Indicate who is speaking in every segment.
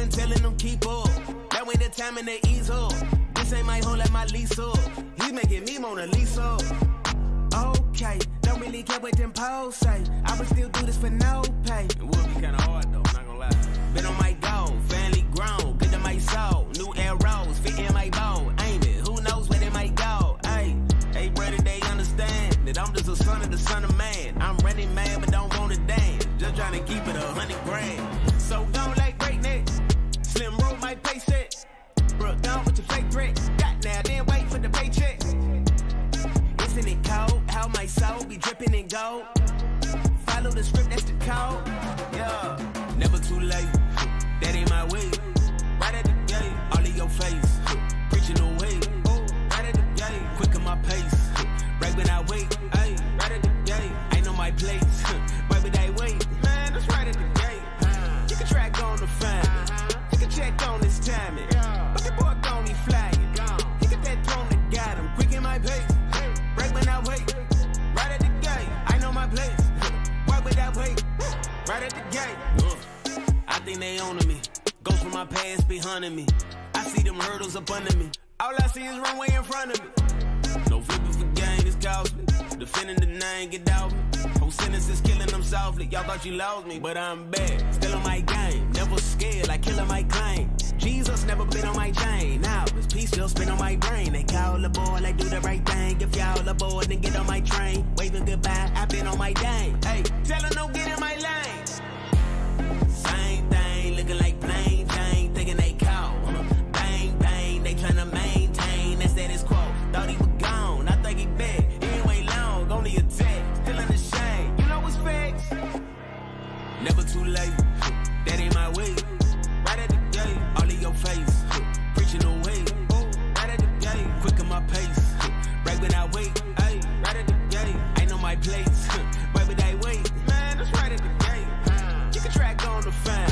Speaker 1: been telling them keep up. That ain't the time and they ease up. This ain't my home like my lease up. He making me Mona Lisa. Okay, don't really care what them posts say. I would still do this for no pay. It would be kinda hard though, not gonna lie. Been on my dog, family grown, good to my soul. New arrows, fit in my bow. Aim it, who knows where they might go. Hey, brother, they understand that I'm just a son of the son of man. I'm running mad, but don't wanna dance. Just trying to keep it 100 grand. So don't like breakneck. Slim roll my paycheck. Brook down with your fake threat. Got now, then wait for the paycheck. Isn't it cold? How my soul be dripping in gold? Follow the script, that's the code. Yeah, never too late. That ain't my way. Right at the gate, all in your face. Preaching away. Right at the gate, quick on my pace. Right when I wait. Ay, right at the gate, I know my place. Right when I wait, man, that's right at the gate. You can track on the fan. You can check on this timing. But the boy gon' be flying. He got that throne that got him. Quick in my pace. Right when I wait. Right at the gate, I know my place. Right when I wait. Right at the gate. I think they owning me. Ghosts from my past be hunting me. I see them hurdles up under me. All I see is runway in front of me. No flipping for game, it's costly. Defending the name, get out me. Whole sentences killing them softly. Y'all thought you lost me, but I'm back. Still on my game, never scared, like killing my claim. Jesus never been on my chain. Now this piece still spin on my brain. They call aboard, like do the right thing. If y'all aboard, then get on my train. Waving goodbye, I've been on my game. Hey, tell them don't get in my lane. Same thing, looking like plain Jane, thinking they call. Bang, bang, they tryna maintain that status quo. Thought he was gone, I think he back. He ain't wait long, only attack. Still in the shade, you know what's facts. Never too late, that ain't my way. Right at the gate, all in your face. Preaching away, right at the gate, quick on my pace. Right when I wait, ay, right at the gate, I know my place. Right when I wait, man, that's right at the gate. You can track on the fan,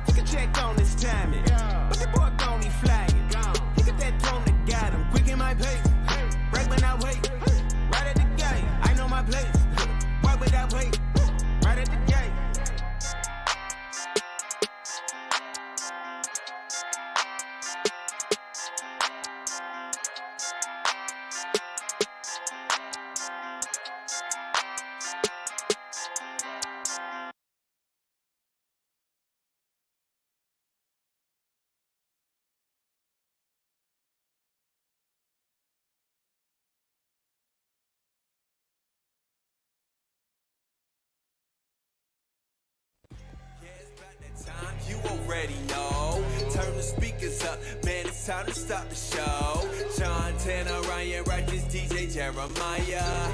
Speaker 1: you can check on this timing. But the boy gon' be flying. He got that throne that got him. Quick in my pace. Right when I wait. Right at the gate. I know my place. Why would I wait? Right at the gate.
Speaker 2: You already know. Turn the speakers up, man, it's time to stop the show. John Tanner, Ryan Righteous, DJ Jeremiah.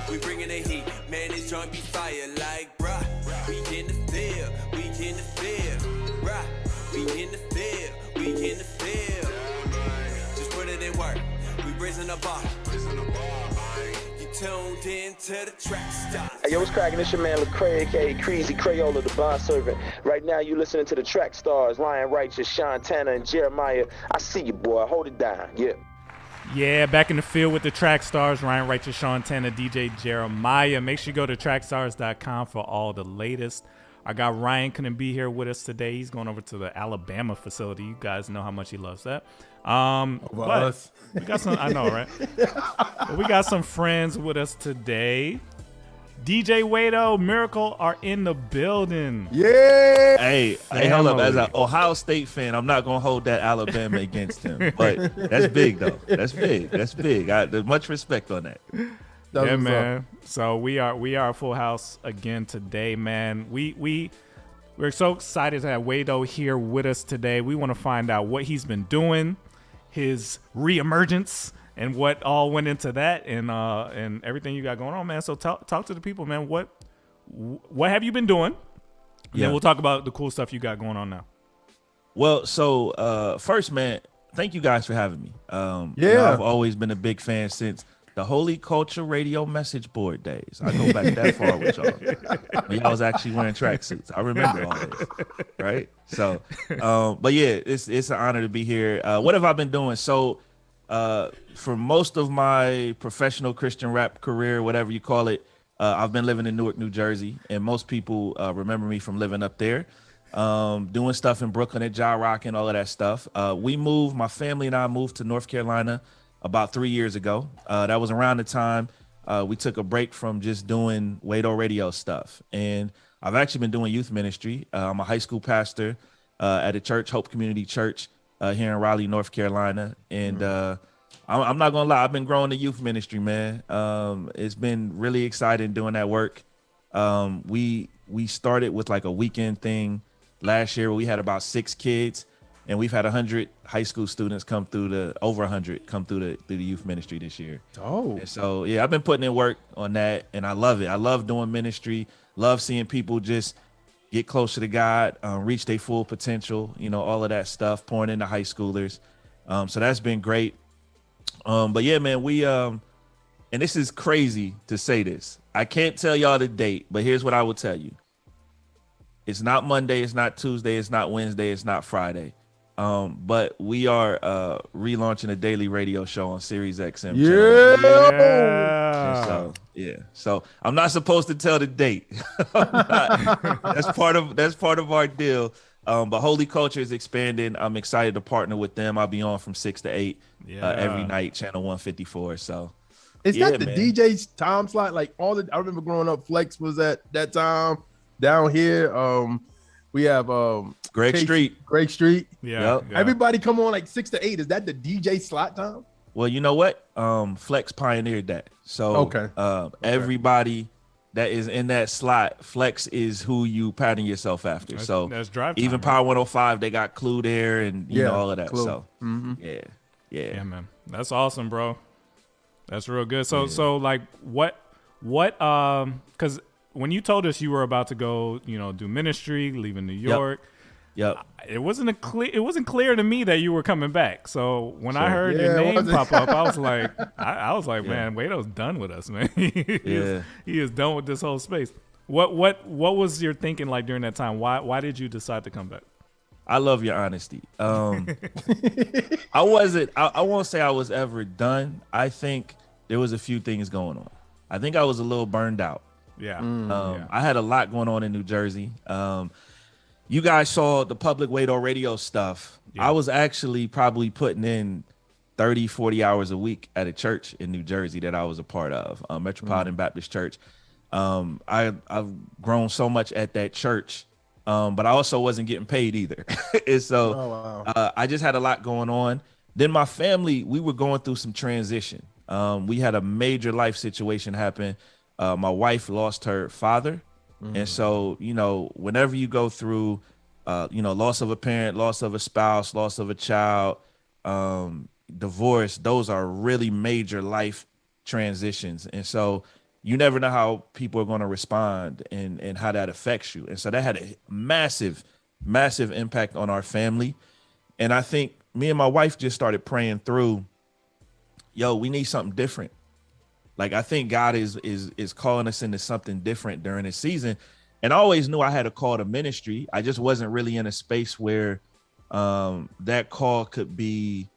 Speaker 2: We bringing the heat, man, this joint be fire like, bruh. We in the field, we in the field, bruh. We in the field, we in the field. Just put it in work, we raising the bar. Tuned in to the Trackstarz.
Speaker 3: Hey, yo, what's cracking? It's your man Lecrae, aka Crazy Crayola, the bond servant. Right now, you listening to the Trackstarz, Ryan Righteous, Sean Tanner, and Jeremiah. I see you, boy. Hold it down. Yeah.
Speaker 4: Yeah, back in the field with the Trackstarz, Ryan Righteous, Sean Tanner, DJ Jeremiah. Make sure you go to trackstarz.com for all the latest. I got Ryan couldn't be here with us today. He's going over to the Alabama facility. You guys know how much he loves that. But we got some, I know, right? But we got some friends with us today. DJ Wado, Miracle are in the building.
Speaker 5: Yeah.
Speaker 6: Hey, hold up. As an Ohio State fan, I'm not gonna hold that Alabama against him. But that's big, though. That's big. That's big. There's much respect on that.
Speaker 4: Yeah, man. So we are a full house again today, man. We're so excited to have Wado here with us today. We want to find out what he's been doing, his reemergence, and what all went into that, and everything you got going on, man. So talk to the people, man. What have you been doing? And then we'll talk about the cool stuff you got going on now.
Speaker 6: Well, so first, man, thank you guys for having me. I've always been a big fan since the Holy Culture Radio message board days. I go back that far with y'all. When y'all was actually wearing tracksuits. I remember all this, right? So, but yeah, it's an honor to be here. What have I been doing? So, for most of my professional Christian rap career, whatever you call it, I've been living in Newark, New Jersey, and most people remember me from living up there. doing stuff in Brooklyn at Ja Rock and all of that stuff. My family and I moved to North Carolina about 3 years ago. That was around the time we took a break from just doing Wado radio stuff. And I've actually been doing youth ministry. I'm a high school pastor at a church, Hope Community Church, here in Raleigh, North Carolina. And I'm not gonna lie, I've been growing the youth ministry, man. It's been really exciting doing that work. We started with like a weekend thing last year where we had about 6 kids, and we've had 100 high school students come through over 100 come through the youth ministry this year. Oh, and so yeah, I've been putting in work on that, and I love it. I love doing ministry. Love seeing people just get closer to God, reach their full potential. You know, all of that stuff, pouring into high schoolers. So that's been great. But yeah, man, we and this is crazy to say this. I can't tell y'all the date, but here's what I will tell you. It's not Monday, it's not Tuesday, it's not Wednesday, it's not Friday. But we are relaunching a daily radio show on Sirius XM. Yeah. So I'm not supposed to tell the date. That's part of our deal. But Holy Culture is expanding. I'm excited to partner with them. I'll be on from 6 to 8 every night, channel 154. So
Speaker 5: is that the DJ's time slot? Like I remember growing up, Flex was at that time down here. We have
Speaker 6: Greg
Speaker 5: Street.
Speaker 6: Yeah.
Speaker 5: Everybody come on like 6 to 8. Is that the DJ slot time?
Speaker 6: Well, you know what? Flex pioneered that. So everybody that is in that slot, Flex is who you pattern yourself after. That's drive time, even Power 105, they got Clue there and you know all of that. Clue. So yeah,
Speaker 4: man. That's awesome, bro. That's real good. So like what because when you told us you were about to go, do ministry, leaving New York.
Speaker 6: Yep.
Speaker 4: It wasn't clear to me that you were coming back. So when I heard your name pop up, I was like, man, Wado's done with us, man. He is done with this whole space. What was your thinking like during that time? Why did you decide to come back?
Speaker 6: I love your honesty. I won't say I was ever done. I think there was a few things going on. I think I was a little burned out. I had a lot going on in New Jersey. You guys saw the public Wado radio stuff. I was actually probably putting in 30, 40 hours a week at a church in New Jersey that I was a part of, Metropolitan Baptist Church. I've grown so much at that church, but I also wasn't getting paid either. And so I just had a lot going on. Then my family, we were going through some transition. We had a major life situation happen. My wife lost her father. And so, whenever you go through, loss of a parent, loss of a spouse, loss of a child, divorce, those are really major life transitions. And so you never know how people are going to respond and how that affects you. And so that had a massive, massive impact on our family. And I think me and my wife just started praying through, we need something different. Like, I think God is calling us into something different during this season. And I always knew I had a call to ministry. I just wasn't really in a space where that call could be,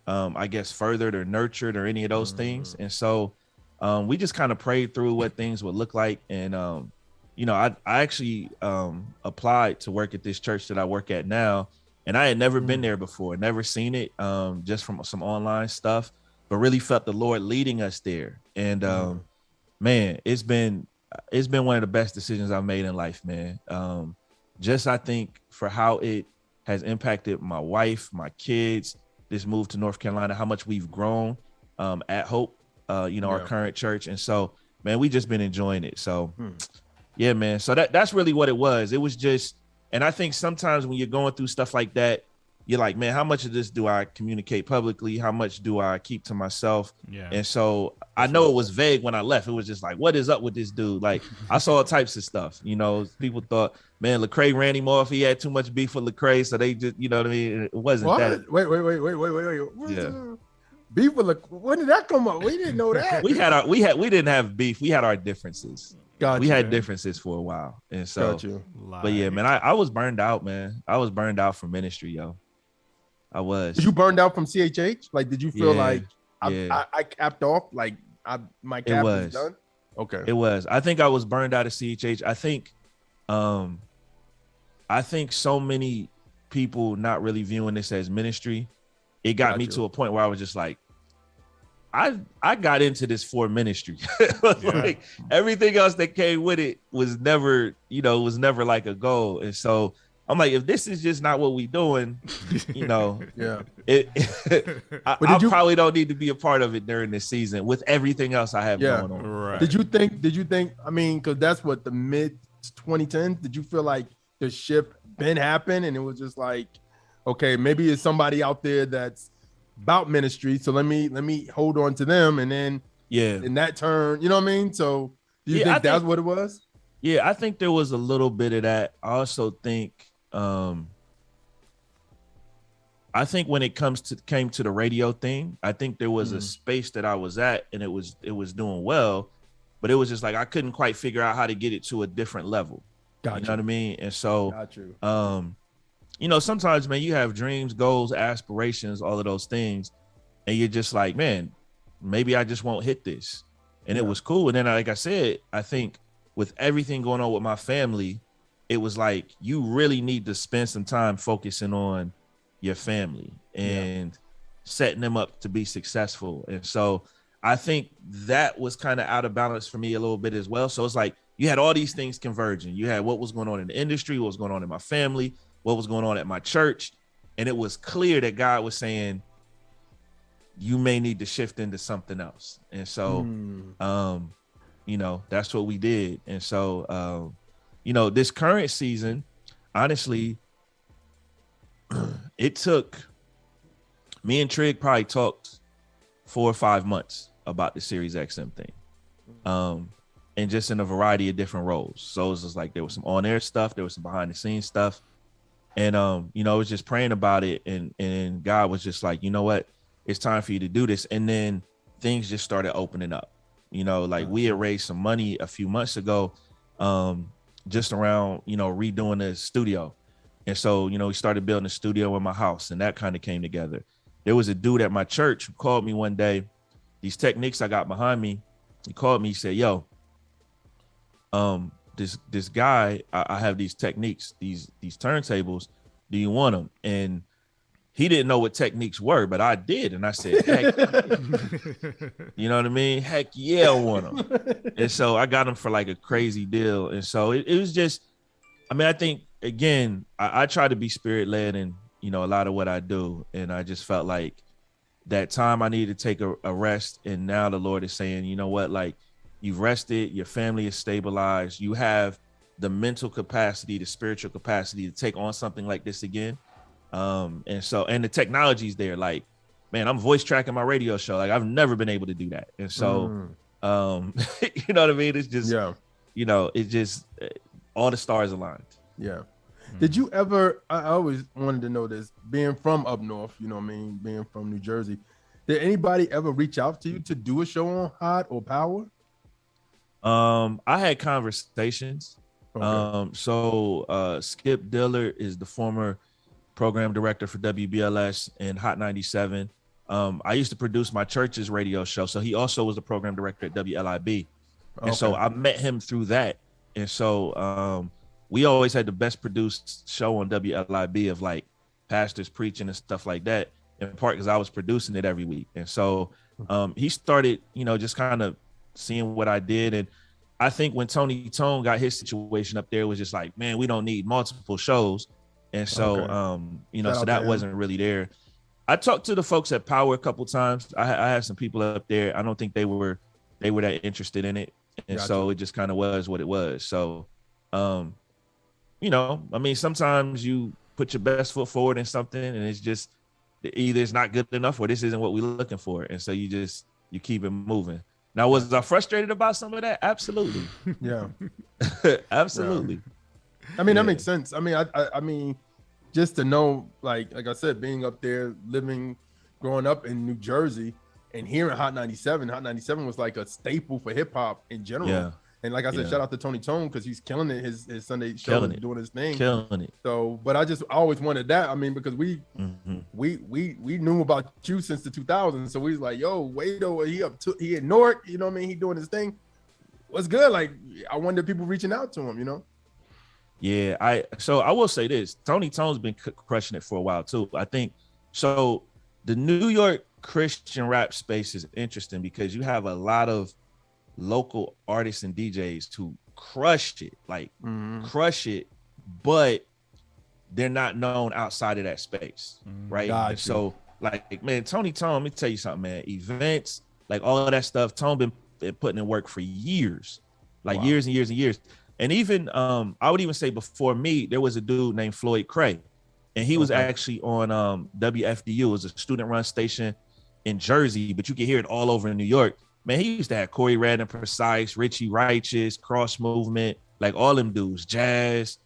Speaker 6: furthered or nurtured or any of those things. And so we just kind of prayed through what things would look like. And, I actually applied to work at this church that I work at now. And I had never been there before, never seen it, just from some online stuff, but really felt the Lord leading us there. And man, it's been one of the best decisions I've made in life, man. I think for how it has impacted my wife, my kids, this move to North Carolina, how much we've grown at Hope, our current church. And so, man, we just been enjoying it. So yeah, man. So that's really what it was. It was just, and I think sometimes when you're going through stuff like that, you're like, man, how much of this do I communicate publicly? How much do I keep to myself? Yeah. And so I know it was vague when I left. It was just like, what is up with this dude? Like, I saw all types of stuff. People thought, man, Lecrae ran him off. He had too much beef with Lecrae, so they just, what I mean? It wasn't that.
Speaker 5: Wait. Beef with Lecrae? When did that come up? We didn't know that.
Speaker 6: we didn't have beef. We had our differences. We had differences for a while, and so. But yeah, man, I was burned out, man. I was burned out from ministry, yo. I was.
Speaker 5: Did you burned out from CHH? Like, did you feel like I capped off? Like, my cap is done? Okay.
Speaker 6: It was. I think I was burned out of CHH. I think I I think so many people not really viewing this as ministry, it got me to a point where I was just like, I got into this for ministry. Like everything else that came with it was never, like a goal. And so I'm like, if this is just not what we doing, I probably don't need to be a part of it during this season with everything else I have going on.
Speaker 4: Right.
Speaker 5: Did you think, I mean, because that's what the mid 2010s, did you feel like the shift been happened and it was just like, okay, maybe it's somebody out there that's about ministry, so let me hold on to them, and then in that turn, you know what I mean? So do you think that's what it was?
Speaker 6: Yeah, I think there was a little bit of that. I also think when it came to the radio thing, I think there was a space that I was at and it was doing well, but it was just like I couldn't quite figure out how to get it to a different level. You know what I mean? And so sometimes, man, you have dreams, goals, aspirations, all of those things, and you're just like, man, maybe I just won't hit this. And it was cool. And then, like I said, I think with everything going on with my family, it was like, you really need to spend some time focusing on your family and setting them up to be successful. And so I think that was kind of out of balance for me a little bit as well. So it's like, you had all these things converging. You had what was going on in the industry, what was going on in my family, what was going on at my church. And it was clear that God was saying, you may need to shift into something else. And so, that's what we did. And so, this current season, honestly, it took me and Trig probably talked 4 or 5 months about the Series XM thing. And just in a variety of different roles. So it was just like, there was some on-air stuff, there was some behind the scenes stuff. And, I was just praying about it. And God was just like, you know what? It's time for you to do this. And then things just started opening up. We had raised some money a few months ago, just around, redoing the studio. And so, we started building a studio in my house, and that kind of came together. There was a dude at my church who called me one day. These techniques I got behind me, he called me, he said, yo, this guy, I have these techniques, these turntables. Do you want them? And he didn't know what techniques were, but I did. And I said, heck, you know what I mean? Heck yeah, I want them. And so I got them for like a crazy deal. And so it was just, I think, again, I try to be spirit led in, a lot of what I do. And I just felt like that time I needed to take a rest. And now the Lord is saying, you know what, like, you've rested, your family is stabilized, you have the mental capacity, the spiritual capacity to take on something like this again. And the technology's there. Like, man, I'm voice tracking my radio show. Like, I've never been able to do that. And so, you know what I mean? It's just, it's just all the stars aligned.
Speaker 5: Yeah. Did you ever, I always wanted to know this, being from up north, you know what I mean, being from New Jersey, did anybody ever reach out to you to do a show on Hot or Power?
Speaker 6: I had conversations. Okay. Skip Diller is the former program director for WBLS and Hot 97. I used to produce my church's radio show. So he also was the program director at WLIB. And so I met him through that. And so we always had the best produced show on WLIB of like pastors preaching and stuff like that, in part because I was producing it every week. And so he started, just kind of seeing what I did. And I think when Tony Tone got his situation up there, it was just like, man, we don't need multiple shows. And so, so that wasn't really there. I talked to the folks at Power a couple times. I had some people up there. I don't think they were that interested in it. And so it just kind of was what it was. So, sometimes you put your best foot forward in something and it's just either it's not good enough or this isn't what we're looking for. And so you keep it moving. Now, was I frustrated about some of that? Absolutely.
Speaker 5: Yeah.
Speaker 6: Absolutely.
Speaker 5: Yeah. I mean, that makes sense. I mean, just to know, like I said, being up there, growing up in New Jersey and hearing Hot 97 was like a staple for hip hop in general. Yeah. And like I said, shout out to Tony Tone because he's killing it. His Sunday show is doing his thing.
Speaker 6: Killing it.
Speaker 5: So, but I always wanted that. I mean, because we knew about you since the 2000s. So we was like, yo, Wado, he in Newark, you know what I mean? He doing his thing. What's good? Like, I wonder if people reaching out to him,
Speaker 6: Yeah, I will say this. Tony Tone's been crushing it for a while too. I think so. The New York Christian rap space is interesting because you have a lot of local artists and DJs who crush it, crush it, but they're not known outside of that space, right?
Speaker 5: Gotcha.
Speaker 6: So, like, man, Tony Tone, let me tell you something, man. Events, like all of that stuff, Tone been putting in work for years, years and years and years. And even I would even say before me, there was a dude named Floyd Cray, and he was actually on WFDU. It was a student-run station in Jersey, but you could hear it all over in New York. Man, he used to have Corey Red and Precise, Richie Righteous, Cross Movement, like all them dudes, Jazz,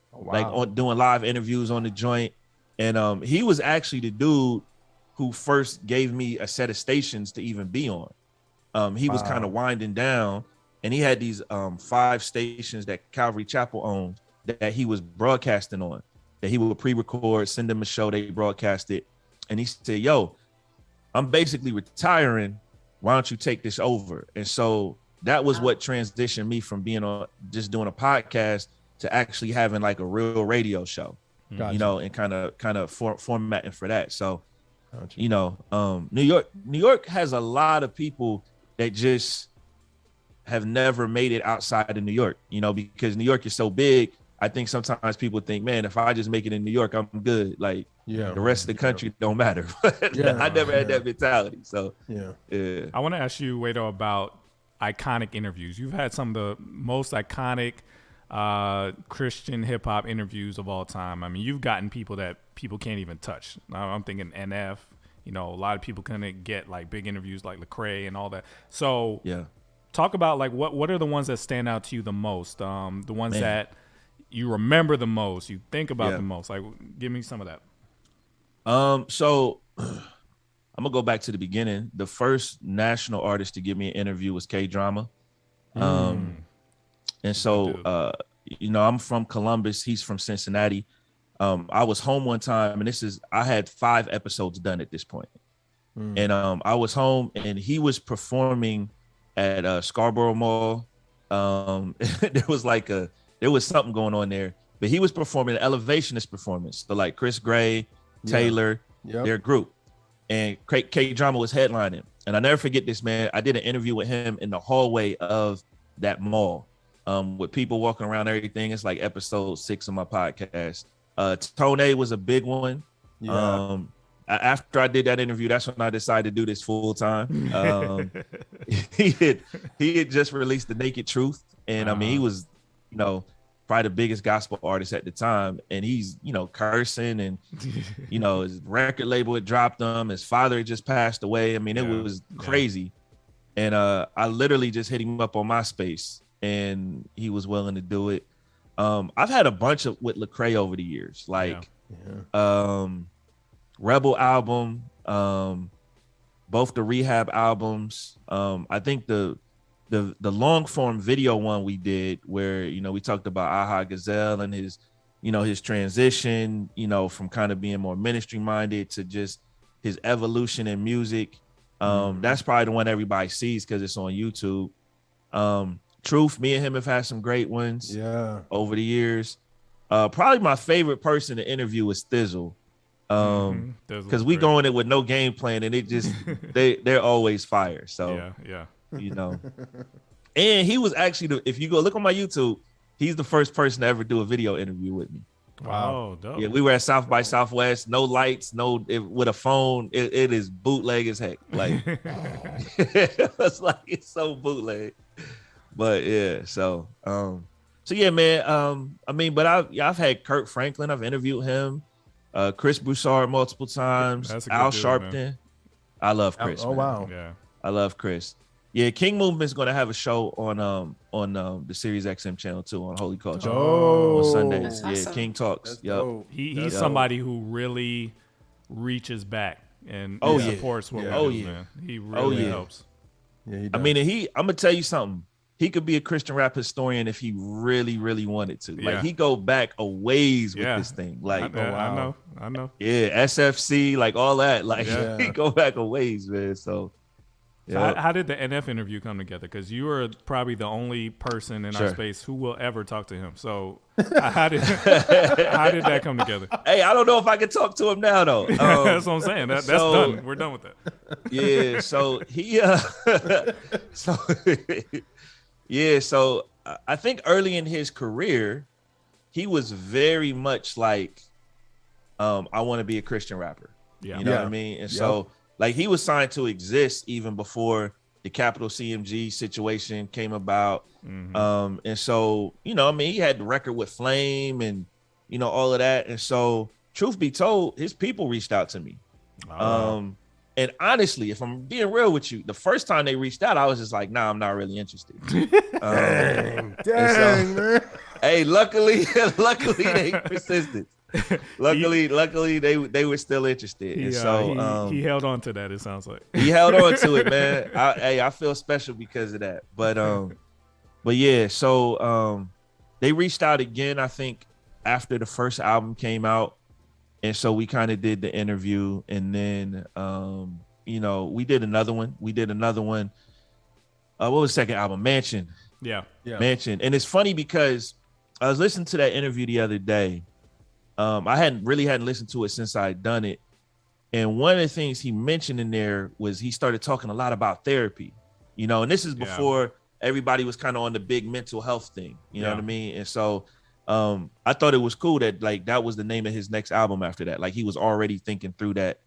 Speaker 6: doing live interviews on the joint. And he was actually the dude who first gave me a set of stations to even be on. He was kind of winding down, and he had these 5 stations that Calvary Chapel owned that he was broadcasting on, that he would pre-record, send them a show, they broadcast it. And he said, yo, I'm basically retiring. Why don't you take this over? And so that was what transitioned me from being on just doing a podcast to actually having like a real radio show, you know, and kind of formatting for that. So, you know, New York has a lot of people that just have never made it outside of New York, you know, because New York is so big. I think sometimes people think, man, if I just make it in New York, I'm good. Like, the rest of the country don't matter. I never had that mentality. So, I
Speaker 4: want to ask you, Wado, about iconic interviews. You've had some of the most iconic Christian hip hop interviews of all time. I mean, you've gotten people that people can't even touch. I'm thinking NF. You know, a lot of people couldn't get like big interviews like Lecrae and all that. So, talk about like what are the ones that stand out to you the most? The ones that you remember the most, you think about the most. Like, give me some of that.
Speaker 6: So I'm gonna go back to the beginning. The first national artist to give me an interview was K-Drama. And so, you know, I'm from Columbus. He's from Cincinnati. I was home one time, and I had 5 episodes done at this point. And I was home, and he was performing at Scarborough Mall. There was something going on there, but he was performing an Elevationist performance. So like Chris Gray, Taylor, their group, and K-Drama was headlining. And I never forget this, man. I did an interview with him in the hallway of that mall, with people walking around, everything. It's like episode 6 of my podcast. Tone was a big one. After I did that interview, that's when I decided to do this full time. He had just released The Naked Truth, and I mean, he was, you know, probably the biggest gospel artist at the time, and he's, you know, cursing, and you know, his record label had dropped him. His father had just passed away. I mean, it was crazy. And I literally just hit him up on MySpace, and he was willing to do it. I've had a bunch with Lecrae over the years, like Rebel album, both the Rehab albums. I think the long form video one we did, where, you know, we talked about Aha Gazelle and his, you know, his transition, you know, from kind of being more ministry minded to just his evolution in music. That's probably the one everybody sees because it's on YouTube. Truth, me and him have had some great ones over the years. Probably my favorite person to interview is Thizzle. Because we go in it with no game plan, and it just they're always fire. So you know. And he was actually if you go look on my YouTube, he's the first person to ever do a video interview with me.
Speaker 4: Wow, dope.
Speaker 6: Yeah, we were at South by Southwest, no lights, with a phone. It is bootleg as heck. Like it's so bootleg. But yeah, so yeah, man. I mean, but I've had Kirk Franklin, I've interviewed him. Chris Broussard multiple times. Al Sharpton. Man. I love Chris.
Speaker 5: Oh, wow.
Speaker 4: Yeah.
Speaker 6: I love Chris. Yeah, King Movement's going to have a show on the Sirius XM channel too, on Holy Culture on Sundays.
Speaker 7: That's awesome.
Speaker 6: King Talks. Yep.
Speaker 4: He's somebody who really reaches back and supports what we're doing, man. He really helps.
Speaker 5: Yeah, he does.
Speaker 6: I mean, I'm gonna tell you something. He could be a Christian rap historian if he really, really wanted to. Like, he go back a ways with this thing. Like,
Speaker 4: I know.
Speaker 6: Yeah, SFC, like all that. Like, he go back a ways, man. So,
Speaker 4: So how did the NF interview come together? Because you were probably the only person in our space who will ever talk to him. So how did that come together?
Speaker 6: Hey, I don't know if I can talk to him now though.
Speaker 4: That's what I'm saying. That's done. We're done with that.
Speaker 6: Yeah. So he. So I think early in his career, he was very much like, I want to be a Christian rapper.
Speaker 4: Yeah.
Speaker 6: You know what I mean? And so. Like he was signed to Exist even before the Capital CMG situation came about. Mm-hmm. And so, you know, I mean, he had the record with Flame and, you know, all of that. And so truth be told, his people reached out to me. And honestly, if I'm being real with you, the first time they reached out, I was just like, nah, I'm not really interested. Dang, man. Hey, luckily they persisted. Luckily, they were still interested. And so
Speaker 4: he held on to that. It sounds like
Speaker 6: he held on to it, man. I feel special because of that. But yeah. So they reached out again. I think after the first album came out, and so we kind of did the interview, and then you know, we did another one. What was the second album? Mansion.
Speaker 4: Yeah.
Speaker 6: Mansion. And it's funny because I was listening to that interview the other day. I hadn't listened to it since I had done it. And one of the things he mentioned in there was he started talking a lot about therapy, you know, and this is before everybody was kind of on the big mental health thing, you know what I mean? And so I thought it was cool that like that was the name of his next album after that. Like he was already thinking through that,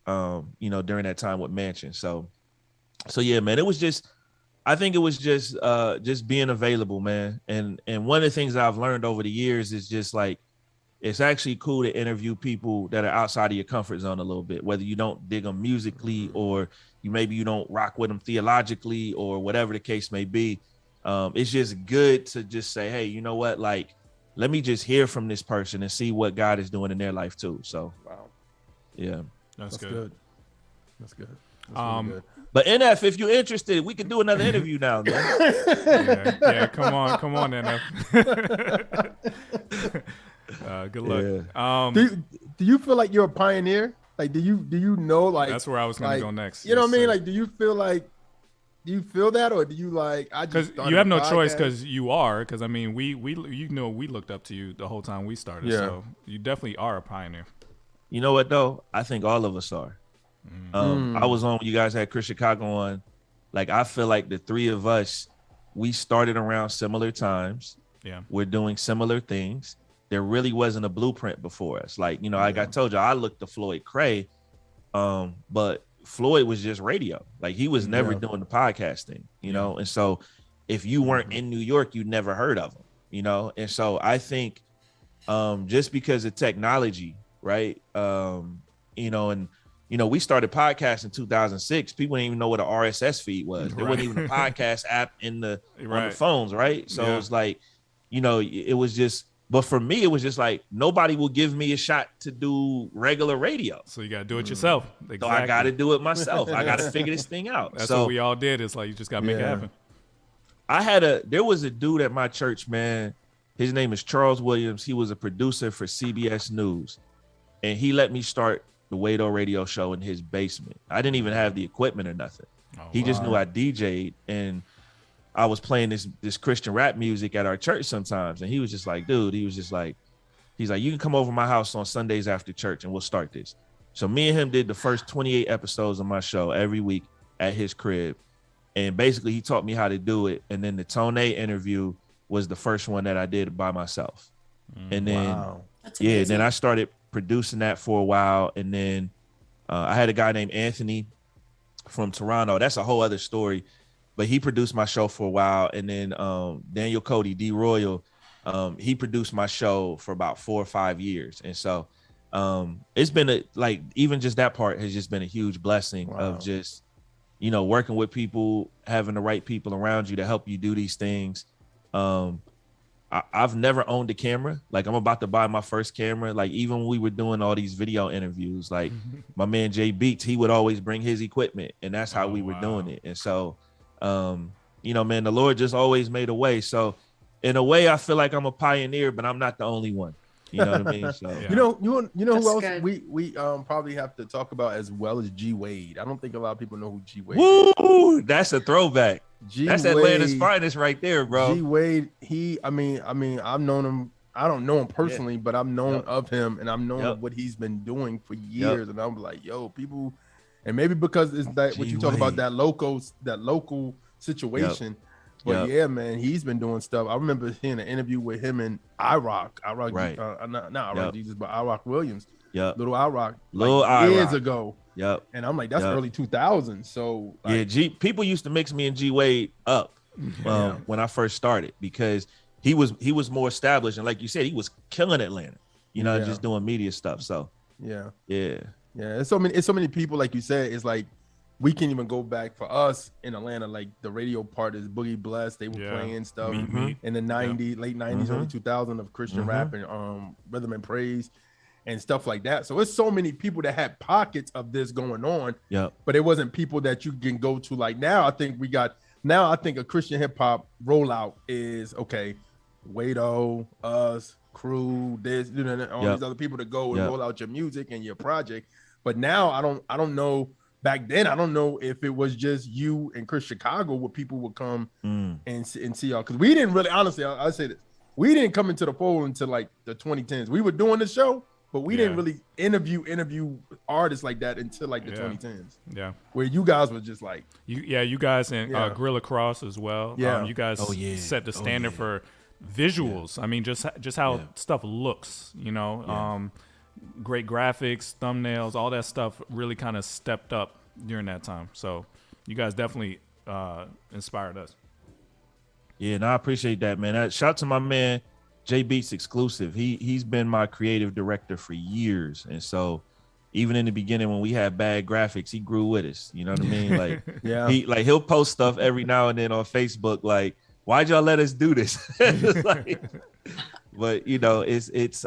Speaker 6: you know, during that time with Mansion. So yeah, man, I think it was just being available, man. And one of the things that I've learned over the years is just like, it's actually cool to interview people that are outside of your comfort zone a little bit, whether you don't dig them musically or maybe you don't rock with them theologically or whatever the case may be. It's just good to just say, hey, you know what? Like, let me just hear from this person and see what God is doing in their life too. So, wow. Yeah.
Speaker 4: That's good.
Speaker 5: That's good. Really good.
Speaker 6: But NF, if you're interested, we can do another interview now, man.
Speaker 4: yeah, come on, NF. Good luck.
Speaker 5: Yeah. Do you feel like you're a pioneer? Like, do you know, like,
Speaker 4: that's where I was going to go next.
Speaker 5: You know what I mean? Like, do you feel that, or do you like?
Speaker 4: Because you have no choice, because you are. Because I mean, we looked up to you the whole time we started. Yeah. So you definitely are a pioneer.
Speaker 6: You know what though? I think all of us are. I was on when you guys had Chris Chicago on. Like, I feel like the three of us, we started around similar times.
Speaker 4: Yeah,
Speaker 6: we're doing similar things. There really wasn't a blueprint before us. Like, you know, like I told you, I looked to Floyd Cray, but Floyd was just radio. Like, he was never doing the podcast thing, you know? And so if you weren't in New York, you never heard of him, you know? And so I think just because of technology, right? You know, and, you know, we started podcast in 2006. People didn't even know what an RSS feed was. There wasn't even a podcast app on the phones, right? So it was like, you know, it was just, but for me, it was just like, nobody will give me a shot to do regular radio.
Speaker 4: So you got to do it yourself.
Speaker 6: Exactly. So I got to do it myself. I got to figure this thing out.
Speaker 4: That's what we all did. It's like, you just got to make it happen.
Speaker 6: There was a dude at my church, man. His name is Charles Williams. He was a producer for CBS News. And he let me start the Wado radio show in his basement. I didn't even have the equipment or nothing. He just knew I DJ'd, and I was playing this Christian rap music at our church sometimes. And he was just like, dude, he's like, you can come over to my house on Sundays after church and we'll start this. So me and him did the first 28 episodes of my show every week at his crib. And basically he taught me how to do it. And then the Tone interview was the first one that I did by myself. And then, then I started producing that for a while. And then I had a guy named Anthony from Toronto. That's a whole other story. But he produced my show for a while. And then Daniel Cody, D Royal, he produced my show for about 4 or 5 years. And so it's been even just that part has just been a huge blessing of just, you know, working with people, having the right people around you to help you do these things. I've never owned a camera. Like, I'm about to buy my first camera. Like, even when we were doing all these video interviews, like my man Jay Beats, he would always bring his equipment, and that's how we were doing it. And so, you know, man, the Lord just always made a way. So in a way, I feel like I'm a pioneer, but I'm not the only one. You know what I mean? So
Speaker 5: you know who
Speaker 7: That's
Speaker 5: else
Speaker 7: good.
Speaker 5: we probably have to talk about as well as G Wade. I don't think a lot of people know who G Wade
Speaker 6: woo, that's a throwback.
Speaker 5: is.
Speaker 6: That's Atlanta's finest right there, bro.
Speaker 5: G Wade, I mean, I've known him. I don't know him personally, but I'm known of him, and I'm known of what he's been doing for years. And I'm like, yo, people, and maybe because it's that what you talk about, that local situation. But yeah, man, he's been doing stuff. I remember seeing an interview with him and not IRock Jesus, but IRock Williams. Little IRock, years ago. And I'm like, that's early 2000s. So like,
Speaker 6: people used to mix me and G Wade up when I first started, because he was more established, and like you said, he was killing Atlanta, just doing media stuff. So yeah. It's so many people, like you said. It's like we can even go back for us in Atlanta, like the radio part is Boogie Bless. They were playing stuff in the 90s, late 90s, early 2000s of Christian rap and rhythm and praise and stuff like that. So it's so many people that had pockets of this going on. But it wasn't people that you can go to. Like now, I think a Christian hip hop rollout is okay. Wado, us, crew, this, these other people to go and roll out your music and your project. But now I don't know. Back then, I don't know if it was just you and Chris Chicago where people would come and see y'all. Because we didn't really, honestly, I say this, we didn't come into the fold until like the 2010s. We were doing the show, but we didn't really interview artists like that until like the 2010s. Yeah. Where you guys were just like.
Speaker 4: You guys and Gorilla Cross as well. You guys set the standard for visuals. I mean, just how stuff looks, great graphics, thumbnails, all that stuff really kind of stepped up during that time. So you guys definitely inspired us.
Speaker 6: Yeah, and I appreciate that, man. Shout out to my man, J Beats Exclusive. He's been my creative director for years. And so even in the beginning when we had bad graphics, he grew with us. You know what I mean? Like he'll post stuff every now and then on Facebook like, why'd y'all let us do this? But it's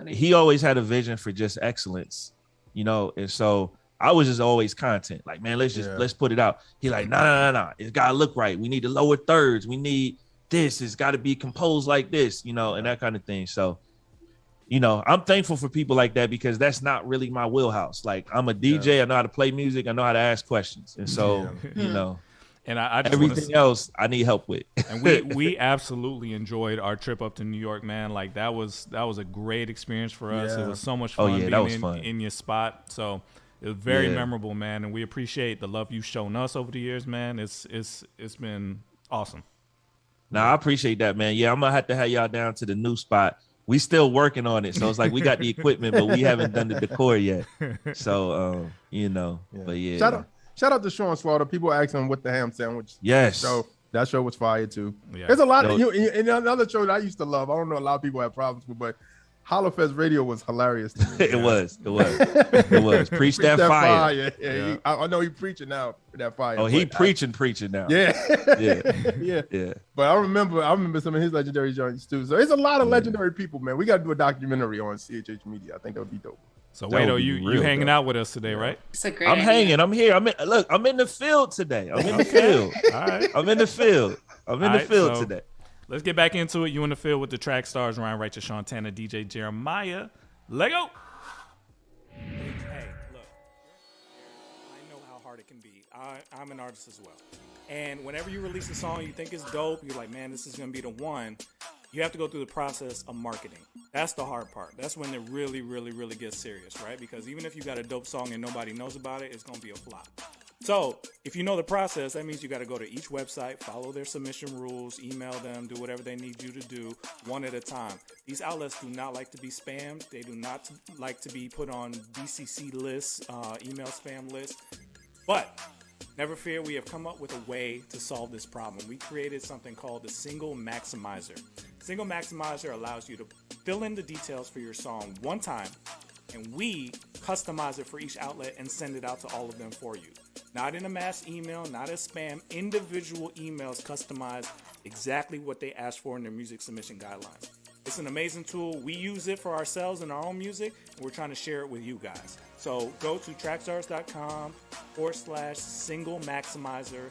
Speaker 6: he always had a vision for just excellence, and so I was just always content. Like, man, let's put it out. He like, nah. It's gotta look right. We need the lower thirds. We need this. It's gotta be composed like this, and that kind of thing. So, I'm thankful for people like that, because that's not really my wheelhouse. Like, I'm a DJ. I know how to play music. I know how to ask questions. And so,
Speaker 4: And I just
Speaker 6: everything else I need help with.
Speaker 4: And we absolutely enjoyed our trip up to New York, man. Like that was a great experience for us. It was so much fun being in your spot. So it was very memorable, man. And we appreciate the love you've shown us over the years, man. It's been awesome.
Speaker 6: Nah, I appreciate that, man. Yeah, I'm gonna have to have y'all down to the new spot. We still working on it. So it's like we got the equipment, but we haven't done the decor yet. So but yeah.
Speaker 5: Shout out to Sean Slaughter. People asking what the ham sandwich.
Speaker 6: Yes.
Speaker 5: So that show was fire too. Yeah. There's a lot of in another show that I used to love. I don't know, a lot of people have problems with, but Hollowfest Radio was hilarious to me.
Speaker 6: It was. Preach that fire.
Speaker 5: Yeah. I know he preaching now for that fire.
Speaker 6: Oh, he preaching now.
Speaker 5: Yeah. But I remember some of his legendary joints too. So there's a lot of legendary people, man. We got to do a documentary on CHH Media. I think that would be dope.
Speaker 4: So Wado, you hanging out with us today, right?
Speaker 7: It's a great
Speaker 6: I'm
Speaker 7: idea.
Speaker 6: hanging. I'm here. I'm in the field today. I'm in the field.
Speaker 4: All right.
Speaker 6: I'm in the field. Today.
Speaker 4: Let's get back into it. You in the field with the track stars, Ryan Righteous, Shantana, DJ Jeremiah. Let go. Hey, look. I know how hard it can be. I'm an artist as well. And whenever you release a song you think is dope, you're like, man, this is going to be the one. You have to go through the process of marketing. That's the hard part. That's when it really, really, really gets serious, right? Because even if you got a dope song and nobody knows about it, it's going to be a flop. So if you know the process, that means you got to go to each website, follow their submission rules, email them, do whatever they need you to do one at a time. These outlets do not like to be spammed. They do not like to be put on DCC lists, email spam lists. But never fear, we have come up with a way to solve this problem. We created something called the Single Maximizer. Single Maximizer allows you to fill in the details for your song one time, and we customize it for each outlet and send it out to all of them for you. Not in a mass email, not as spam, individual emails customized exactly what they asked for in their music submission guidelines. It's an amazing tool. We use it for ourselves in our own music, and we're trying to share it with you guys. So go to trackstarz.com/single maximizer.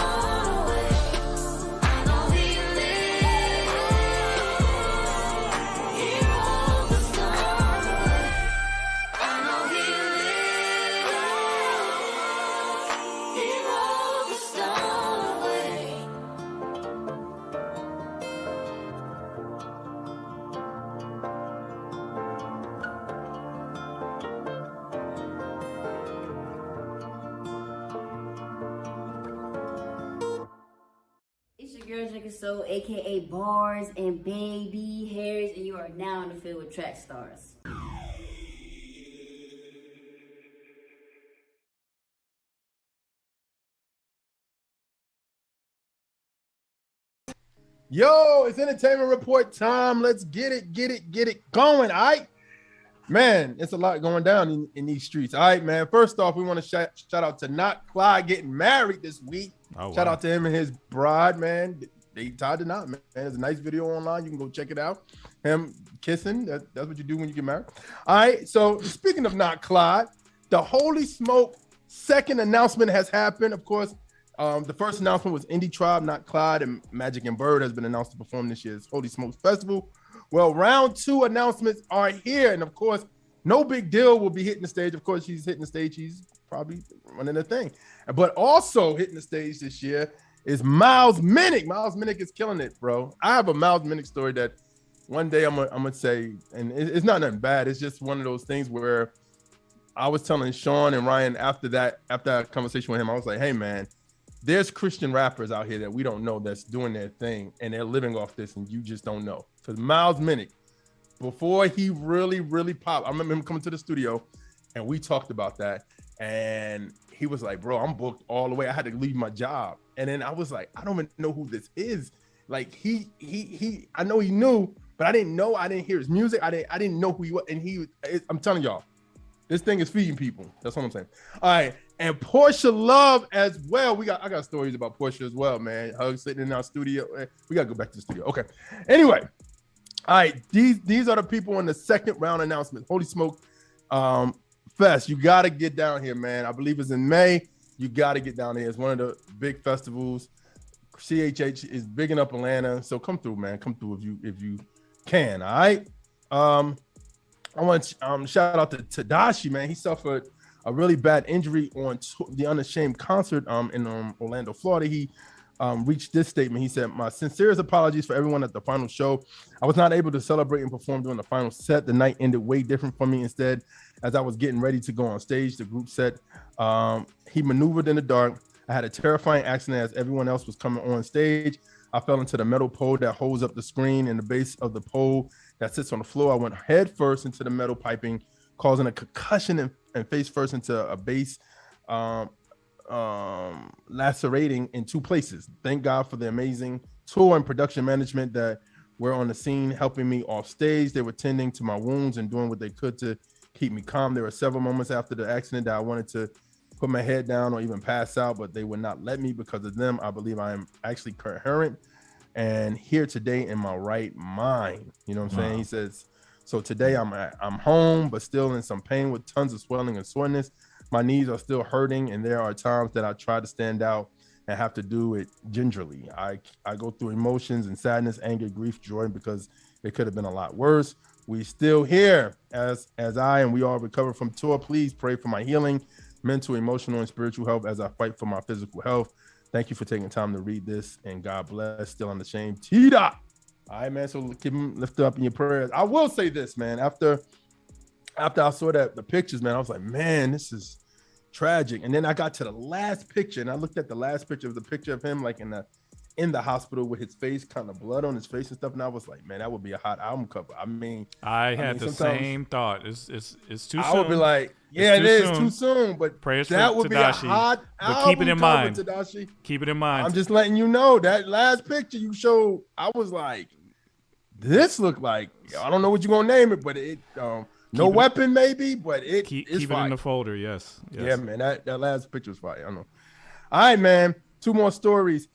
Speaker 8: girl drinking soul, aka Bars and Baby Hairs, and you are now in the field with Trackstarz.
Speaker 5: Yo, it's entertainment report time. Let's get it going. All right, man. It's a lot going down in these streets. All right, man. First off, we want to shout out to Not Clyde getting married this week.
Speaker 4: Oh,
Speaker 5: shout
Speaker 4: wow.
Speaker 5: out to him and his bride, man. They tied the knot, man. There's a nice video online. You can go check it out. Him kissing. That's what you do when you get married. All right. So speaking of Not Clyde, the Holy Smoke second announcement has happened. Of course. The first announcement was Indie Tribe, Not Clyde, and Magic and Bird has been announced to perform this year's Holy Smokes Festival. Well, round 2 announcements are here. And of course, No Big Deal will be hitting the stage. Of course, she's hitting the stage. She's probably running the thing. But also hitting the stage this year is Miles Minnick. Miles Minnick is killing it, bro. I have a Miles Minnick story that one day I'm gonna say, and it's not nothing bad. It's just one of those things where I was telling Sean and Ryan after that conversation with him, I was like, hey, man, there's Christian rappers out here that we don't know that's doing their thing and they're living off this and you just don't know. Because Miles Minnick, before he really popped, I remember him coming to the studio and we talked about that. And he was like, bro, I'm booked all the way. I had to leave my job. And then I was like, I don't even know who this is. Like I know he knew, but I didn't know. I didn't hear his music. I didn't know who he was. And I'm telling y'all, this thing is feeding people. That's what I'm saying. All right. And Portia Love as well. I got stories about Portia as well, man. Her sitting in our studio. We got to go back to the studio. Okay. Anyway. All right. These are the people in the second round announcement. Holy Smoke Fest. You got to get down here, man. I believe it's in May. You got to get down here. It's one of the big festivals. CHH is bigging up Atlanta. So come through, man. Come through if you can. All right. I want to shout out to Tadashi, man. He suffered a really bad injury on the Unashamed concert in Orlando, Florida. He reached this statement. He said, my sincerest apologies for everyone at the final show. I was not able to celebrate and perform during the final set. The night ended way different for me. Instead, as I was getting ready to go on stage, the group set, he maneuvered in the dark. I had a terrifying accident as everyone else was coming on stage. I fell into the metal pole that holds up the screen, and the base of the pole that sits on the floor. I went head first into the metal piping, causing a concussion and face first into a base, lacerating in 2 places. Thank God for the amazing tour and production management that were on the scene, helping me off stage. They were tending to my wounds and doing what they could to keep me calm. There were several moments after the accident that I wanted to put my head down or even pass out, but they would not let me because of them. I believe I am actually coherent and here today in my right mind. You know what I'm saying? He says, so today I'm home, but still in some pain with tons of swelling and soreness. My knees are still hurting, and there are times that I try to stand out and have to do it gingerly. I go through emotions and sadness, anger, grief, joy, because it could have been a lot worse. We still here as I and we all recover from tour. Please pray for my healing, mental, emotional, and spiritual health as I fight for my physical health. Thank you for taking time to read this, and God bless. Still unashamed. T-Dot. All right, man. So keep him lifted up in your prayers. I will say this, man. After I saw the pictures, man, I was like, man, this is tragic. And then I got to the last picture, and I looked at the last picture. It was a picture of him like in the hospital with his face, kind of blood on his face and stuff. And I was like, man, that would be a hot album cover. I
Speaker 4: had the same thought. It's too soon.
Speaker 5: I would be like, yeah, it is too soon. But
Speaker 4: prayers
Speaker 5: that would
Speaker 4: Tadashi,
Speaker 5: be a hot album.
Speaker 4: But keep it in
Speaker 5: cover,
Speaker 4: mind.
Speaker 5: Tadashi.
Speaker 4: Keep it in mind.
Speaker 5: I'm just letting you know that last picture you showed, I was like, this looked like, I don't know what you're gonna name it, but it no weapon maybe, but
Speaker 4: keep
Speaker 5: it
Speaker 4: in the folder. Yes.
Speaker 5: Yeah, man, that last picture was fire. I know. All right, man. 2 more stories.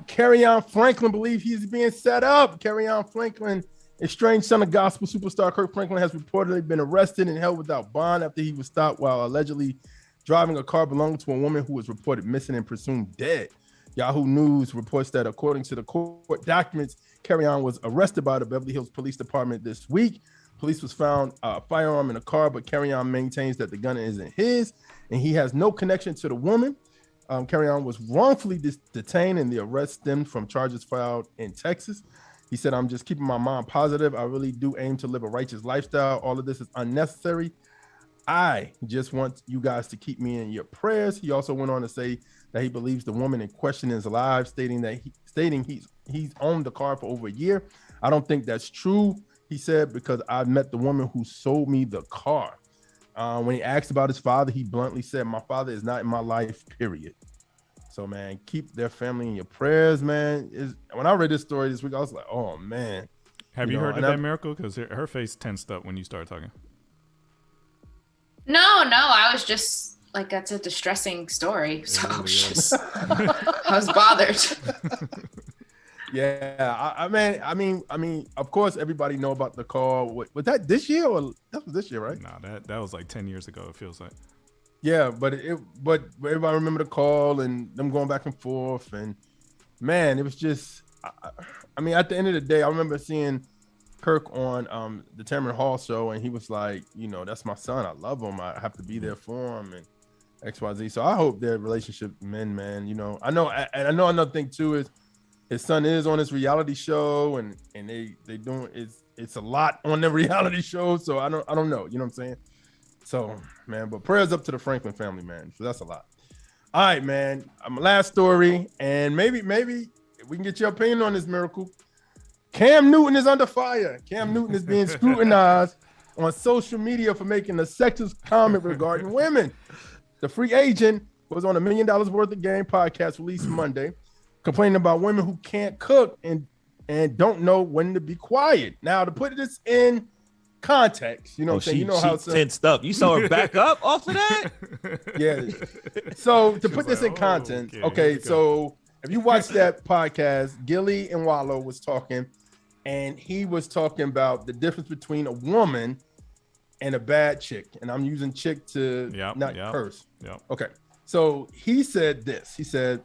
Speaker 5: Carry-On Franklin believe he's being set up. Carry-On Franklin, estranged son of gospel superstar Kirk Franklin, has reportedly been arrested and held without bond after he was stopped while allegedly driving a car belonging to a woman who was reported missing and presumed dead. Yahoo News reports that according to the court documents, Carry-On was arrested by the Beverly Hills Police Department this week. Police was found a firearm in a car, but Carry-On maintains that the gun isn't his, and he has no connection to the woman. Carry-On was wrongfully detained, and the arrest stemmed from charges filed in Texas. He said, I'm just keeping my mind positive. I really do aim to live a righteous lifestyle. All of this is unnecessary. I just want you guys to keep me in your prayers. He also went on to say that he believes the woman in question is alive, stating he's owned the car for over a year. I don't think that's true, he said, because I met the woman who sold me the car. When he asked about his father, he bluntly said, my father is not in my life, period. So, man, keep their family in your prayers, man. When I read this story this week, I was like, oh, man.
Speaker 4: Have you heard of that, Miracle? Because her face tensed up when you started talking.
Speaker 9: No, I was just like, that's a distressing story. So I was bothered.
Speaker 5: Yeah, I mean, of course, everybody know about the call. Was that this year or that was this year, right?
Speaker 4: No, that was like 10 years ago. It feels like.
Speaker 5: Yeah, but everybody remember the call and them going back and forth, and man, it was just. I mean, at the end of the day, I remember seeing Kirk on the Tamron Hall show, and he was like, you know, that's my son. I love him. I have to be there for him, and XYZ. So I hope their relationship mend, man. You know, I know another thing too is his son is on this reality show, and they doing it's a lot on the reality show. So I don't know. You know what I'm saying? So man, but prayers up to the Franklin family, man. So that's a lot. All right, man. Last story, and maybe we can get your opinion on this, Miracle. Cam Newton is under fire. Cam Newton is being scrutinized on social media for making a sexist comment regarding women. The free agent was on $1 Million Worth of Game podcast released Monday, complaining about women who can't cook and don't know when to be quiet. Now, to put this in context, you know what I'm saying? You know how it's
Speaker 6: tensed up. You saw her back up off of that?
Speaker 5: Yeah. So to put this in context, okay, so if you watch that podcast, Gilly and Wallow was talking, and he was talking about the difference between a woman and a bad chick. And I'm using chick to not curse. Yep. Okay. So he said this. He said,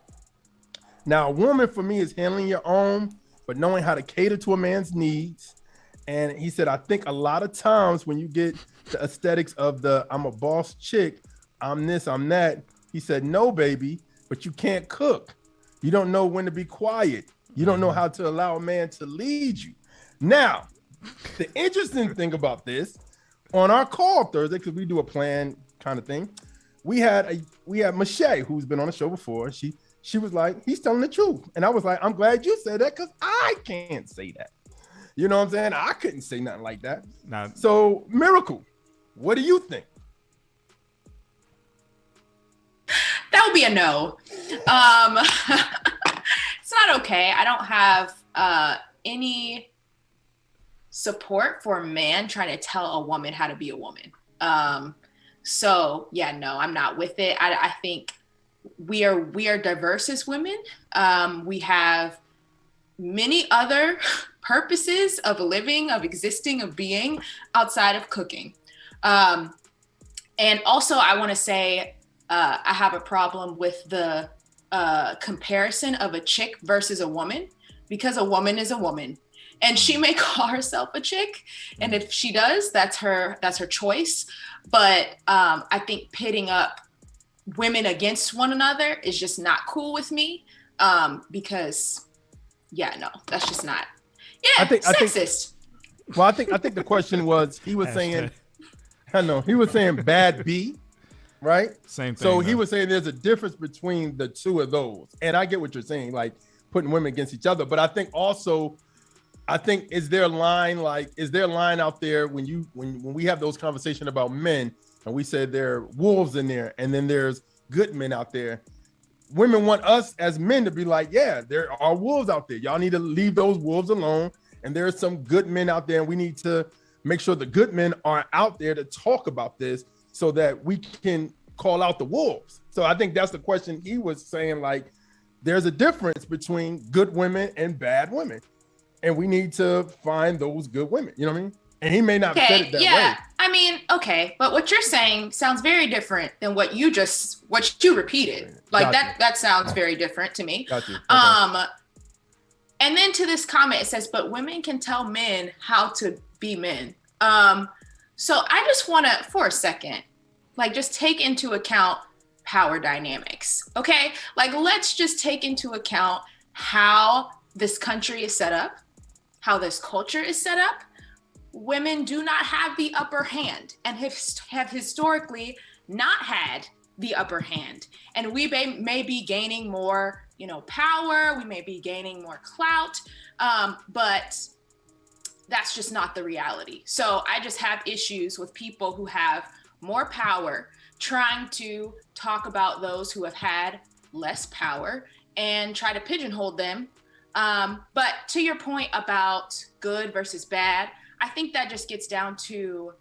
Speaker 5: now a woman for me is handling your own, but knowing how to cater to a man's needs. And he said, I think a lot of times when you get the aesthetics of the I'm a boss chick, I'm this, I'm that. He said, no, baby, but you can't cook. You don't know when to be quiet. You don't know how to allow a man to lead you. Now, the interesting thing about this, on our call Thursday, because we do a plan kind of thing, we had Machey, who's been on the show before. She was like, he's telling the truth. And I was like, I'm glad you said that because I can't say that. You know what I'm saying? I couldn't say nothing like that.
Speaker 4: Nah.
Speaker 5: So, Miracle, what do you think?
Speaker 9: That would be a no. It's not okay. I don't have any support for a man trying to tell a woman how to be a woman. So yeah, no, I'm not with it. I think we are diverse as women. We have many other purposes of living, of existing, of being outside of cooking. And also I want to say, I have a problem with the comparison of a chick versus a woman, because a woman is a woman and she may call herself a chick. And if she does, that's her choice. But I think pitting up women against one another is just not cool with me. Because no, that's just not, sexist.
Speaker 5: I think the question was, he was saying, he was saying bad B. Right?
Speaker 4: Same thing.
Speaker 5: So he was saying there's a difference between the two of those. And I get what you're saying, like putting women against each other. But I think also, is there a line out there when we have those conversations about men and we say there are wolves in there and then there's good men out there. Women want us as men to be like, yeah, there are wolves out there. Y'all need to leave those wolves alone. And there's some good men out there and we need to make sure the good men are out there to talk about this, so that we can call out the wolves. So I think that's the question he was saying, like, there's a difference between good women and bad women. And we need to find those good women. You know what I mean? And he may not have said it that way.
Speaker 9: I mean, okay. But what you're saying sounds very different than what you repeated. Like that sounds very different to me.
Speaker 5: Got you. Okay.
Speaker 9: And then to this comment, it says, but women can tell men how to be men. So I just want to, for a second, like just take into account power dynamics, okay? Like let's just take into account how this country is set up, how this culture is set up. Women do not have the upper hand and have historically not had the upper hand, and we may be gaining more, power. We may be gaining more clout, but that's just not the reality. So I just have issues with people who have more power trying to talk about those who have had less power and try to pigeonhole them. But to your point about good versus bad, I think that just gets down to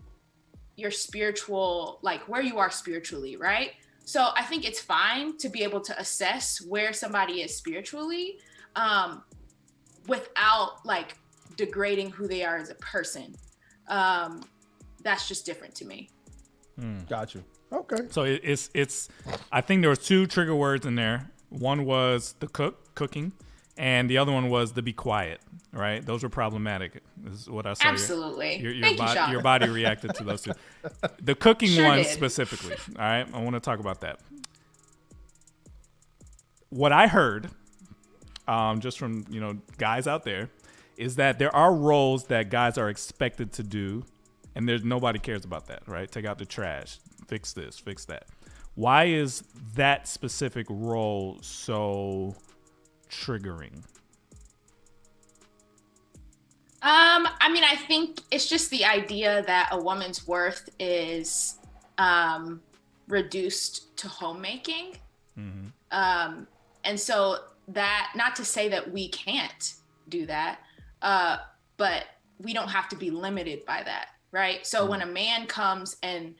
Speaker 9: your spiritual, like where you are spiritually, right? So I think it's fine to be able to assess where somebody is spiritually, without like degrading who they are as a person. That's just different to me.
Speaker 5: Got you. Okay.
Speaker 4: So it's I think there was 2 trigger words in there. One was the cooking, and the other one was the be quiet, right? Those were problematic, is what I saw.
Speaker 9: Absolutely.
Speaker 4: Your body reacted to those 2. The cooking one
Speaker 9: did.
Speaker 4: specifically, all right? I want to talk about that. What I heard, just from, guys out there, is that there are roles that guys are expected to do, and there's nobody cares about that, right? Take out the trash, fix this, fix that. Why is that specific role so triggering?
Speaker 9: I think it's just the idea that a woman's worth is reduced to homemaking. Mm-hmm. And so that, not to say that we can't do that, but we don't have to be limited by that, right? So when a man comes and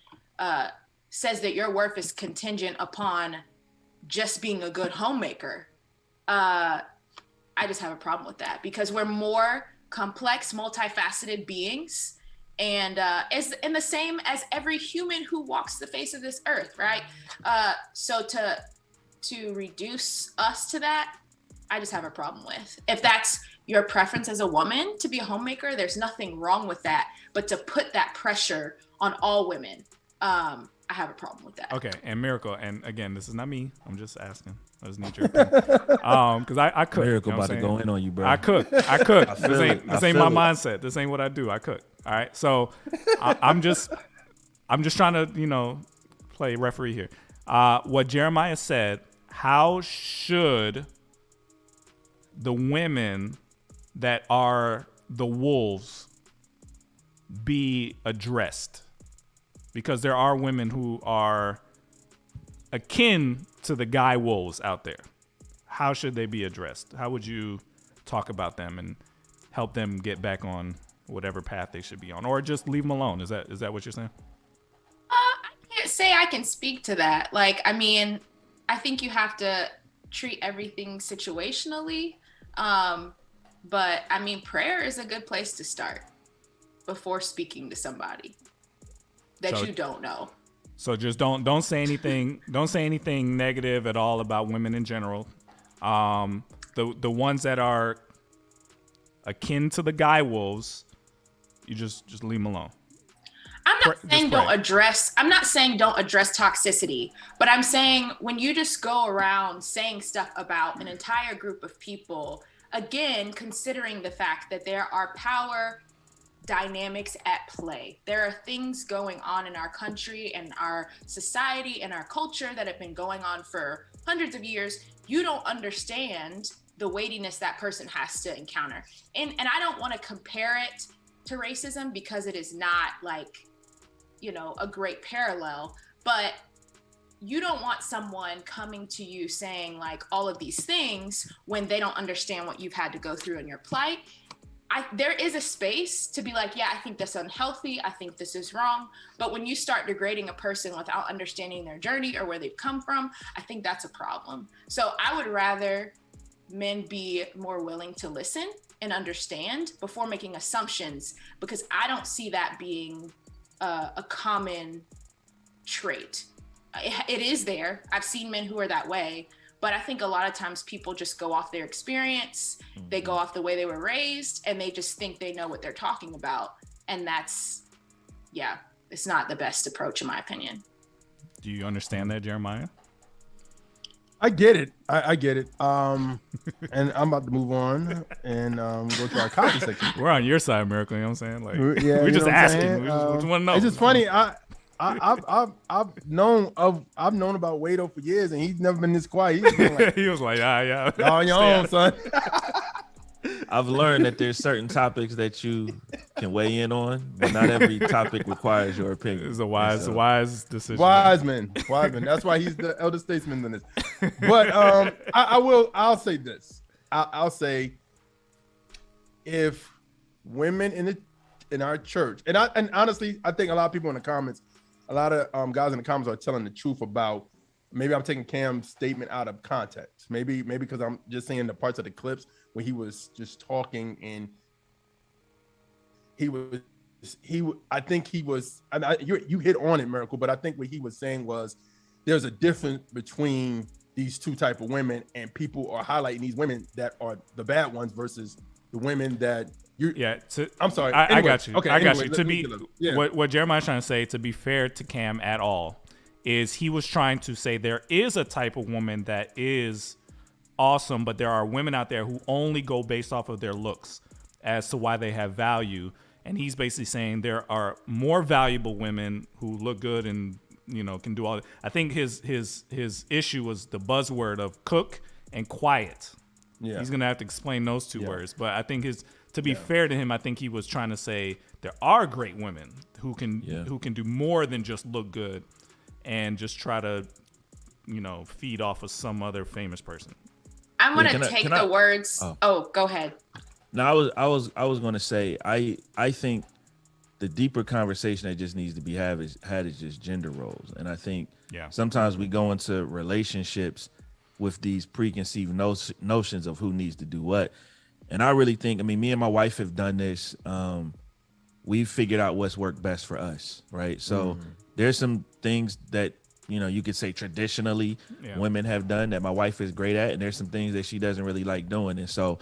Speaker 9: says that your worth is contingent upon just being a good homemaker, I just have a problem with that, because we're more complex, multifaceted beings, and is in the same as every human who walks the face of this earth, right? So to reduce us to that, I just have a problem with. If that's your preference as a woman to be a homemaker, there's nothing wrong with that. But to put that pressure on all women, I have a problem with that.
Speaker 4: Okay, and Miracle, and again, this is not me. I'm just asking. I just need your opinion. Because I cook.
Speaker 6: Miracle about to go in on you, bro.
Speaker 4: I cook. This ain't my mindset. This ain't what I do. I cook. All right. So I'm just trying to, play referee here. What Jeremiah said, how should the women that are the wolves be addressed? Because there are women who are akin to the guy wolves out there. How should they be addressed? How would you talk about them and help them get back on whatever path they should be on, or just leave them alone? Is that what you're saying?
Speaker 9: I can't say I can speak to that. I think you have to treat everything situationally. But prayer is a good place to start before speaking to somebody that you don't know.
Speaker 4: So just don't say anything. Don't say anything negative at all about women in general. The ones that are akin to the guy wolves, you just leave them alone.
Speaker 9: I'm not saying don't address toxicity, but I'm saying when you just go around saying stuff about an entire group of people, again, considering the fact that there are power dynamics at play. There are things going on in our country and our society and our culture that have been going on for hundreds of years. You don't understand the weightiness that person has to encounter. And I don't want to compare it to racism because it is not a great parallel, but you don't want someone coming to you saying all of these things when they don't understand what you've had to go through in your plight. There is a space to be yeah, I think that's unhealthy. I think this is wrong. But when you start degrading a person without understanding their journey or where they've come from, I think that's a problem. So I would rather men be more willing to listen and understand before making assumptions, because I don't see that being a common trait. It is there. I've seen men who are that way. But I think a lot of times people just go off their experience, they go off the way they were raised, and they just think they know what they're talking about. And it's not the best approach in my opinion.
Speaker 4: Do you understand that, Jeremiah?
Speaker 5: I get it. I get it. And I'm about to move on and go to our comment section.
Speaker 4: We're on your side, Miracle. You know what I'm saying?
Speaker 5: Yeah,
Speaker 4: we're just asking.
Speaker 5: saying?
Speaker 4: We just want to know.
Speaker 5: It's just funny. I've known about Wado for years, and he's never been this quiet. He's been like,
Speaker 4: he was like, yeah,
Speaker 5: "Y'all on your own, son."
Speaker 6: I've learned that there's certain topics that you can weigh in on, but not every topic requires your opinion.
Speaker 4: It's a wise decision.
Speaker 5: Wise man. That's why he's the elder statesman in this. But I'll say this. I'll say, if women in our church, and honestly, I think a lot of people in the comments, a lot of guys in the comments are telling the truth about. Maybe I'm taking Cam's statement out of context. Maybe because I'm just saying the parts of the clips where he was just talking and I think he was. You hit on it, Miracle. But I think what he was saying was there's a difference between these two type of women, and people are highlighting these women that are the bad ones versus the women that you. Yeah. I'm sorry.
Speaker 4: I got you. Okay. I got you. What Jeremiah's trying to say, to be fair to Cam at all, is he was trying to say there is a type of woman that is awesome, but there are women out there who only go based off of their looks as to why they have value. And he's basically saying there are more valuable women who look good and, you know, can do all that. I think his issue was the buzzword of cook and quiet. Yeah. He's going to have to explain those two words. But I think to be fair to him, I think he was trying to say there are great women who can do more than just look good and just try to, you know, feed off of some other famous person.
Speaker 9: I'm going to take the words. Oh, go ahead.
Speaker 6: No, I was going to say, I think the deeper conversation that just needs to be had is just gender roles. And I think sometimes we go into relationships with these preconceived notions of who needs to do what. And I really think, I mean, me and my wife have done this. We've figured out what's worked best for us, right? So there's some things that, you know, you could say traditionally women have done that my wife is great at, and there's some things that she doesn't really like doing. And so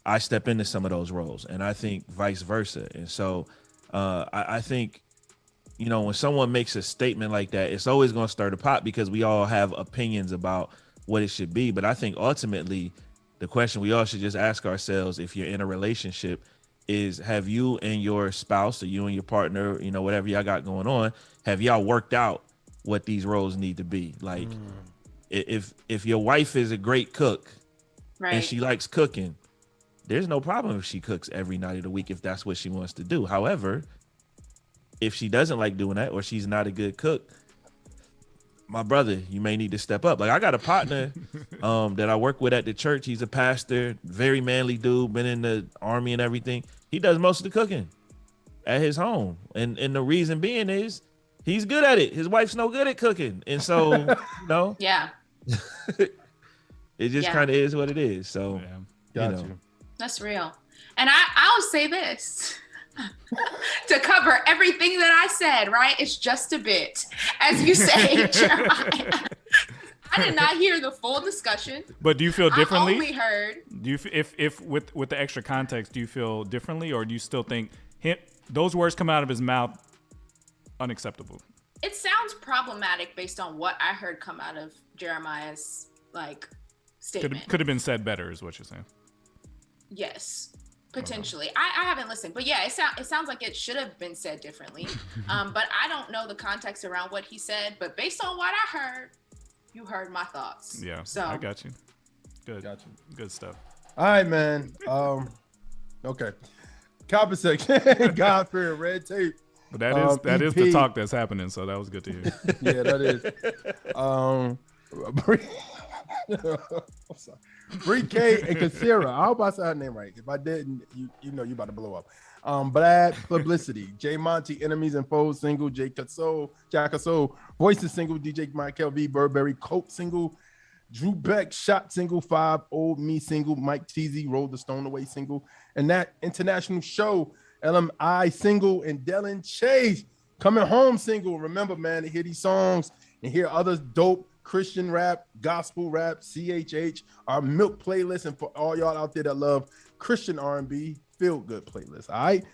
Speaker 6: I step into some of those roles, and I think vice versa. And so I think, you know, when someone makes a statement like that, it's always going to stir the pot because we all have opinions about what it should be. But I think ultimately the question we all should just ask ourselves, if you're in a relationship, is have you and your spouse, or you and your partner, you know, whatever y'all got going on, have y'all worked out what these roles need to be? Like if your wife is a great cook and she likes cooking, there's no problem if she cooks every night of the week if that's what she wants to do. However, if she doesn't like doing that, or she's not a good cook, my brother, you may need to step up. Like, I got a partner that I work with at the church. He's a pastor, very manly dude, been in the army and everything. He does most of the cooking at his home. And the reason being is he's good at it. His wife's no good at cooking. And so, you know, it just kind of is what it is. So, you know.
Speaker 9: That's real. And I'll say this to cover everything that I said, right? It's just a bit, as you say, Jeremiah. I did not hear the full discussion.
Speaker 4: But do you feel differently?
Speaker 9: I only heard.
Speaker 4: Do you, if with the extra context, do you feel differently, or do you still think those words come out of his mouth unacceptable?
Speaker 9: It sounds problematic based on what I heard come out of Jeremiah's statement.
Speaker 4: Could have been said better, is what you're saying.
Speaker 9: Yes, potentially. I haven't listened, but yeah, it sounds like it should have been said differently. But I don't know the context around what he said. But based on what I heard, you heard my thoughts.
Speaker 4: Yeah,
Speaker 9: so
Speaker 4: I got you. Good stuff.
Speaker 5: All right, man. Okay. Copy section. God fear, red tape.
Speaker 4: But that is the talk that's happening. So that was good to hear.
Speaker 5: Yeah, that is. Bree K and Kasira. I hope I said her name right. If I didn't, you know you about to blow up. Bad Publicity, J Monty, Enemies and Foes single, Jack Casso, Voices single, DJ Michael V, Burberry, Coat single, Drew Beck, Shot single, 5, Old Me single, Mike Teasy, Roll the Stone Away single, and that international show, LMI single, and Dylan Chase, Coming Home single. Remember, man, to hear these songs and hear others dope Christian rap, gospel rap, CHH, our Milk playlist, and for all y'all out there that love Christian R&B, feel good playlist. All right,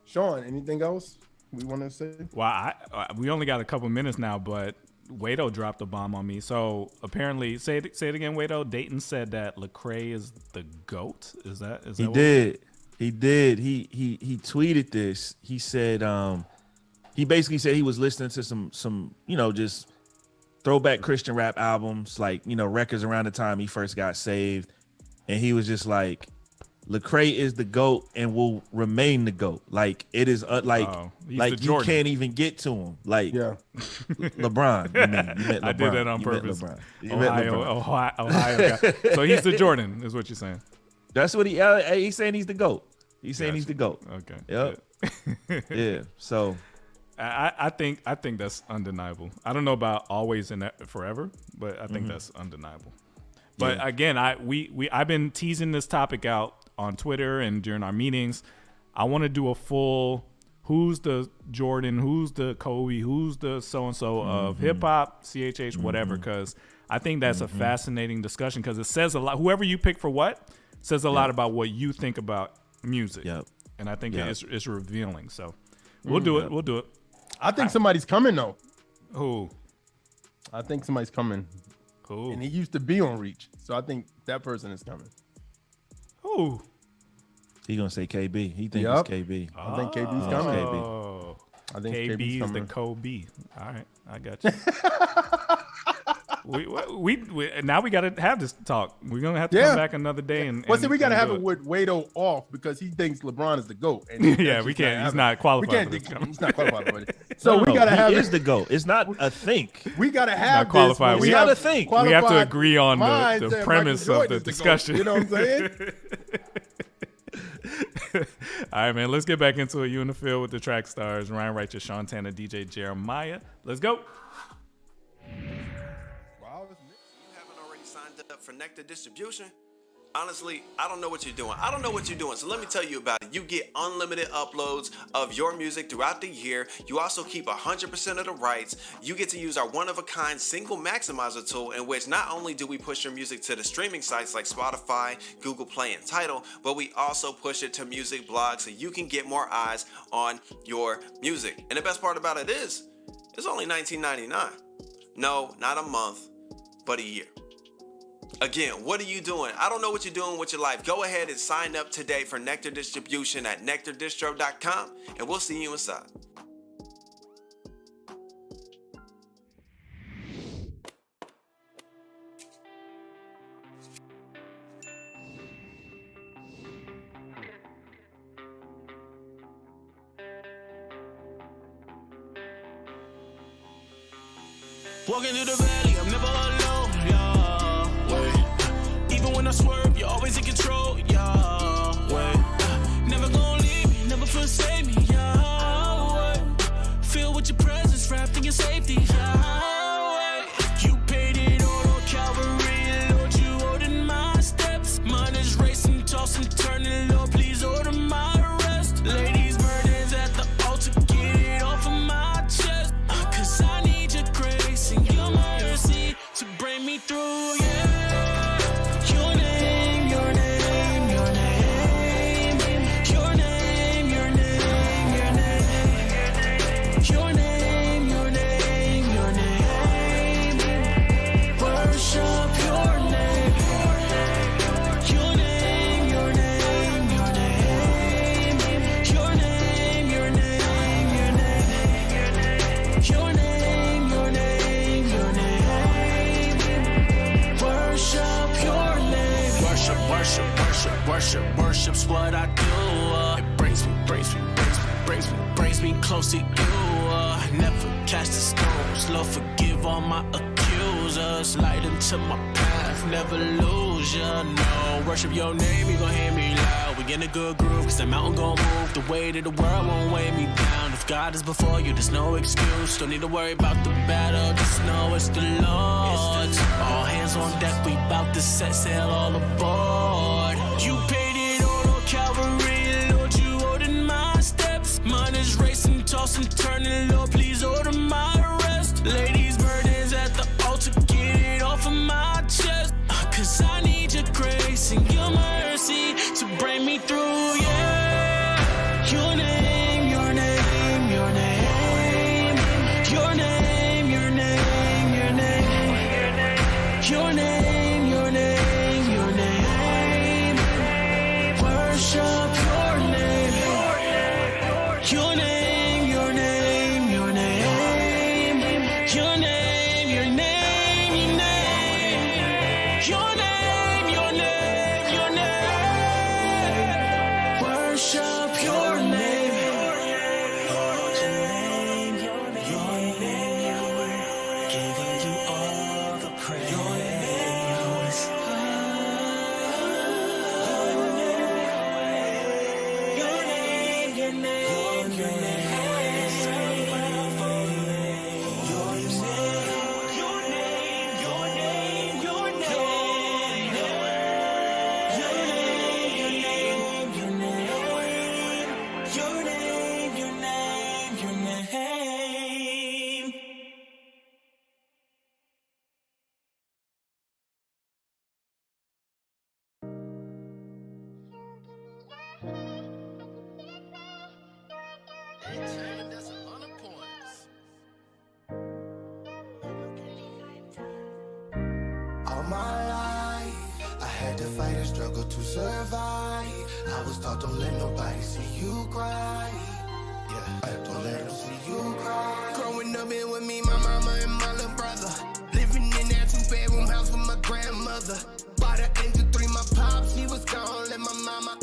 Speaker 5: Sean, anything else we want to say?
Speaker 4: Well, we only got a couple minutes now, but Wado dropped a bomb on me. So apparently, say it again, Wado. Dayton said that Lecrae is the GOAT. Is that?
Speaker 6: He did. He tweeted this. He said, he basically said he was listening to some just throwback Christian rap albums, like records around the time he first got saved, and he was just like, Lecrae is the GOAT and will remain the GOAT. Like it is you can't even get to him. Like LeBron. You meant LeBron.
Speaker 4: I did that on purpose.
Speaker 6: Ohio
Speaker 4: guy. So he's the Jordan, is what you're saying.
Speaker 6: That's what he's saying. He's the GOAT. He's saying he's the GOAT.
Speaker 4: Okay.
Speaker 6: Yep. Yeah. So
Speaker 4: I think that's undeniable. I don't know about always and forever, but I think that's undeniable. But again, I've been teasing this topic out on Twitter and during our meetings. I want to do a full who's the Jordan, who's the Kobe, who's the so-and-so of hip-hop, CHH, whatever, because I think that's a fascinating discussion because it says a lot. Whoever you pick for what says a lot about what you think about music.
Speaker 6: Yep.
Speaker 4: And I think it's revealing. So we'll do it. We'll do it.
Speaker 5: I think somebody's coming, though.
Speaker 4: Who?
Speaker 5: I think somebody's coming.
Speaker 4: Who?
Speaker 5: And he used to be on Reach. So I think that person is coming.
Speaker 4: Who?
Speaker 6: He gonna say KB. He thinks it's KB.
Speaker 5: I think KB's coming.
Speaker 4: Oh,
Speaker 5: I think
Speaker 4: KB is the Kobe. All right, I got you. we now we gotta have this talk. We're gonna have to come back another day and.
Speaker 5: Well, see, we gotta have it with Wado off because he thinks LeBron is the GOAT. And
Speaker 4: we can't. He's not qualified.
Speaker 5: He's not qualified for it. So we gotta have.
Speaker 6: He is the GOAT. It's not a think.
Speaker 5: We gotta have
Speaker 4: not qualified.
Speaker 5: This.
Speaker 4: We
Speaker 6: gotta think.
Speaker 4: We have to agree on the premise of the discussion.
Speaker 5: You know what I'm saying?
Speaker 4: All right, man. Let's get back into it. You in the field with the track stars, Ryan Righteous, Sean Tanner, DJ Jeremiah. Let's go.
Speaker 2: You haven't already signed up for Nectar distribution? Honestly, I don't know what you're doing. So let me tell you about it. You get unlimited uploads of your music throughout the year. You also keep 100% of the rights. You get to use our one-of-a-kind single maximizer tool in which not only do we push your music to the streaming sites like Spotify, Google Play, and Tidal, but we also push it to music blogs so you can get more eyes on your music. And the best part about it is, it's only $19.99. No, not a month, but a year. Again, what are you doing? I don't know what you're doing with your life. Go ahead and sign up today for Nectar distribution at nectardistro.com, and we'll see you inside.
Speaker 1: Walking through the valley, I'm never alone, yeah. Wait. Even when I swerve, you're always in control, yeah. Wait. Never gonna leave me, never forsake me, yeah. Wait. Feel with your presence, wrapped in your safety, yeah. Wait. You paid it all on Calvary, Lord, you ordered my steps. Mine is racing, tossing, turning, Lord, please order my rest. Ladies' burdens at the altar, get it off of my chest. 'Cause I need your grace and your mercy to bring me through, yeah. Your name, your name, your name. Your name, your name, your name. Your name, your name, your name. Worship your name. Your name, your name, your name. Your name, your name, your name. Your name, your name, your name. Worship your name. Worship, worship, worship, worship, worship's what I do. It brings me close to you. Never cast the stones. Lord, forgive all my accusers. Light into my path, never lose ya. No, worship your name, you gon' hear me loud. We in a good groove, 'cause that mountain gon' move. The weight of the world won't weigh me down. If God is before you, there's no excuse. Don't need to worry about the battle, just know it's the Lord's. All hands on deck, we bout to set sail all aboard. You paid it all on Calvary, Lord, you ordered my steps. Mine is racing, tossing, turning, Lord, please order my rest. Ladies' burdens at the altar, get it off of my chest. 'Cause I need your grace and your mercy to bring me through, yeah. Your name, your name, your name. Your name, your name, your name. Your name, your name, your name. Worship your name. Your name, your name, to fight and struggle to survive. I was taught don't let nobody see you cry. Yeah, don't let them see you cry. Growing up here with me, my mama and my little brother. Living in that 2-bedroom house with my grandmother. Bought an Angel 3, my pop, she was gone. Let my mama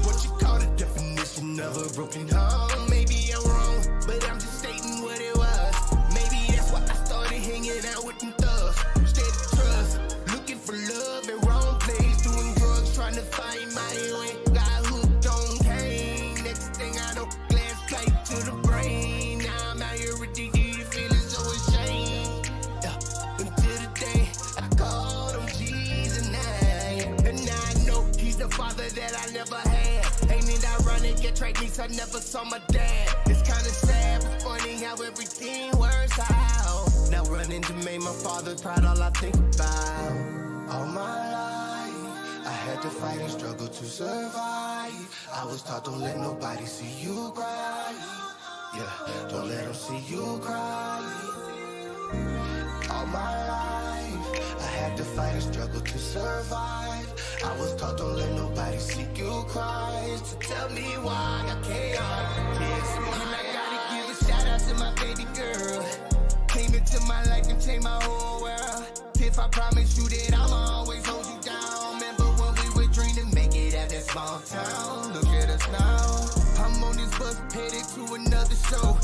Speaker 1: what you call the definition of a broken home. Maybe I'm wrong, but I'm just stating what it was. Maybe that's why I started hanging out with them thugs. Steady trust, looking for love in wrong place. Doing drugs, trying to find my way. Got hooked on cane. Next thing I know, glass tight to the brain. Now I'm out here addicted, feeling so ashamed. Until the day I called him Jesus' name. And now I know he's the father that I never had. Ain't it ironic, at track meets I never saw my dad. It's kinda sad, but funny how everything works out. Now running to make my father's proud, all I think about. All my life, I had to fight and struggle to survive. I was taught don't let nobody see you cry. Yeah, don't let them see you cry. All my life, I had to fight and struggle to survive. I was taught don't let nobody see you cry. So tell me why I can't. Yes, and I gotta give a shout out to my baby girl. Came into my life and changed my whole world. If I promise you that I'ma always hold you down. Remember when we were dreaming, make it at that small town. Look at us now. I'm on this bus headed to another show.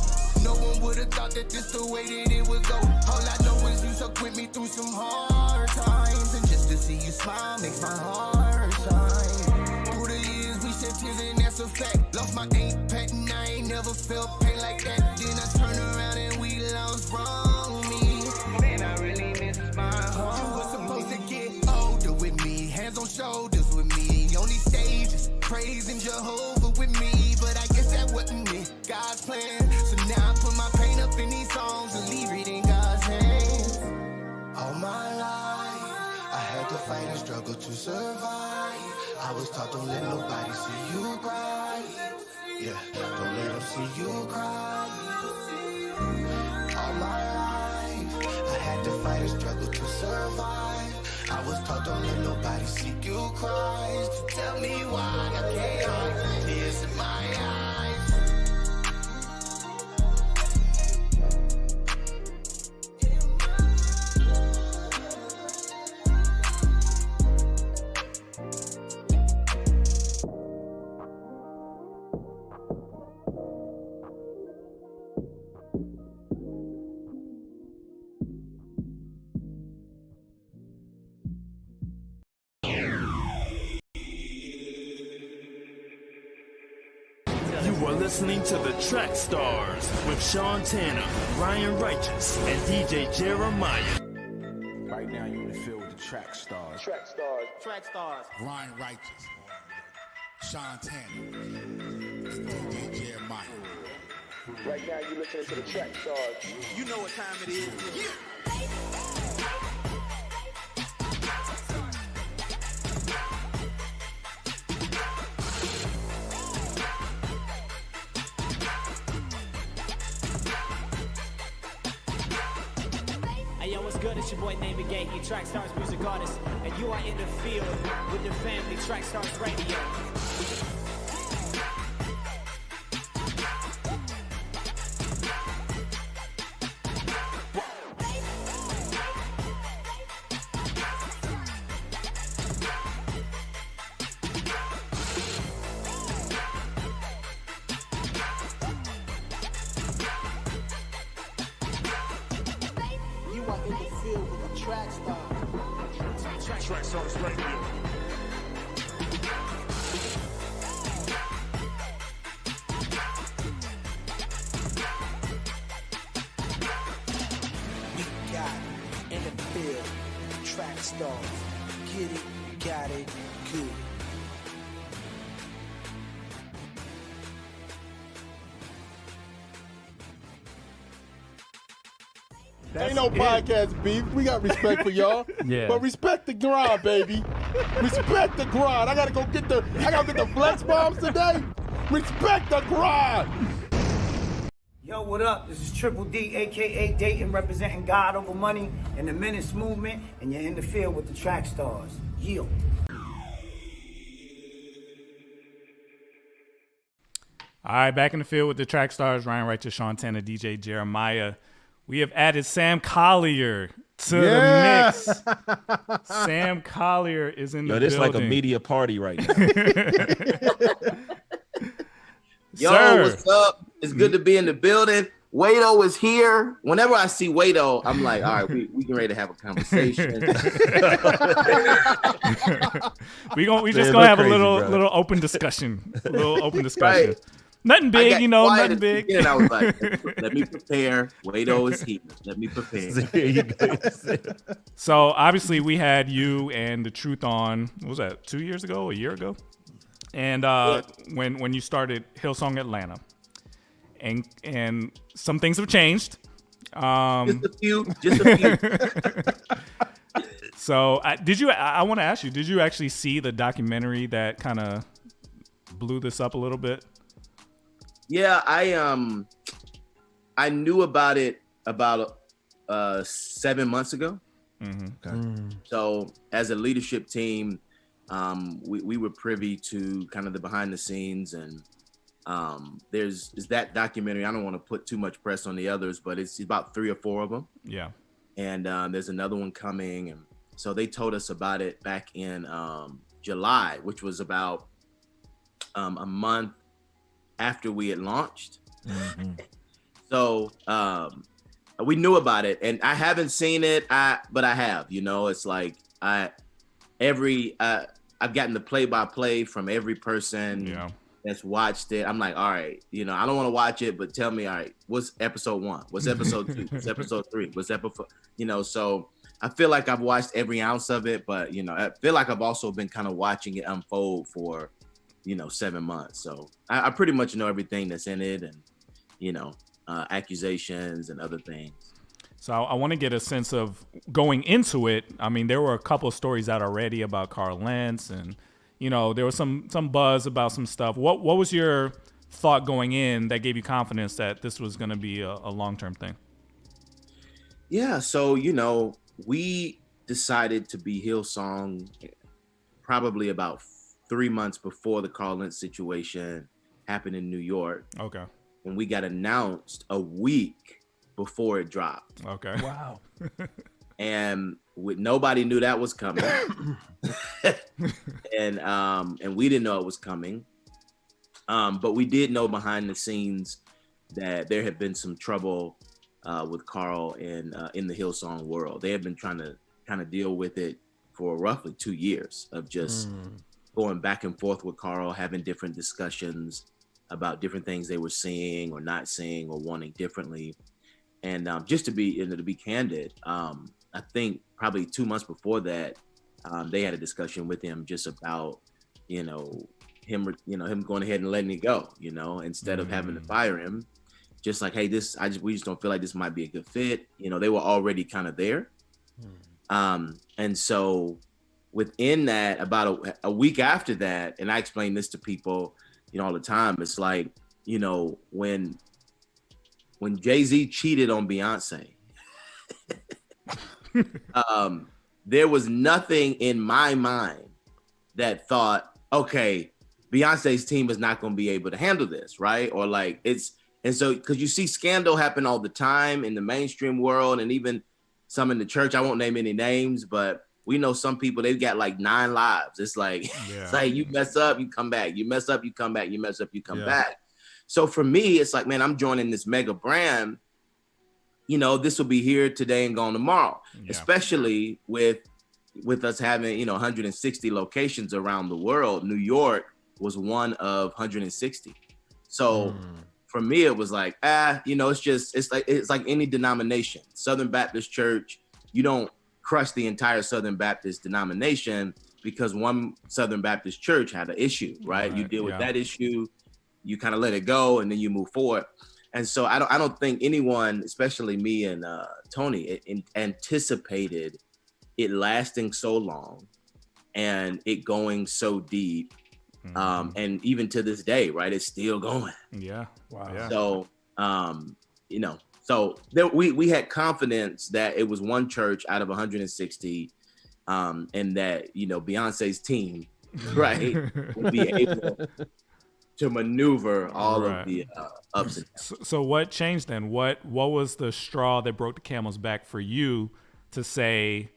Speaker 1: No one would've thought that this the way that it would go. All I know is you stuck with me through some hard times. And just to see you smile makes my heart shine. Through the years we shed tears and that's a fact. Lost my ain't pet and I ain't never felt pain like that. Then I turned around and we lost wrong me. Man, I really miss my home. You were supposed to get older with me. Hands on shoulders with me. On these stages, praising Jehovah with me. But I guess that wasn't it, God's plan. So now I put my pain up in these songs and leave it in God's hands. All my life, I had to fight and struggle to survive. I was taught don't let nobody see you cry. Yeah, don't let them see you cry. All my life, I had to fight and struggle to survive. I was taught don't let nobody see you cry. So tell me why I can't hide tears in my eyes.
Speaker 10: You are listening to the Trackstarz with Sean Tanner, Ryan Righteous, and DJ Jeremiah.
Speaker 11: Right now you're in the field with the Trackstarz.
Speaker 3: Trackstarz.
Speaker 11: Ryan Righteous, Sean Tanner, DJ Jeremiah.
Speaker 3: Right now you listening to the Trackstarz.
Speaker 1: You know what time it is.
Speaker 12: Hey yo, what's good? It's your boy Name Gate, you Trackstarz music artist, and you are in the field with the family Trackstarz Radio.
Speaker 10: Trackstarz Radio.
Speaker 1: We got it in the field. Trackstarz. Get it, got it, good.
Speaker 5: Ain't no podcast beef. We got respect for y'all.
Speaker 4: Yeah.
Speaker 5: But respect the grind, baby. Respect the grind. I gotta get the flex bombs today. Respect the grind.
Speaker 13: Yo, what up? This is Triple D, aka Dayton, representing God Over Money and the Menace Movement, and you're in the field with the Trackstarz. Yo.
Speaker 4: All right, back in the field with the Trackstarz, Ryan Righteous, Sean Tanner, DJ Jeremiah. We have added Sam Collier to the mix. Sam Collier is in the building.
Speaker 6: This like a media party right now.
Speaker 14: Yo,
Speaker 4: Sir.
Speaker 14: what's up? It's good to be in the building. Wado is here. Whenever I see Wado, I'm like, all right, we getting ready to have a conversation.
Speaker 4: we just gonna have a little open discussion. A little open discussion.
Speaker 14: Right.
Speaker 4: Nothing big, you know, nothing big.
Speaker 14: And I was like, let me prepare. Wado is here. Let me prepare.
Speaker 4: So obviously we had you and The Truth on, what was that, 2 years ago, a year ago? And when you started Hillsong Atlanta. And some things have changed.
Speaker 14: Just a few.
Speaker 4: So I want to ask you, did you actually see the documentary that kind of blew this up a little bit?
Speaker 14: Yeah, I knew about it about 7 months ago.
Speaker 4: Mm-hmm.
Speaker 6: Okay.
Speaker 14: So as a leadership team, we were privy to kind of the behind the scenes, and there's that documentary. I don't want to put too much press on the others, but it's about 3 or 4 of them.
Speaker 4: Yeah.
Speaker 14: And there's another one coming, and so they told us about it back in July, which was about a month after we had launched.
Speaker 6: Mm-hmm.
Speaker 14: So we knew about it, and I haven't seen it, but I have. You know, it's like I've gotten the play-by-play from every person that's watched it. I'm like, all right, you know, I don't want to watch it, but tell me, all right, what's episode 1? What's episode 2? What's episode 3? What's episode, you know? So I feel like I've watched every ounce of it, but you know, I feel like I've also been kind of watching it unfold for, 7 months. So I pretty much know everything that's in it, and accusations and other things.
Speaker 4: So I want to get a sense of going into it. I mean, there were a couple of stories out already about Carl Lentz, and there was some buzz about some stuff. What was your thought going in that gave you confidence that this was going to be a long-term thing?
Speaker 14: Yeah, so we decided to be Hillsong probably about 3 months before the Carl Lentz situation happened in New York.
Speaker 4: Okay.
Speaker 14: And we got announced a week before it dropped.
Speaker 4: Okay.
Speaker 5: Wow.
Speaker 14: And nobody knew that was coming. and we didn't know it was coming. But we did know behind the scenes that there had been some trouble with Carl in the Hillsong world. They had been trying to kind of deal with it for roughly 2 years of just going back and forth with Carl, having different discussions about different things they were seeing or not seeing or wanting differently. And just to be candid, I think probably 2 months before that, they had a discussion with him just about, him going ahead and letting it go, instead of having to fire him. Just like, hey, we just don't feel like this might be a good fit. They were already kind of there. And so within that, about a week after that, and I explain this to people, all the time, it's like, when Jay-Z cheated on Beyonce, there was nothing in my mind that thought, okay, Beyonce's team is not going to be able to handle this, right? Or like and so, because you see scandal happen all the time in the mainstream world, and even some in the church. I won't name any names, but we know some people, they've got like 9 lives. It's like, It's like you mess up, you come back. You mess up, you come back. You mess up, you come back. So for me, it's like, man, I'm joining this mega brand. This will be here today and gone tomorrow, especially with us having, 160 locations around the world. New York was one of 160. So for me, it was like, it's like any denomination. Southern Baptist Church, you don't crush the entire Southern Baptist denomination because one Southern Baptist church had an issue, right? You deal with that issue, you kind of let it go, and then you move forward. And so I don't think anyone, especially me and Tony, anticipated it lasting so long and it going so deep. And even to this day, right, it's still going.
Speaker 4: Yeah. Wow. Yeah.
Speaker 14: So, so there, we had confidence that it was one church out of 160, and that Beyonce's team, right, would be able to maneuver all of the ups and downs.
Speaker 4: So what changed then? What was the straw that broke the camel's back for you to say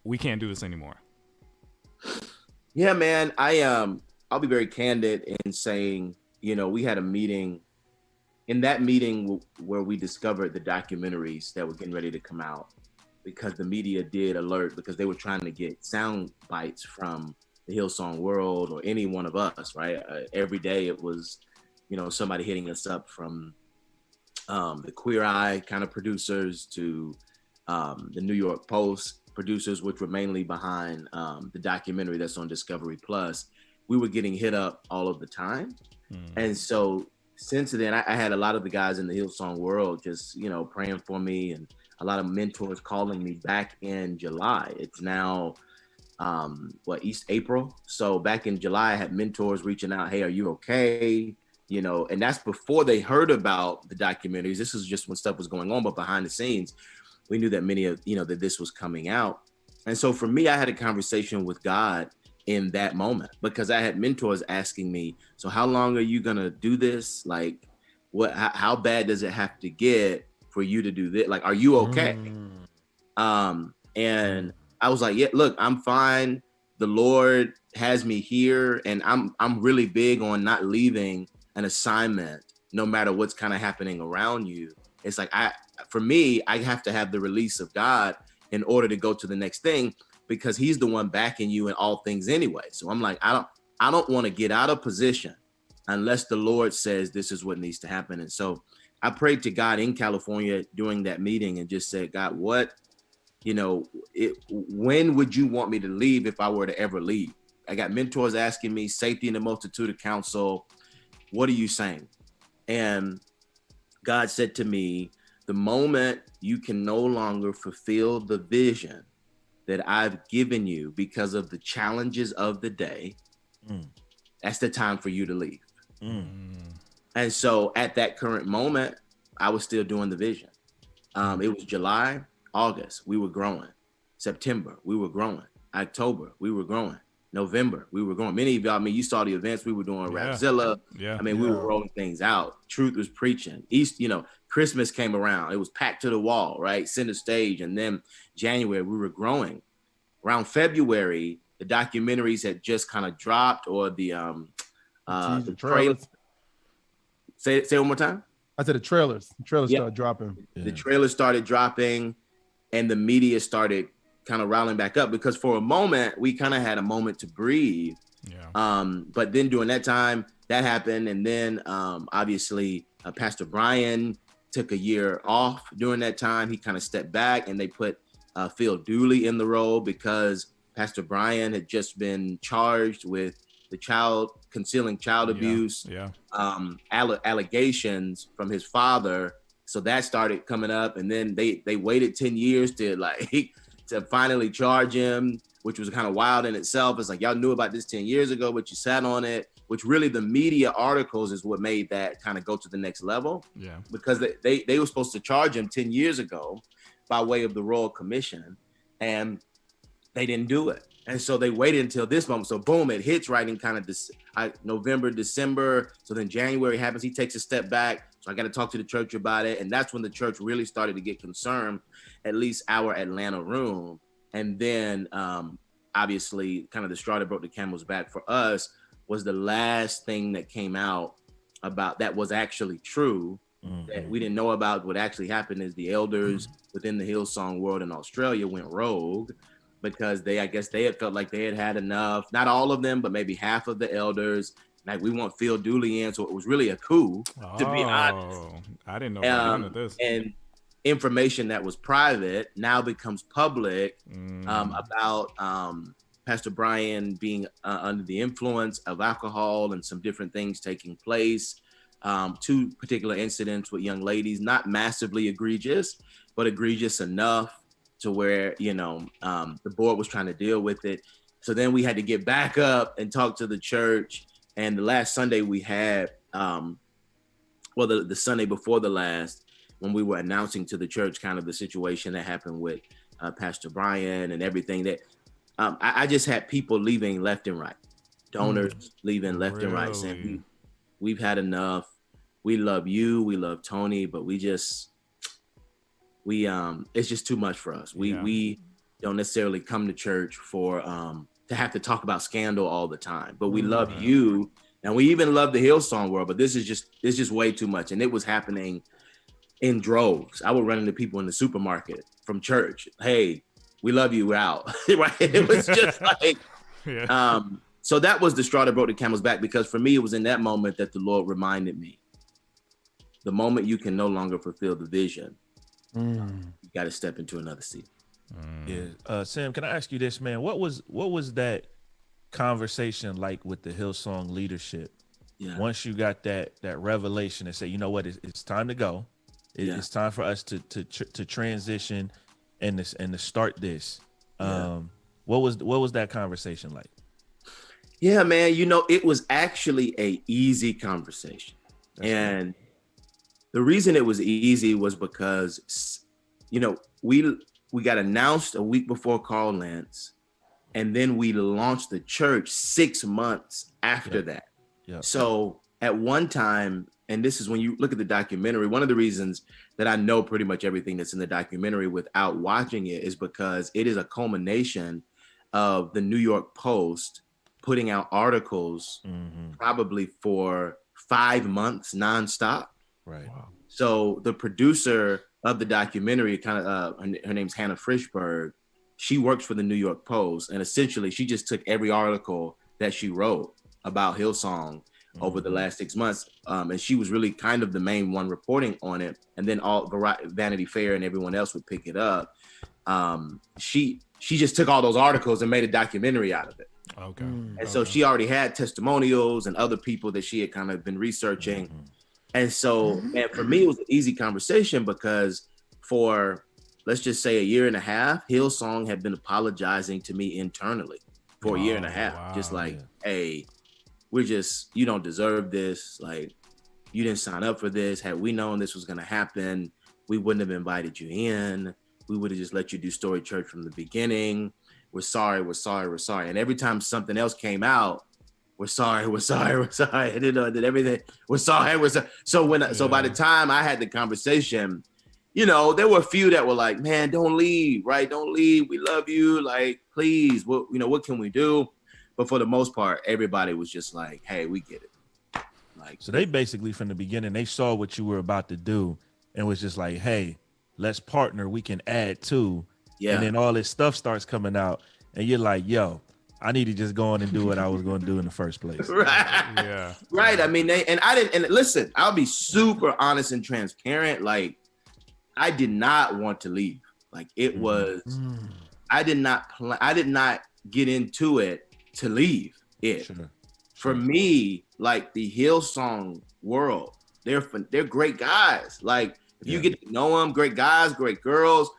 Speaker 4: we can't do this anymore?
Speaker 14: Yeah, man, I'll be very candid in saying, you know, we had a meeting. In that meeting where we discovered the documentaries that were getting ready to come out, because the media did alert, because they were trying to get sound bites from the Hillsong world or any one of us, right? Every day it was, you know, somebody hitting us up from the Queer Eye kind of producers to the New York Post producers, which were mainly behind the documentary that's on Discovery Plus. We were getting hit up all of the time. And so since then, I had a lot of the guys in the Hillsong world just, you know, praying for me, and a lot of mentors calling me back in July. It's now, East April. So back in July, I had mentors reaching out, hey, are you okay? You know, and that's before they heard about the documentaries. This is just when stuff was going on, but behind the scenes, we knew that that this was coming out. And so for me, I had a conversation with God in that moment, because I had mentors asking me, so how long are you gonna do this? Like, how bad does it have to get for you to do this? Like, are you okay? And I was like, yeah, look, I'm fine. The Lord has me here, and I'm really big on not leaving an assignment, no matter what's kind of happening around you. It's like, for me, I have to have the release of God in order to go to the next thing, because he's the one backing you in all things anyway. So I'm like, I don't want to get out of position unless the Lord says this is what needs to happen. And so I prayed to God in California during that meeting and just said, God, when would you want me to leave if I were to ever leave? I got mentors asking me, safety in the multitude of counsel. What are you saying? And God said to me, the moment you can no longer fulfill the vision that I've given you because of the challenges of the day, that's the time for you to leave. And so at that current moment, I was still doing the vision. It was July, August, we were growing. September, we were growing. October, we were growing. November, we were growing. Many of y'all, you saw the events we were doing, Rapzilla. We were rolling things out. Truth was preaching. Christmas came around. It was packed to the wall, right? Center stage. And then January, we were growing. Around February, the documentaries had just kind of dropped, or the trailers. Say it one more time.
Speaker 5: I said the trailers. The trailers started dropping.
Speaker 14: The trailers started dropping, and the media started kind of riling back up, because for a moment we kind of had a moment to breathe. But then during that time, that happened, and then obviously Pastor Brian took a year off during that time. He kind of stepped back, and they put Phil Dooley in the role, because Pastor Brian had just been charged with concealing child abuse, allegations from his father. So that started coming up, and then they waited 10 years to finally charge him, which was kind of wild in itself. It's like, y'all knew about this 10 years ago, but you sat on it, which really the media articles is what made that kind of go to the next level. Because they were supposed to charge him 10 years ago by way of the Royal Commission, and they didn't do it. And so they waited until this moment. So boom, it hits right in kind of this November, December. So then January happens. He takes a step back. So I got to talk to the church about it. And that's when the church really started to get concerned, at least our Atlanta room. And then obviously kind of the straw that broke the camel's back for us was the last thing that came out about that was actually true, that we didn't know about. What actually happened is the elders within the Hillsong world in Australia went rogue, because I guess they had felt like they had enough. Not all of them, but maybe half of the elders. Like, we want Phil Dooley in. So it was really a coup, to be honest.
Speaker 4: I didn't know about none of this.
Speaker 14: And information that was private now becomes public about Pastor Brian being under the influence of alcohol and some different things taking place. 2 particular incidents with young ladies, not massively egregious, but egregious enough to where, the board was trying to deal with it. So then we had to get back up and talk to the church. And the last Sunday we had, the Sunday before the last, when we were announcing to the church kind of the situation that happened with Pastor Brian and everything, that I just had people leaving left and right, donors leaving left and right, saying we've had enough. We love you, we love Tony, but it's just too much for us. We don't necessarily come to church for to have to talk about scandal all the time, but we love you, and we even love the Hillsong world. But it's just way too much, and it was happening in droves. I would run into people in the supermarket from church. Hey, we love you, we're out. Right? It was just like, so that was the straw that broke the camel's back, because for me, it was in that moment that the Lord reminded me, the moment you can no longer fulfill the vision, you got to step into another seat.
Speaker 6: Yeah. Sam, can I ask you this, man? What was that conversation like with the Hillsong leadership? Yeah. Once you got that revelation and say, you know what, it's time to go. It's time for us to transition and to start this. What was that conversation like? Yeah, man,
Speaker 14: it was actually a easy conversation. And the reason it was easy was because, we got announced a week before Carl Lentz, and then we launched the church 6 months after that. Yeah. So at one time, and this is when you look at the documentary, one of the reasons that I know pretty much everything that's in the documentary without watching it is because it is a culmination of the New York Post putting out articles probably for 5 months nonstop. Right. Wow. So the producer of the documentary, her name's Hannah Frischberg, she works for the New York Post, and essentially she just took every article that she wrote about Hillsong over the last 6 months, and she was really kind of the main one reporting on it, and then all Vanity Fair and everyone else would pick it up. She just took all those articles and made a documentary out of it. Okay. And so she already had testimonials and other people that she had kind of been researching. And so, man, for me, it was an easy conversation because for, let's just say, a year and a half, Hillsong had been apologizing to me internally for a year and a half. Wow, just like, hey, you don't deserve this. Like, you didn't sign up for this. Had we known this was going to happen, we wouldn't have invited you in. We would have just let you do Story Church from the beginning. We're sorry. And every time something else came out, we're sorry. And then everything, we're sorry. So by the time I had the conversation, there were a few that were like, man, don't leave, right? Don't leave. We love you. Like, please, what can we do? But for the most part, everybody was just like, hey, we get it. Like,
Speaker 6: so they basically from the beginning, they saw what you were about to do and was just like, hey, let's partner. We can add to. Yeah. And then all this stuff starts coming out and you're like, yo, I need to just go on and do what I was going to do in the first place.
Speaker 14: Right. Yeah. Right. I mean, listen, I'll be super honest and transparent. Like, I did not want to leave. Like, it was, I did not get into it to leave it. Sure. For me, like, the Hillsong world, they're great guys. Like, if you get to know them, great guys, great girls.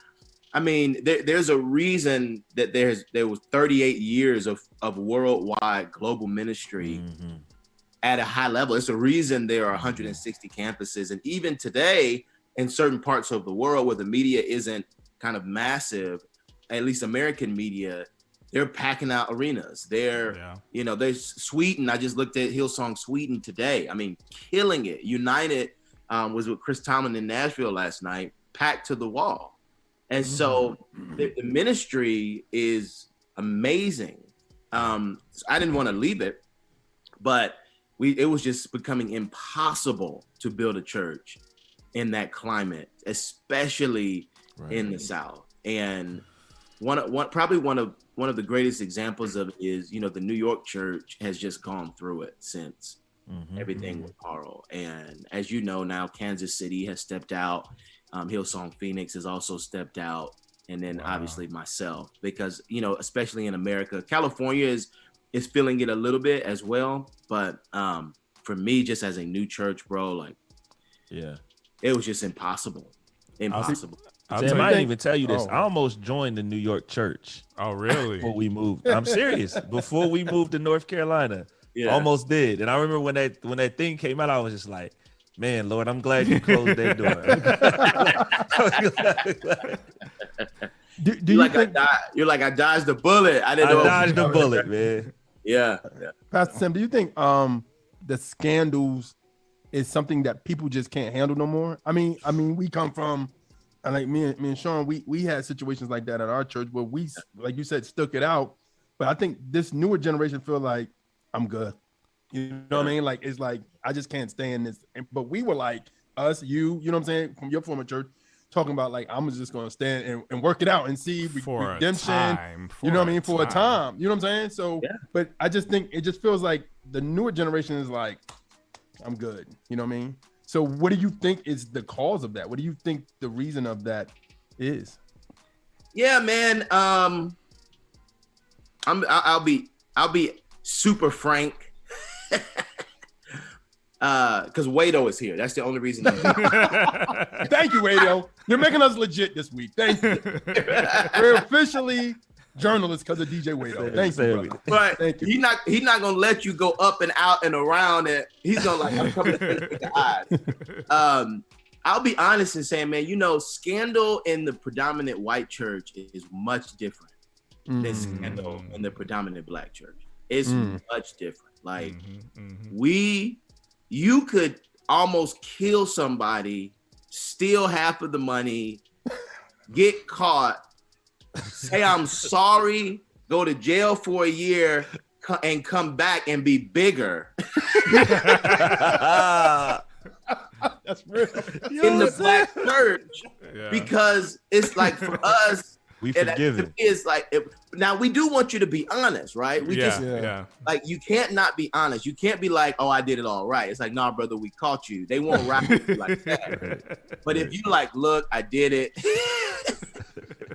Speaker 14: I mean, there's a reason that there was 38 years of worldwide global ministry at a high level. It's a reason there are 160 campuses. And even today, in certain parts of the world where the media isn't kind of massive, at least American media, they're packing out arenas. They're Sweden. I just looked at Hillsong Sweden today. I mean, killing it. United was with Chris Tomlin in Nashville last night, packed to the wall. And so the ministry is amazing. I didn't want to leave it, but it was just becoming impossible to build a church in that climate, especially in the South. And one of the greatest examples of it is, the New York church has just gone through it since everything with Carl. And as you know, now Kansas City has stepped out. Hillsong Phoenix has also stepped out, and then obviously myself, because especially in America, California is feeling it a little bit as well. But for me, just as a new church, bro, like, it was just impossible. Sam, I
Speaker 6: didn't even tell you this. I almost joined the New York church.
Speaker 4: Oh, really?
Speaker 6: Before we moved, I'm serious. Before we moved to North Carolina, almost did. And I remember when that thing came out, I was just like, man, Lord, I'm glad you closed that door.
Speaker 14: You're like, I dodged the bullet. I dodged
Speaker 6: the bullet, man.
Speaker 14: Yeah.
Speaker 5: Pastor Sam, do you think the scandals is something that people just can't handle no more. I mean, we come from, like me and Sean, we had situations like that at our church where we, like you said, stuck it out. But I think this newer generation feel like I'm good. You know what I mean? Like, it's like, I just can't stay in this. But we were like, us, you know what I'm saying, from your former church, talking about like, I'm just going to stand and work it out and see
Speaker 4: for
Speaker 5: redemption. You know what I mean? For a time. You know what I'm saying? So, but I just think it just feels like the newer generation is like, I'm good. You know what I mean? So what do you think is the cause of that? What do you think the reason of that is?
Speaker 14: Yeah, man. I'll be super frank. Because Wado is here. That's the only reason.
Speaker 5: Thank you, Wado. You're making us legit this week. Thank you. We're officially journalists because of DJ Wado. Thank you, brother.
Speaker 14: But
Speaker 5: Thank you.
Speaker 14: He's not gonna let you go up and out and around it. He's gonna like, I'm coming to finish with the eyes. I'll be honest in saying, man, you know, scandal in the predominant white church is much different than scandal in the predominant black church. It's much different. Like you could almost kill somebody, steal half of the money, get caught, say I'm sorry, go to jail for a year, and come back and be bigger.
Speaker 5: That's real.
Speaker 14: In the black church, because it's like for us,
Speaker 6: we forgive it.
Speaker 14: It's like now we do want you to be honest, right? We
Speaker 4: Yeah.
Speaker 14: like you can't not be honest. You can't be like, oh, I did it all right. It's like, nah, brother, we caught you. They won't rap with you like that. But if you like, look, I did it.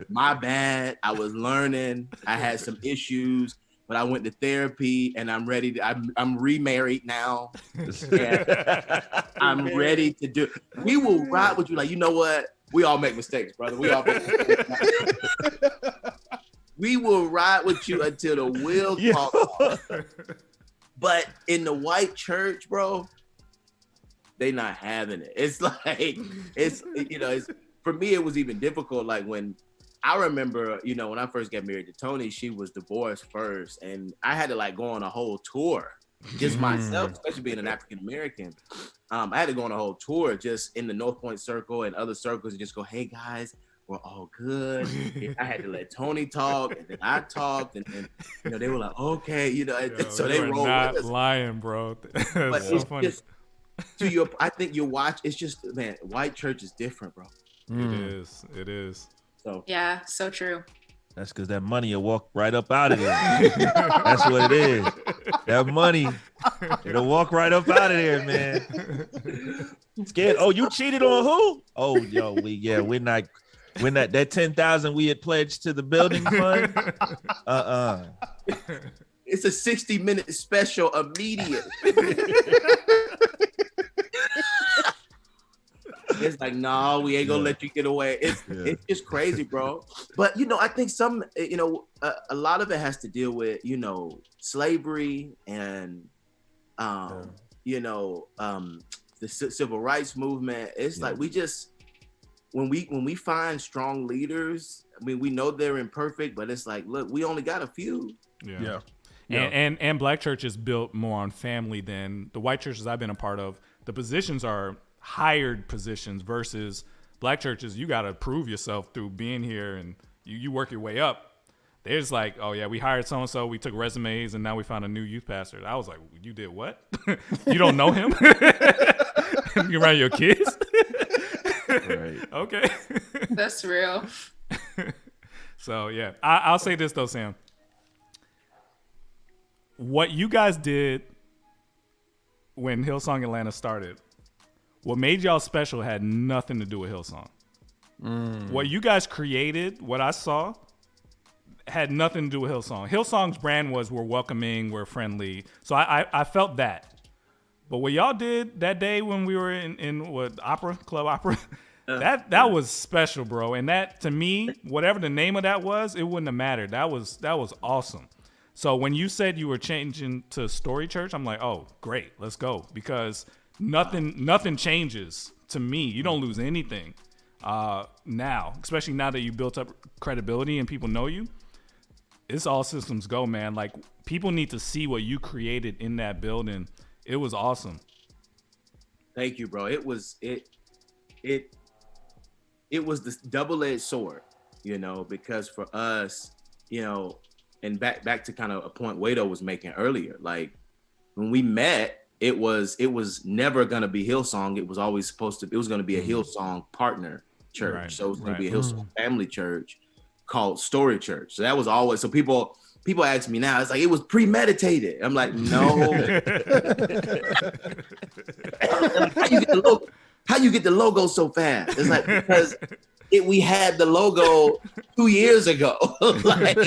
Speaker 14: My bad. I was learning. I had some issues, but I went to therapy and I'm ready to, I'm remarried now. I'm ready to do. We will ride with you. Like, you know what? We all make mistakes, brother. We all make mistakes. We will ride with you until the wheel falls off. But in the white church, bro, they not having it. It's like, it's, you know, it's, for me, it was even difficult. Like when I remember, you know, when I first got married to Tony, she was divorced first. And I had to like go on a whole tour just myself, especially being an African-American. I had to go on a whole tour just in the North Point circle and other circles and just go, hey guys, we're all good. I had to let Tony talk and then I talked and then, you know, they were like, okay, you know, so they rolled
Speaker 4: not
Speaker 14: with us.
Speaker 4: lying, bro.
Speaker 14: But
Speaker 4: That's so
Speaker 14: it's
Speaker 4: funny.
Speaker 14: just, to your, I think your watch, it's just, man, white church is different, bro.
Speaker 4: It is.
Speaker 14: So
Speaker 9: Yeah, so true.
Speaker 6: That's because that money will walk right up out of there. That's what it is. That money, it'll walk right up out of there, man. Scared. Oh, you cheated on who? Oh, yo, we're not that 10,000 we had pledged to the building fund.
Speaker 14: it's a 60-minute special immediate. It's like, no, we ain't gonna let you get away. It's just crazy, bro. But you know, I think some, you know, a lot of it has to deal with, you know, slavery and, you know, the civil rights movement. It's like we just when we find strong leaders. I mean, we know they're imperfect, but it's like, look, we only got a few.
Speaker 4: Yeah. And black church is built more on family than the white churches I've been a part of. The positions are hired positions versus black churches. You got to prove yourself through being here and you work your way up. There's like, oh yeah, we hired so-and-so, we took resumes and now we found a new youth pastor. I was like, you did what? You don't know him? You around your kids?
Speaker 6: Right.
Speaker 4: Okay.
Speaker 9: That's real.
Speaker 4: So yeah, I'll say this though, Sam. What you guys did when Hillsong Atlanta started, what made y'all special had nothing to do with Hillsong. What you guys created, what I saw, had nothing to do with Hillsong. Hillsong's brand was we're welcoming, we're friendly. So I felt that. But what y'all did that day when we were in what, Club Opera, that was special, bro. And that, to me, whatever the name of that was, it wouldn't have mattered. That was awesome. So when you said you were changing to Story Church, I'm like, oh, great, let's go. Because nothing changes to me. You don't lose anything now, especially now that you built up credibility and people know you. It's all systems go, man. Like, people need to see what you created in that building It was awesome.
Speaker 14: Thank you, bro. It was this double-edged sword, you know, because for us, you know, and back to kind of a point Wado was making earlier, like when we met, it was never gonna be Hillsong. It was always it was gonna be a Hillsong partner church.
Speaker 4: Right,
Speaker 14: So it was gonna be a Hillsong family church called Story Church. So that was always, so people ask me now, it's like it was premeditated. I'm like, no. How you get the logo so fast? It's like, because we had the logo 2 years ago. Like,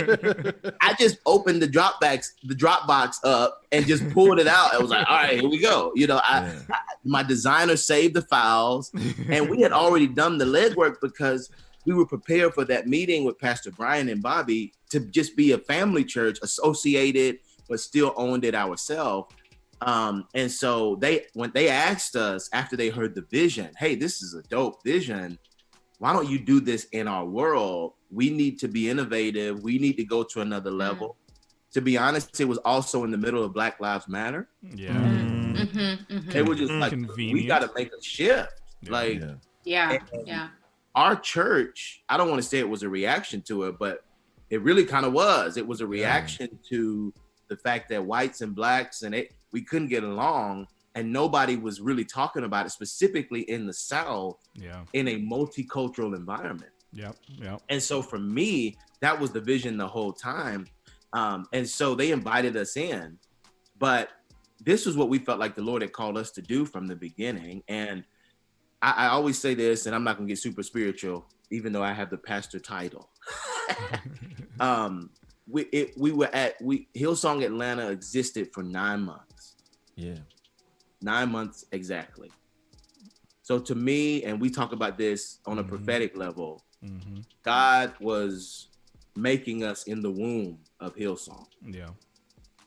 Speaker 14: I just opened the Dropbox up and just pulled it out. I was like, all right, here we go. You know, my designer saved the files, and we had already done the legwork because we were prepared for that meeting with Pastor Brian and Bobby to just be a family church, associated, but still owned it ourselves. And so when they asked us after they heard the vision, hey, this is a dope vision. Why don't you do this in our world? We need to be innovative. We need to go to another level. To be honest, it was also in the middle of Black Lives Matter.
Speaker 4: Yeah.
Speaker 14: They were just like, we got to make a shift. Like, our church, I don't want to say it was a reaction to it, but it really kind of was. It was a reaction to the fact that whites and blacks we couldn't get along, and nobody was really talking about it, specifically in the South, in a multicultural environment.
Speaker 4: Yep.
Speaker 14: And so for me, that was the vision the whole time. And so they invited us in, but this was what we felt like the Lord had called us to do from the beginning. And I always say this, and I'm not gonna get super spiritual, even though I have the pastor title. Hillsong Atlanta existed for 9 months.
Speaker 6: Yeah.
Speaker 14: 9 months exactly. So to me, and we talk about this on a prophetic level, God was making us in the womb of Hillsong.
Speaker 4: Yeah.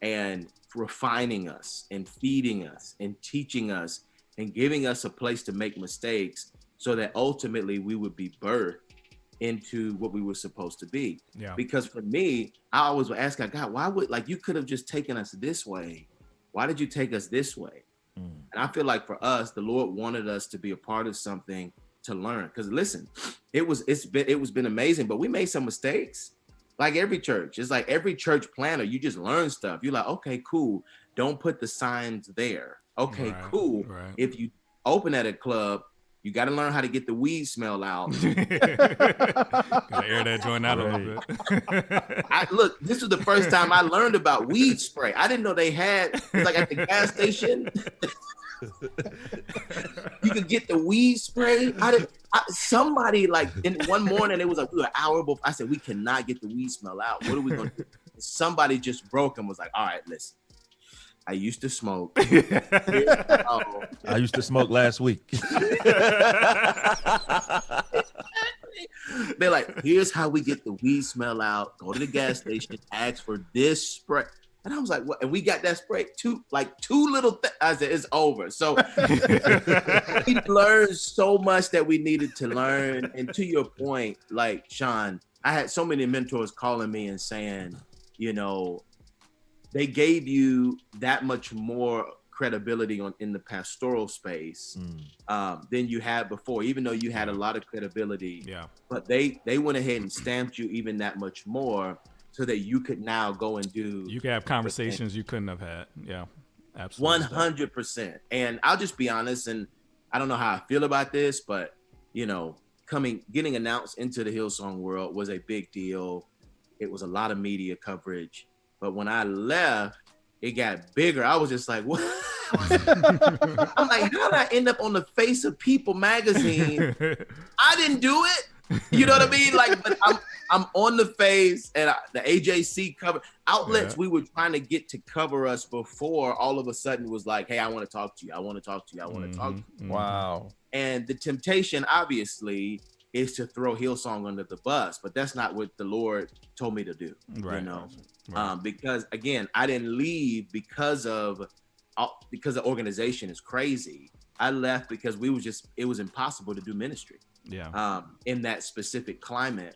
Speaker 14: And refining us and feeding us and teaching us and giving us a place to make mistakes so that ultimately we would be birthed into what we were supposed to be.
Speaker 4: Yeah.
Speaker 14: Because for me, I always would ask God, why would, like, you could have just taken us this way. Why did you take us this way? And I feel like for us, the Lord wanted us to be a part of something to learn. Because listen, it's been amazing, but we made some mistakes. Like every church, it's like every church planner, you just learn stuff. You're like, okay, cool. Don't put the signs there. Okay, cool.
Speaker 4: Right.
Speaker 14: If you open at a club, you got to learn how to get the weed smell out.
Speaker 4: Gotta air that joint out a little bit.
Speaker 14: Look, this was the first time I learned about weed spray. I didn't know they had, like at the gas station, you could get the weed spray. Somebody, like, in one morning, it was like, we were an hour before. I said, we cannot get the weed smell out. What are we going to do? Somebody just broke and was like, all right, listen. I used to smoke.
Speaker 6: I used to smoke last week.
Speaker 14: They're like, here's how we get the weed smell out. Go to the gas station, ask for this spray. And I was like, what? And we got that spray, two little things. I said, it's over. So we learned so much that we needed to learn. And to your point, like, Sean, I had so many mentors calling me and saying, you know, they gave you that much more credibility in the pastoral space than you had before, even though you had a lot of credibility.
Speaker 4: Yeah.
Speaker 14: But they went ahead and stamped you even that much more so that you could now go and do.
Speaker 4: You could have conversations you couldn't have had. Yeah, absolutely.
Speaker 14: 100%. And I'll just be honest, and I don't know how I feel about this, but, you know, getting announced into the Hillsong world was a big deal. It was a lot of media coverage. But when I left, it got bigger. I was just like, what? I'm like, how did I end up on the face of People magazine? I didn't do it. You know what I mean? Like, but I'm on the face, and the AJC cover outlets we were trying to get to cover us before all of a sudden was like, hey, I want to talk to you. I want to talk to you. I want to talk to you.
Speaker 5: Wow.
Speaker 14: And the temptation, obviously, is to throw Hillsong under the bus, but that's not what the Lord told me to do.
Speaker 4: Right.
Speaker 14: You know,
Speaker 4: right.
Speaker 14: Because again, I didn't leave because the organization is crazy. I left because it was impossible to do ministry.
Speaker 4: Yeah.
Speaker 14: In that specific climate.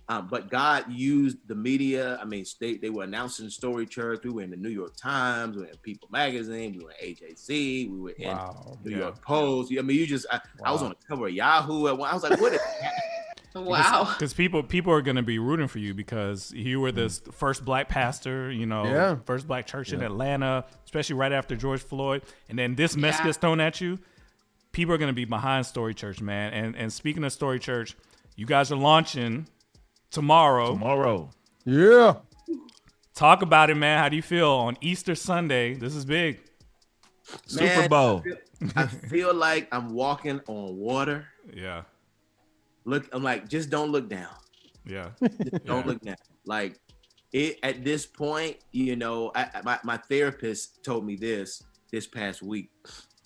Speaker 14: But God used the media. I mean, they were announcing Story Church. We were in the New York Times. We were in People Magazine. We were in AJC. We were in New York Post. I mean, I was on the cover of Yahoo at one. I was like, what is that?
Speaker 9: Wow.
Speaker 4: Because people are going to be rooting for you because you were the first black pastor, first black church in Atlanta, especially right after George Floyd. And then this mess gets thrown at you. People are going to be behind Story Church, man. And speaking of Story Church, you guys are launching tomorrow.
Speaker 5: Yeah.
Speaker 4: Talk about it, man. How do you feel on Easter Sunday? This is big.
Speaker 6: Super Bowl.
Speaker 14: I feel like I'm walking on water.
Speaker 4: Yeah.
Speaker 14: Look, I'm like, just don't look down.
Speaker 4: Yeah.
Speaker 14: Don't look down. Like it at this point, my therapist told me this past week,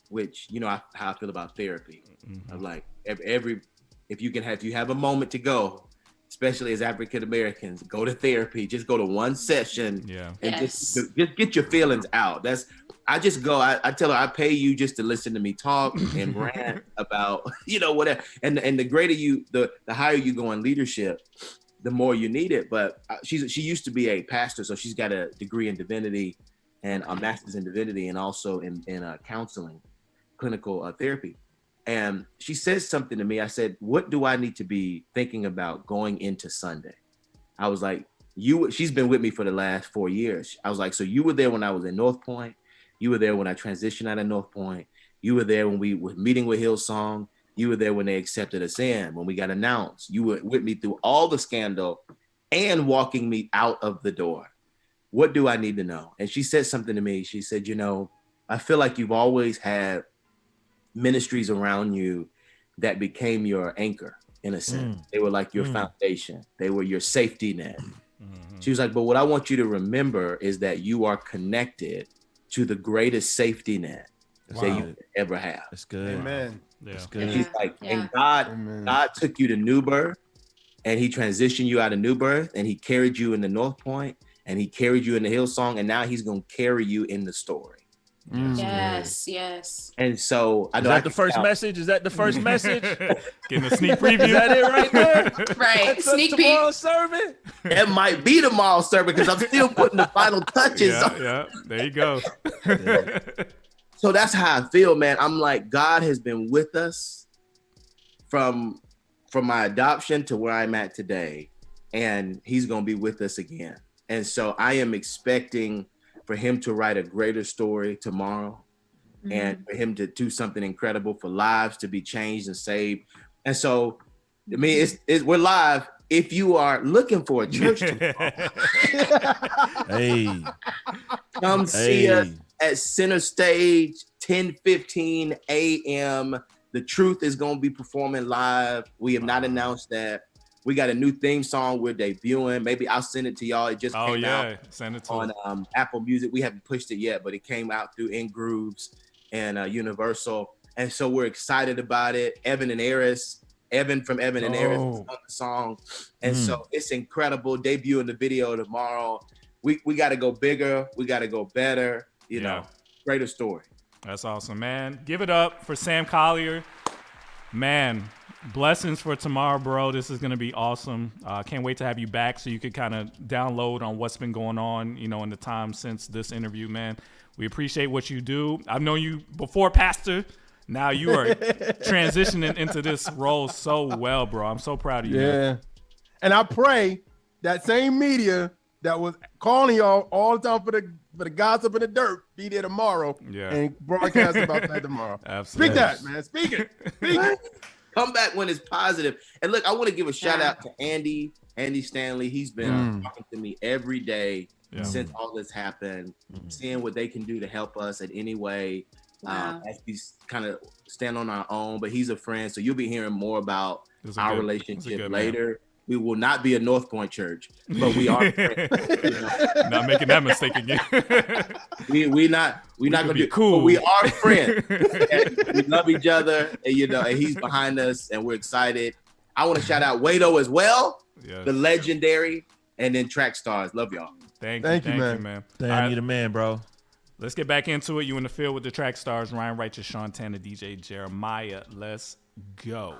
Speaker 14: which how I feel about therapy.
Speaker 4: Mm-hmm.
Speaker 14: I'm like if you have a moment to go, especially as African Americans, go to therapy. Just go to one session and just get your feelings out. I just go. I tell her I pay you just to listen to me talk and rant about whatever. And the greater the higher you go in leadership, the more you need it. But she used to be a pastor, so she's got a degree in divinity and a master's in divinity, and also in counseling, clinical therapy. And she says something to me. I said, "What do I need to be thinking about going into Sunday?" I was like, She's been with me for the last 4 years. I was like, "So you were there when I was in North Point. You were there when I transitioned out of North Point. You were there when we were meeting with Hillsong. You were there when they accepted us in, when we got announced. You were with me through all the scandal and walking me out of the door. What do I need to know?" And she said something to me. She said, "I feel like you've always had ministries around you that became your anchor, in a sense. They were like your foundation. They were your safety net." She was like, "But what I want you to remember is that you are connected to the greatest safety net that you could ever have."
Speaker 6: That's good.
Speaker 5: Amen.
Speaker 6: That's good.
Speaker 14: And she's like, and God took you to New Birth, and he transitioned you out of New Birth, and he carried you into North Point, and he carried you into Hillsong, and now he's going to carry you in the story.
Speaker 9: Yes.
Speaker 14: And so I know
Speaker 6: Is that the first message? Is that the first message?
Speaker 4: Getting a sneak preview.
Speaker 6: Is that it right there?
Speaker 9: Right.
Speaker 6: That's
Speaker 9: Sneak peek.
Speaker 6: tomorrow's sermon.
Speaker 14: It might be tomorrow's sermon because I'm still putting the final touches on.
Speaker 4: Yeah, there you go.
Speaker 14: So that's how I feel, man. I'm like, God has been with us from my adoption to where I'm at today, and he's going to be with us again. And so I am expecting for him to write a greater story tomorrow, and for him to do something incredible, for lives to be changed and saved. And so, I mean, we're live. If you are looking for a church tomorrow, come see us at Center Stage, 10:15 a.m. The Truth is going to be performing live. We have not announced that. We got a new theme song we're debuting. Maybe I'll send it to y'all. It just came out
Speaker 4: send it to
Speaker 14: on Apple Music. We haven't pushed it yet, but it came out through In Grooves and Universal. And so we're excited about it. Evan from Evan and Eris is on the song. And so it's incredible. Debuting the video tomorrow. We got to go bigger. We got to go better. Greater story.
Speaker 4: That's awesome, man. Give it up for Sam Collier. Man, blessings for tomorrow, bro. This is going to be awesome. Can't wait to have you back so you could kind of download on what's been going on, in the time since this interview, man. We appreciate what you do. I've known you before, Pastor. Now you are transitioning into this role so well, bro. I'm so proud of you.
Speaker 5: Yeah.
Speaker 4: Man.
Speaker 5: And I pray that same media that was calling y'all all the time for the gossip and the dirt be there tomorrow and broadcast about that tomorrow.
Speaker 4: Absolutely.
Speaker 5: Speak that, man. Speak it. Speak it.
Speaker 14: Come back when it's positive. And look, I want to give a shout out to Andy Stanley. He's been talking to me every day since all this happened, seeing what they can do to help us in any way. As we kind of stand on our own, but he's a friend, so you'll be hearing more about our relationship later. Man. We will not be a North Point church, but we are friends.
Speaker 4: Not making that mistake again.
Speaker 14: we're not gonna be cool. But we are friends. We love each other, and and he's behind us, and we're excited. I want to shout out Wado as well, the legendary, and then Trackstarz. Love y'all.
Speaker 4: Thank you, man.
Speaker 6: Damn, you the man, bro.
Speaker 4: Let's get back into it. You in the field with the Trackstarz, Ryan Righteous, Sean Tanner, DJ Jeremiah. Let's go.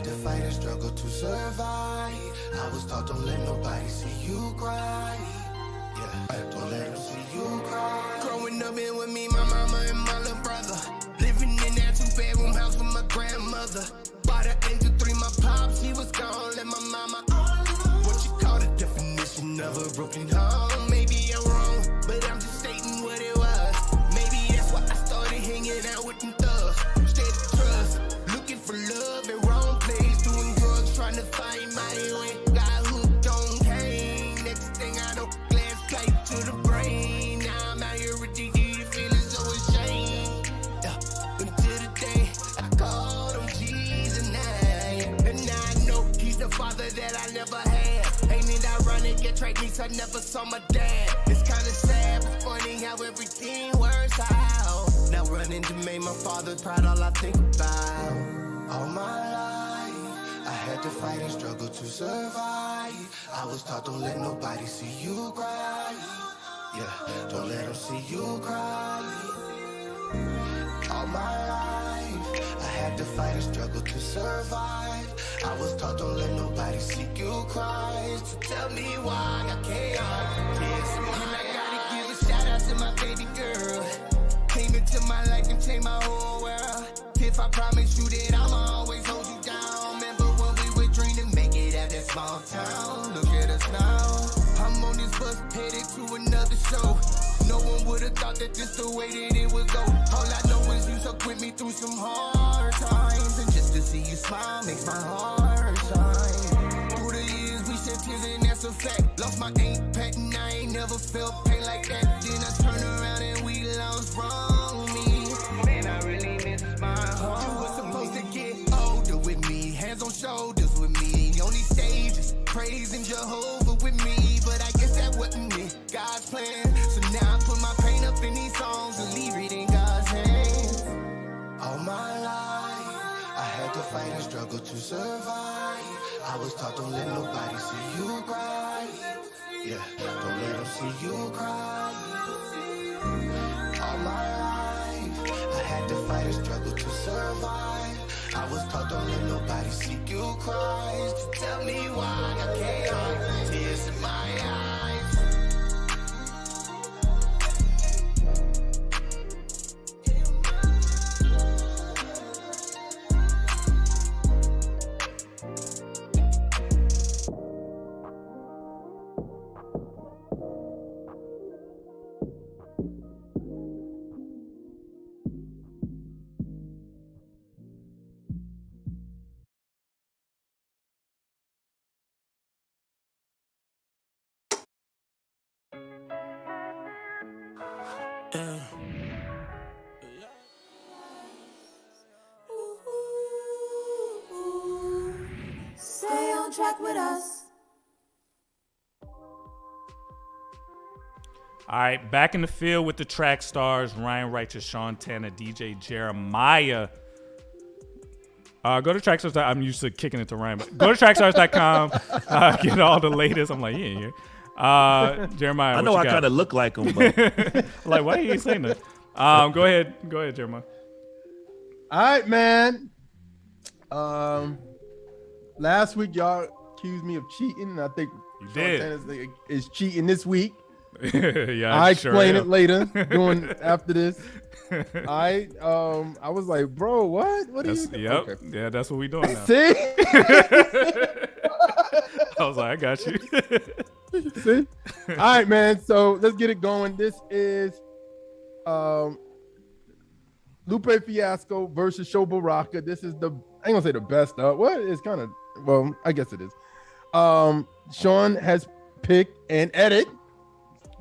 Speaker 15: to fight and struggle to survive. I was taught don't let nobody see you cry. Yeah, don't let them see you cry.
Speaker 1: Growing up in with me, my mama and my little brother. Living in that 2-bedroom house with my grandmother. Bought an Angel 3, my pops, he was gone, let my mama. What you call the definition of a broken home? Maybe I'm wrong, but I'm just stating what it was. Maybe that's why I started hanging out with them thugs. Steady trust, looking for love in wrong place, doing drugs, trying to find my way. Got hooked on cane. Next thing I know, glass plate to the brain. Now I'm out here addicted, feeling so ashamed. Until the day I called him Jesus and now I know he's the father that I never had. Ain't it ironic? Get track meets I never saw my dad. It's kinda sad, but funny how everything works out. Now running to make my father's proud, all I think about.
Speaker 15: All my life, I had to fight and struggle to survive. I was taught don't let nobody see you cry. Yeah, don't let them see you cry. All my life, I had to fight and struggle to survive. I was taught don't let nobody see you cry. So tell me why I can't hide tears.
Speaker 1: And I gotta give a shout out to my baby girl. Came into my life and changed my whole world. If I promise you that I'ma always hold you down. Remember when we were dreaming, make it out that small town. Look at us now. I'm on this bus headed to another show. No one would've thought that this the way that it would go. All I know is you stuck with me through some hard times. And just to see you smile makes my heart shine. Through the years we shed tears and that's a fact. Lost my impact and I ain't never felt pain like that. Then I turn around and we lost from me. Man, I really miss my home. You were supposed to get older with me. Hands on shoulders with me. On these stages, praising Jehovah with me. But I guess that wasn't it. God's plan. So now I put my pain up in these songs and leave it in God's hands.
Speaker 15: All my life, I had to fight and struggle to survive. I was taught don't let nobody see you cry. Yeah, don't let them see you cry. All my life, I had to fight and struggle to survive. I was taught don't let nobody see you cry. So tell me why I can't hide tears in my eyes.
Speaker 7: Stay on track with us.
Speaker 4: All right, back in the field with the track stars, Ryan Righteous, Sean Tanner, DJ Jeremiah. Go to Trackstars. I'm used to kicking it to Ryan, but go to Trackstarz.com. Get all the latest. I'm like, he ain't here. Jeremiah,
Speaker 6: I know I kind of look like him, but
Speaker 4: like, why are you saying that? Go ahead, Jeremiah.
Speaker 5: All right, man. Last week y'all accused me of cheating, and I think
Speaker 4: you
Speaker 5: Sean
Speaker 4: did.
Speaker 5: Tanner is cheating this week.
Speaker 4: Yeah,
Speaker 5: I explain
Speaker 4: sure
Speaker 5: it later, doing after this. I was like, bro, what are you doing?
Speaker 4: Yep.
Speaker 5: Okay.
Speaker 4: Yeah, that's what we doing now.
Speaker 5: See?
Speaker 4: I was like, I got you.
Speaker 5: See? All right, man. So let's get it going. This is Lupe Fiasco versus Baraka. This is the, I ain't gonna say the best of. Well, it's kind of, well, I guess it is. Sean has picked and edit.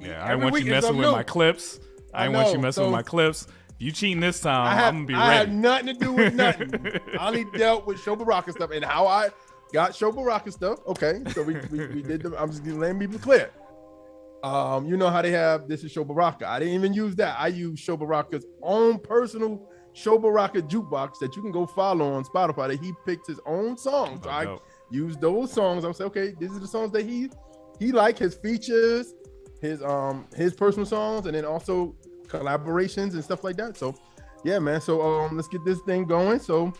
Speaker 4: Yeah, I want you messing with my clips. I want you messing with my clips. If you cheating this time, I'm gonna be ready.
Speaker 5: I have nothing to do with nothing. I only dealt with Baraka stuff and how I got Baraka stuff. Okay, so we did them. I'm just gonna let me be clear. You know how they have this is Baraka. I didn't even use that. I used Baraka's own personal Baraka jukebox that you can go follow on Spotify. That he picked his own songs. So I used those songs. I was like, okay, these are the songs that he liked, his features, his personal songs, and then also collaborations and stuff like that. So yeah, man. So let's get this thing going. So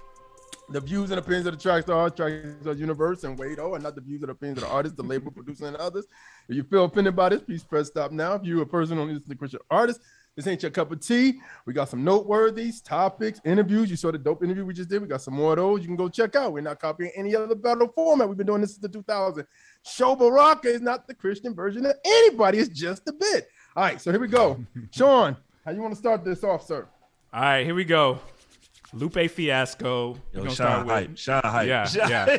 Speaker 5: The views and opinions of the Trackstarz Universe, and Wado are not the views and opinions of the artist, the label, producer, and others. If you feel offended by this, please press stop now. If you're a person only listening to Christian artists, this ain't your cup of tea. We got some noteworthies, topics, interviews. You saw the dope interview we just did. We got some more of those. You can go check out. We're not copying any other battle format. We've been doing this since the 2000s. Show Baraka is not the Christian version of anybody. It's just a bit. All right, so here we go. Sean, how you want to start this off, sir?
Speaker 4: All right, here we go. Lupe Fiasco.
Speaker 6: Yo, Sean hype.
Speaker 4: Yeah.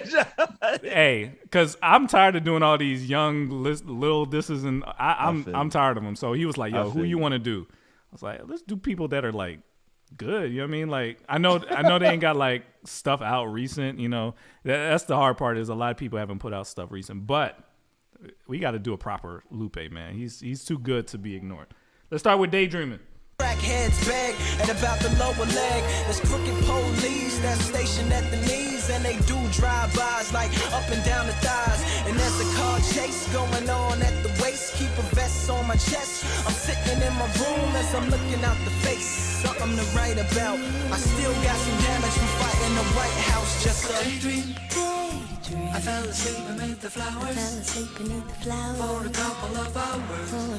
Speaker 4: Hey, because I'm tired of doing all these young little disses, and I'm tired of them. So he was like, "Yo, who you want to do?" I was like, "Let's do people that are like good." You know what I mean? Like I know they ain't got like stuff out recent. You know, that's the hard part is a lot of people haven't put out stuff recent, but we got to do a proper Lupe, man. He's too good to be ignored. Let's start with Daydreaming.
Speaker 1: Crackheads beg and about the lower leg. There's crooked police that's stationed at the knees, and they do drive-bys like up and down the thighs. And there's a car chase going on at the waist. Keep a vest on my chest. I'm sitting in my room as I'm looking out the face. Something to write about. I still got some damage from fighting the White House. Just a daydream. I fell asleep beneath the flowers. For a couple of hours. On a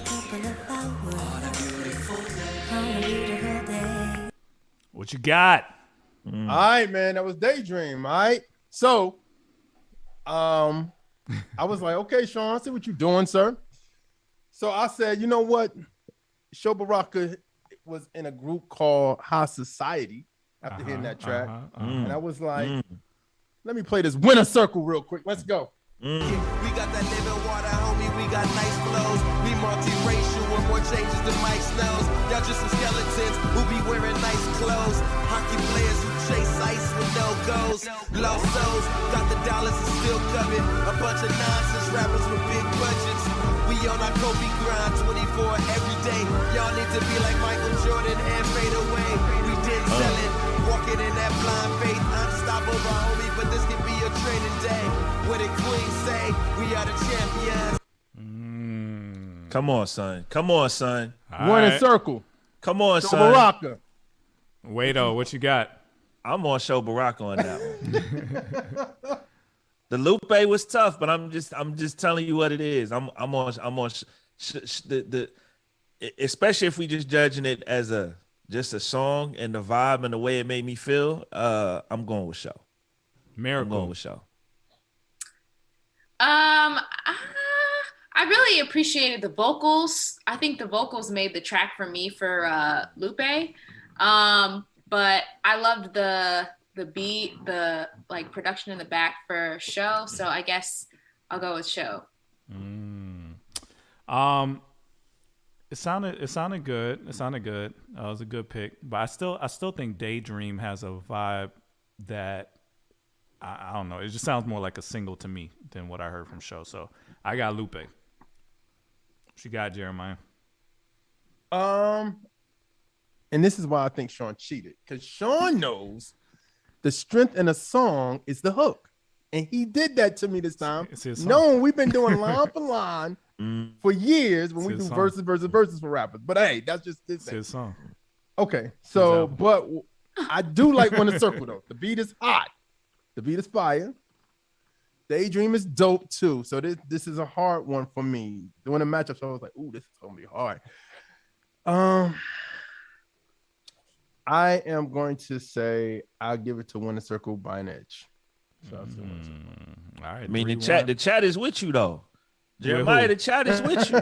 Speaker 1: beautiful day.
Speaker 4: What you got?
Speaker 5: All right, man. That was Daydream. All right. So, I was like, okay, Sean, I see what you're doing, sir. So I said, you know what? Show Baraka was in a group called High Society after hearing that track. And I was like, let me play this Winner Circle real quick. Let's go.
Speaker 1: We got that living water, homie. We got nice flows. We multiracial with more changes than Mike Snows. Y'all just some skeletons who be wearing nice clothes. Hockey players who chase ice with no goals. Lost souls, got the dollars and still coming. A bunch of nonsense rappers with big budgets. We on our Kobe grind 24 every day. Y'all need to be like Michael Jordan and fade away. We didn't sell it. Walking in that blind faith, unstoppable, homie. But this could be your training day. What did Queen say? We are the champions.
Speaker 6: Come on, son. Come on, son.
Speaker 5: Winner Circle.
Speaker 6: Come on,
Speaker 5: Show
Speaker 6: son.
Speaker 5: Baraka.
Speaker 4: Wado, what you got?
Speaker 6: I'm on Show Baraka on that one. The Lupe was tough, but I'm just telling you what it is. I'm on especially if we just judging it as just a song and the vibe and the way it made me feel. I'm going with Show.
Speaker 4: Miracle.
Speaker 6: I'm going with Show.
Speaker 9: I really appreciated the vocals. I think the vocals made the track for me for Lupe. But I loved the beat, the like production in the back for Show. So I guess I'll go with Show.
Speaker 4: It sounded good. It was a good pick. But I still think Daydream has a vibe that I don't know. It just sounds more like a single to me than what I heard from Show. So I got Lupe. What you got, Jeremiah?
Speaker 5: And this is why I think Sean cheated, because Sean knows the strength in a song is the hook, and he did that to me this time. Knowing we've been doing line for line for years when we do verses for rappers. But hey, that's just his
Speaker 4: song.
Speaker 5: Okay, so but I do like Winner Circle though. The beat is hot. The beat is fire. Daydream is dope too. So this is a hard one for me. Doing a matchup, so I was like, ooh, this is gonna be hard. I am going to say I'll give it to Winner Circle by an edge. So I'll say Winner Circle.
Speaker 4: All right.
Speaker 6: I mean, the chat is with you though. Jeremiah, the chat is with you.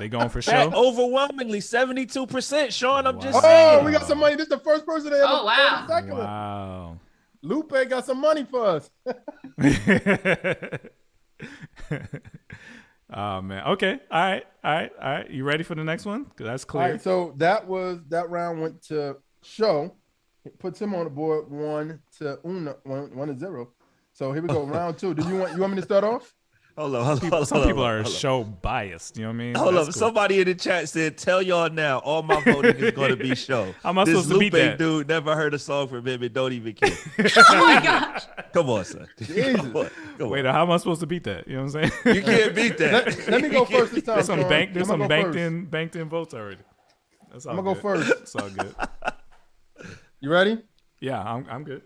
Speaker 4: They going for Show?
Speaker 6: Overwhelmingly 72%. Sean, I'm just
Speaker 5: saying. Oh, we got some money. This is the first person that ever.
Speaker 9: Oh, wow.
Speaker 4: Wow.
Speaker 5: Lupe got some money for us.
Speaker 4: Oh man. Okay. All right. You ready for the next one? Because that's clear.
Speaker 5: All right, so that round went to Show. It puts him on the board 1-0. So here we go. Round two. You want me to start off?
Speaker 6: Hold on.
Speaker 4: Some people are Show biased. You know what I mean?
Speaker 6: Hold on. Cool. Somebody in the chat said, "Tell y'all now, all my voting is going to be Show."
Speaker 4: How am I supposed to beat that?
Speaker 6: Dude never heard a song from him and don't even care.
Speaker 9: Oh my gosh!
Speaker 6: Come on, son.
Speaker 5: Jesus.
Speaker 6: Come
Speaker 4: Wait,
Speaker 6: on.
Speaker 4: how am I supposed to beat that? You know what I'm saying?
Speaker 6: You can't beat that.
Speaker 5: Let me go first this time.
Speaker 4: There's some banked in votes already. That's all
Speaker 5: I'm gonna go first.
Speaker 4: It's all good.
Speaker 5: You ready?
Speaker 4: Yeah, I'm good.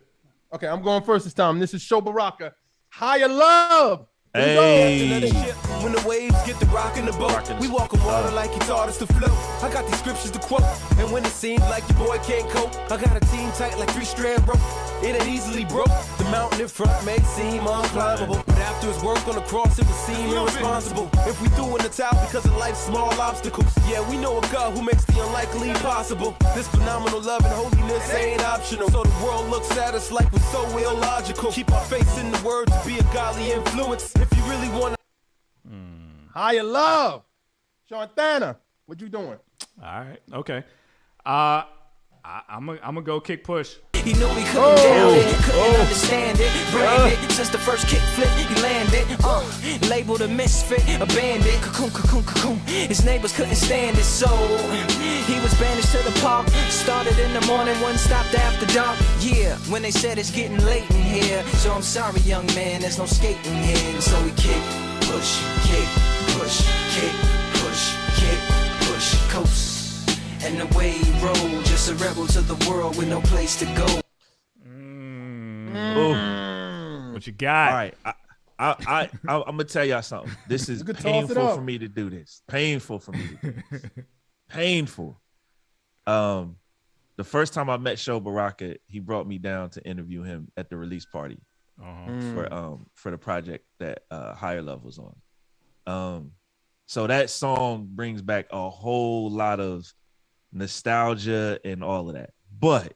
Speaker 5: Okay, I'm going first this time. This is Show Baraka. Higher Love.
Speaker 6: Hey.
Speaker 1: When the waves get the rock in the boat, we walk on water like he taught us to float. I got these scriptures to quote, and when it seems like your boy can't cope, I got a team tight like 3-strand rope. It ain't easily broke. The mountain in front may seem unclimbable, but after his work on the cross, it would seem irresponsible. If we threw in the towel because of life's small obstacles, yeah, we know a God who makes the unlikely possible. This phenomenal love and holiness ain't optional, so the world looks at us like we're so illogical. Keep our faith in the word to be a godly influence. If you really want
Speaker 5: Higher Love. Shantana, what you doing?
Speaker 4: All right. Okay. I'm gonna go Kick Push.
Speaker 16: He knew he couldn't down it, couldn't understand it. Branded since the first kick flip, he landed. Labeled a misfit, a bandit. Cocoon, cocoon, cocoon. His neighbors couldn't stand it, so he was banished to the park. Started in the morning, one stopped after dark. Yeah, when they said it's getting late in here. So I'm sorry, young man, there's no skating here. So we kick, push, kick, push, kick, push, kick, push, coast. And the way he rolled, just a rebel to the world with no place to go.
Speaker 4: What you got?
Speaker 6: All right, I'm gonna tell y'all something. This is painful for me to do this. Painful for me to do this. Painful. The first time I met Show Baraka, he brought me down to interview him at the release party for the project that Higher Love was on. So that song brings back a whole lot of nostalgia and all of that, but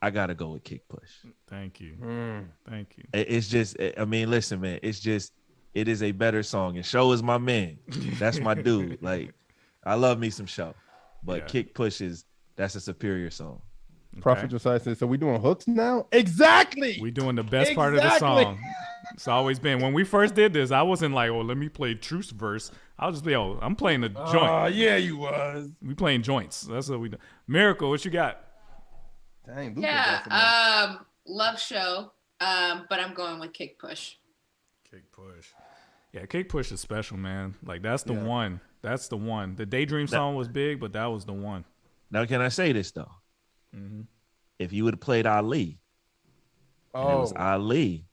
Speaker 6: I gotta go with Kick Push.
Speaker 4: Thank you. Thank you.
Speaker 6: It's just, I mean, listen, man, it is a better song, and Show is my man. That's my dude. Like, I love me some Show, but Kick Push that's a superior song.
Speaker 5: Prophet Josiah says, so we doing hooks now? Exactly.
Speaker 4: We doing the best part of the song. It's always been. When we first did this, I wasn't like, oh, let me play Truce verse. I was just like, oh, I'm playing the joint.
Speaker 5: Yeah, you was.
Speaker 4: We playing joints. That's what we do. Miracle, what you got?
Speaker 5: Dang, Lupe
Speaker 9: Love Show, but I'm going with Kick Push.
Speaker 4: Kick Push. Yeah, Kick Push is special, man. Like, that's the one. That's the one. The Daydream song was big, but that was the one.
Speaker 6: Now, can I say this, though?
Speaker 4: Mm-hmm.
Speaker 6: If you would have played Ali, and it was Ali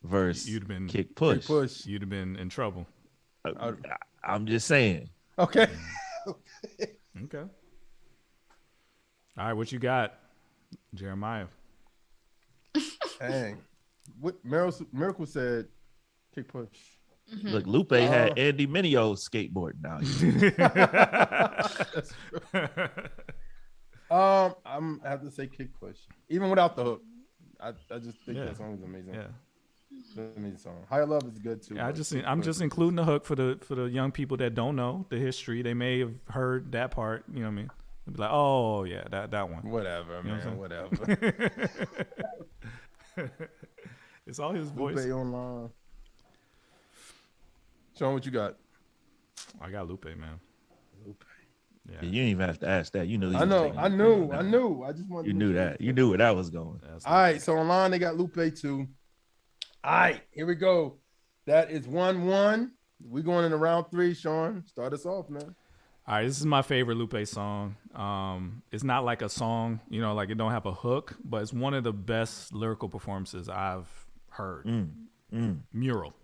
Speaker 6: versus Kick Push,
Speaker 4: you'd have been in trouble.
Speaker 6: I'm just saying.
Speaker 5: Okay.
Speaker 4: Okay. All right, what you got, Jeremiah?
Speaker 5: Dang. What Miracle said, Kick Push.
Speaker 9: Mm-hmm.
Speaker 6: Look, Lupe had Andy Mineo skateboarding now.
Speaker 5: That's true. I have to say Kick Push, even without the hook. I just think that song is amazing.
Speaker 4: Yeah,
Speaker 5: it's an amazing song. Higher Love is good too.
Speaker 4: Yeah, I'm just including the hook for the young people that don't know the history. They may have heard that part. You know what I mean? They'll be like, oh yeah, that one.
Speaker 5: Whatever,
Speaker 4: you know
Speaker 5: man.
Speaker 4: Whatever. It's all his voice.
Speaker 5: Lupe online. Sean, what you got?
Speaker 4: I got Lupe, man.
Speaker 5: Lupe.
Speaker 6: Yeah, you didn't even have to ask that. You knew.
Speaker 5: I knew. I just wanted.
Speaker 6: You knew that. You knew where that was going.
Speaker 5: All right, so online they got Lupe too. All right, here we go. That is 1-1. We're going into round 3. Sean, start us off, man.
Speaker 4: All right, this is my favorite Lupe song. It's not like a song, you know, like it don't have a hook, but it's one of the best lyrical performances I've heard. Mural.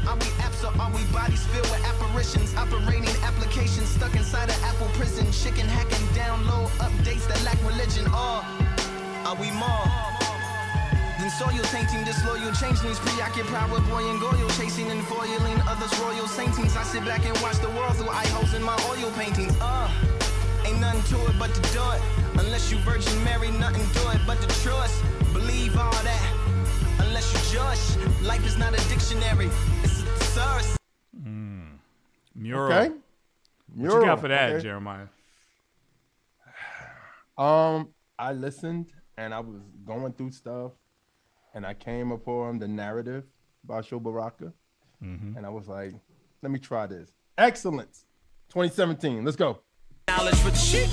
Speaker 17: Are we apps or are we bodies filled with apparitions? Operating applications stuck inside an Apple prison. Chicken hacking download updates that lack religion. Or are we more than soil tainting? Disloyal changelings preoccupied with boy and goyle chasing and foiling others royal saintings. I sit back and watch the world through eye holes in my oil paintings. Ain't nothing to it but to do it. Unless you Virgin Mary, nothing to it but to trust. Believe all that. Unless you judge, life is not a dictionary. It's a thesaurus.
Speaker 4: Mural.
Speaker 5: Okay.
Speaker 4: What you got for that, Jeremiah?
Speaker 5: I listened and I was going through stuff, and I came upon the narrative by Show Baraka, and I was like, let me try this. Excellence. 2017. Let's go.
Speaker 17: Knowledge with shit.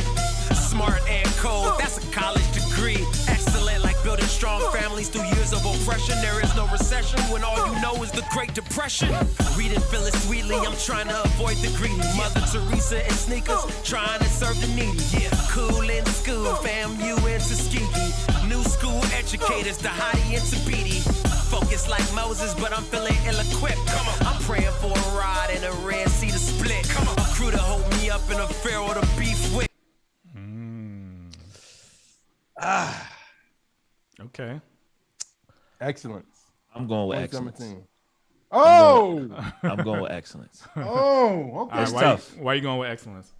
Speaker 17: Smart and cold. That's a college degree. Excellent, like building strong family.
Speaker 18: families through years of oppression. There is no recession when all you know is the Great Depression. Reading Phyllis Sweetly, I'm trying to avoid the greedy. Mother Teresa in sneakers, trying to serve the needy. Yeah, cool in school, fam, you into skeeky. New school educators, the hottie into beady. Focus like Moses, but I'm feeling ill-equipped. Come on, I'm praying for a ride and a Red Sea to split. Come on, a crew to hold me up and a pharaoh to beef with.
Speaker 4: Okay.
Speaker 5: Excellence.
Speaker 6: I'm going with excellence.
Speaker 5: 2017. Oh,
Speaker 6: I'm going with excellence.
Speaker 5: Oh, okay.
Speaker 6: It's tough.
Speaker 4: Why are you going with excellence?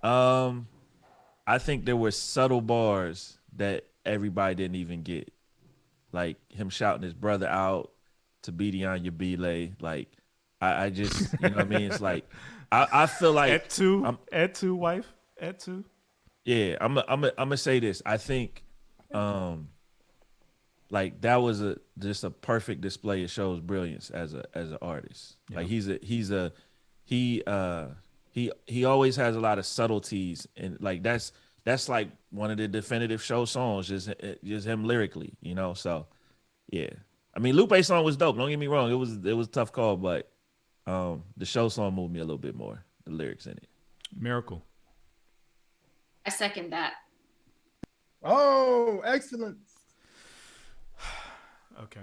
Speaker 6: I think there were subtle bars that everybody didn't even get. Like him shouting his brother out to be on your belay. Like I just, you know what I mean? It's like I feel like
Speaker 4: at two, wife, at two.
Speaker 6: Yeah, I'm gonna say this. I think like that was just a perfect display of Show's brilliance as an artist. Yeah. Like he always has a lot of subtleties, and like that's like one of the definitive Show songs, just him lyrically, you know. So yeah, I mean Lupe's song was dope. Don't get me wrong, it was a tough call, but the Show song moved me a little bit more. The lyrics in it.
Speaker 4: Miracle.
Speaker 9: I second that.
Speaker 5: Oh, excellent.
Speaker 4: Okay.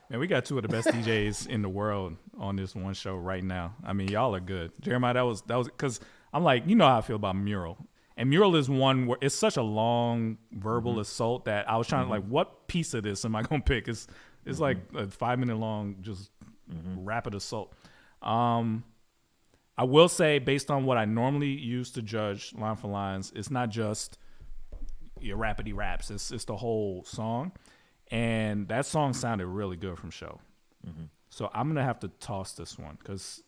Speaker 4: Man, we got two of the best DJs in the world on this one show right now. I mean, y'all are good. Jeremiah, that was because I'm like, you know how I feel about Mural. And Mural is one where it's such a long verbal assault that I was trying to like, what piece of this am I gonna pick? It's like a 5-minute long just rapid assault. I will say, based on what I normally use to judge line for lines, it's not just your rapidy raps. It's the whole song. And that song sounded really good from Show. So I'm going to have to toss this one because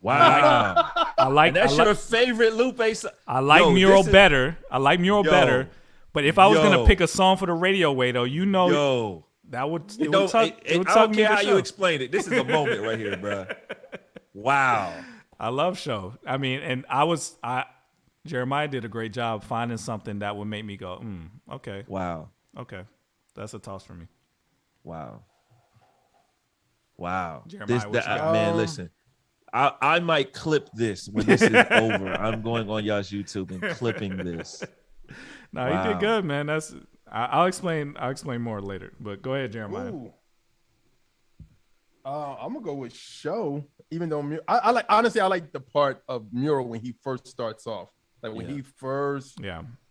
Speaker 4: I like
Speaker 6: and that's your favorite Lupe song.
Speaker 4: I like Mural better. I like Mural better. But if I was going to pick a song for the radio way, though, you know, that would it would tuck
Speaker 6: I don't care how you explain it. This is a moment right here, bro. Wow.
Speaker 4: I love Show. I mean, and Jeremiah did a great job finding something that would make me go, okay.
Speaker 6: Wow.
Speaker 4: Okay. That's a toss for me.
Speaker 6: Wow.
Speaker 4: Jeremiah,
Speaker 6: Man, listen. I might clip this when this is over. I'm going on y'all's YouTube and clipping this.
Speaker 4: No, he did good, man. I'll explain more later. But go ahead, Jeremiah.
Speaker 5: Ooh. I'm gonna go with Show, even though I like the part of Mural when he first starts off. Like when he first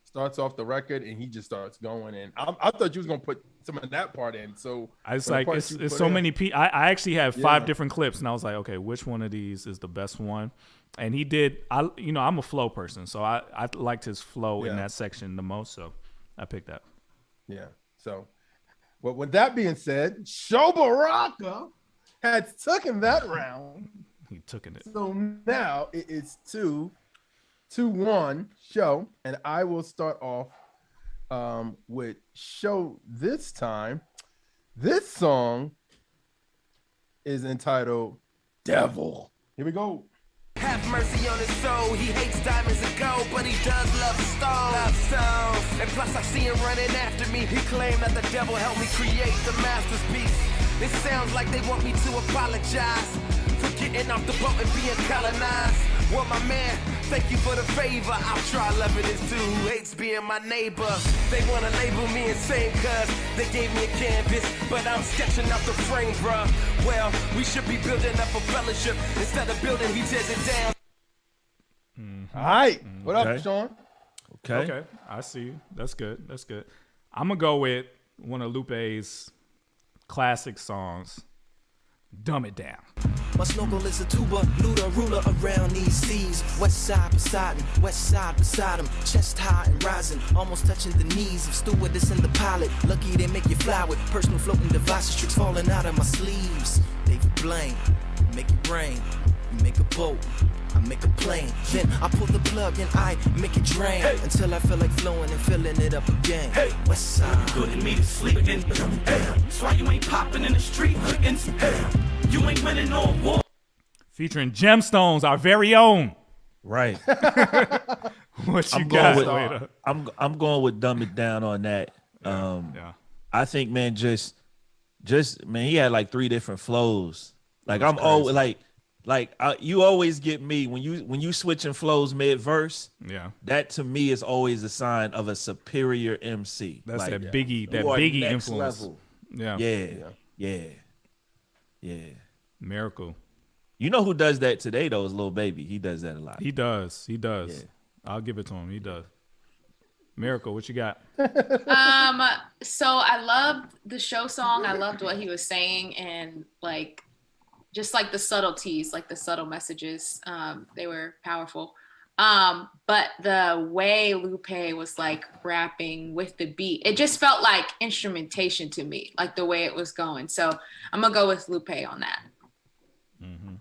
Speaker 5: starts off the record and he just starts going. And I thought you was gonna put some of that part in. So
Speaker 4: it's like it's so many people. I actually have 5 different clips, and I was like, okay, which one of these is the best one? And he did. I'm a flow person, so I liked his flow in that section the most. So I picked that. Yeah.
Speaker 5: So, well, with that being said, Show Baraka had taken that round.
Speaker 4: He took it.
Speaker 5: So now it is 2-1 Show, and I will start off with Show this time. This song is entitled Devil. Here we go.
Speaker 17: Have mercy on his soul. He hates diamonds and gold, but he does love stones. And plus I see him running after me. He claimed that the devil helped me create the masterpiece. It sounds like they want me to apologize for getting off the boat and being colonized. Well, my man, thank you for the favor. I'll try loving this dude who hates being my neighbor. They want to label me insane cause they gave me a canvas, but I'm sketching out the frame, bruh. Well, we should be building up a fellowship. Instead of building, he tears it down.
Speaker 5: All right. What up, Sean?
Speaker 4: Okay. I see you. That's good. I'm going to go with one of Lupe's classic songs, Dumb It Down.
Speaker 16: My snorkel is a tuba, looter, ruler around these seas. West side beside him, chest high and rising, almost touching the knees of stewardess and the pilot. Lucky they make you fly with personal floating devices, tricks falling out of my sleeves. David Blaine, make it rain, you make a boat, I make a plane. Then I pull the plug and I make it drain until I feel like flowing and filling it up again. West side.
Speaker 19: Good in me to sleep in. That's why you ain't popping in the street. You ain't winning no war.
Speaker 4: Featuring Gemstones, our very own.
Speaker 6: Right.
Speaker 4: What you got?
Speaker 6: I'm going with Dumb It Down on that. I think, man, just man, he had like 3 different flows. Like I'm always you always get me when you switching flows mid verse.
Speaker 4: Yeah,
Speaker 6: that to me is always a sign of a superior MC.
Speaker 4: That's
Speaker 6: like,
Speaker 4: that Biggie
Speaker 6: next
Speaker 4: influence.
Speaker 6: Level. Yeah.
Speaker 4: Miracle.
Speaker 6: You know who does that today though is Lil Baby. He does that a lot.
Speaker 4: He does.
Speaker 6: Yeah.
Speaker 4: I'll give it to him. He does. Miracle, what you got?
Speaker 9: So I loved the show song. I loved what he was saying, and like just like the subtleties, like the subtle messages. They were powerful. But the way Lupe was like rapping with the beat, it just felt like instrumentation to me, like the way it was going. So I'm gonna go with Lupe on that.
Speaker 4: Mm-hmm.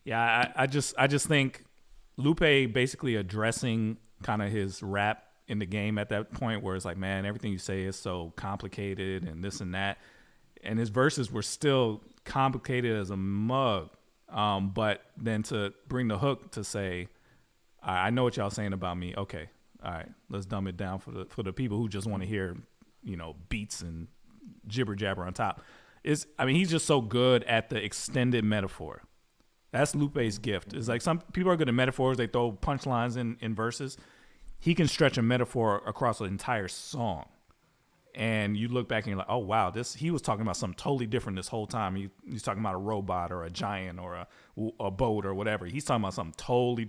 Speaker 4: Yeah, I just think Lupe basically addressing kind of his rap in the game at that point where it's like, man, everything you say is so complicated and this and that. And his verses were still complicated as a mug. But then to bring the hook to say, I know what y'all saying about me. Okay. All right. Let's dumb it down for the people who just want to hear, beats and jibber jabber on top. He's just so good at the extended metaphor. That's Lupe's gift. It's like some people are good at metaphors. They throw punchlines in verses. He can stretch a metaphor across an entire song. And you look back and you're like, oh, wow, he was talking about something totally different this whole time. He's talking about a robot or a giant or a boat or whatever. He's talking about something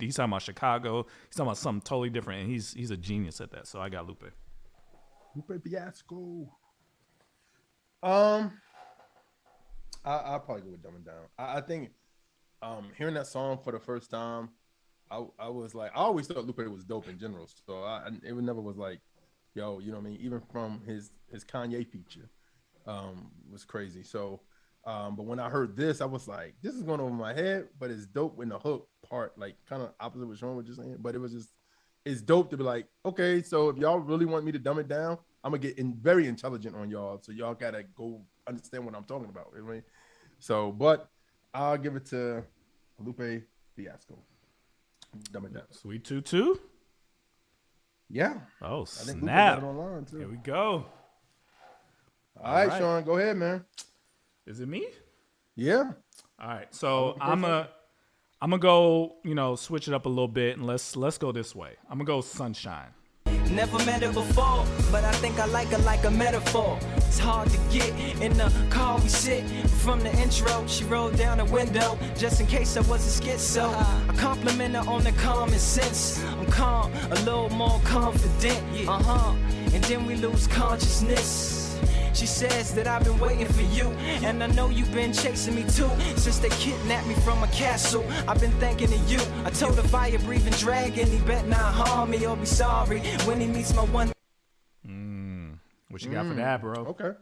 Speaker 4: he's talking about Chicago. He's talking about something totally different. And he's a genius at that. So I got Lupe.
Speaker 5: Lupe Fiasco. I'll probably go with Dumb It Down. I think hearing that song for the first time, I was like, I always thought Lupe was dope in general. So it never was like, yo, you know what I mean? Even from his Kanye feature was crazy. So, but when I heard this, I was like, this is going over my head, but it's dope in the hook part, like kind of opposite what Sean was just saying. But it's dope to be like, okay, so if y'all really want me to dumb it down, I'm gonna get very intelligent on y'all. So y'all gotta go understand what I'm talking about. You know what I mean? So, but I'll give it to Lupe Fiasco. Dumb it down.
Speaker 4: Sweet 2-2.
Speaker 5: Yeah.
Speaker 4: Oh,
Speaker 5: I think
Speaker 4: snap.
Speaker 5: Lupe got it online too.
Speaker 4: Here we go.
Speaker 5: All right, Sean, go ahead, man.
Speaker 4: Is it me?
Speaker 5: Yeah.
Speaker 4: All right. So I'm gonna go, switch it up a little bit and let's go this way. I'm gonna go Sunshine.
Speaker 16: Never met her before, but I think I like her like a metaphor. It's hard to get in the car we sit. From the intro, she rolled down the window just in case I was a schizo. I compliment her on the common sense. I'm calm, a little more confident. And then we lose consciousness. She says that I've been waiting for you, and I know you've been chasing me too. Since they kidnapped me from a castle, I've been thinking of you. I told a fire-breathing dragon he bet not harm me or be sorry when he meets my one.
Speaker 4: What you got for that, bro?
Speaker 5: Okay.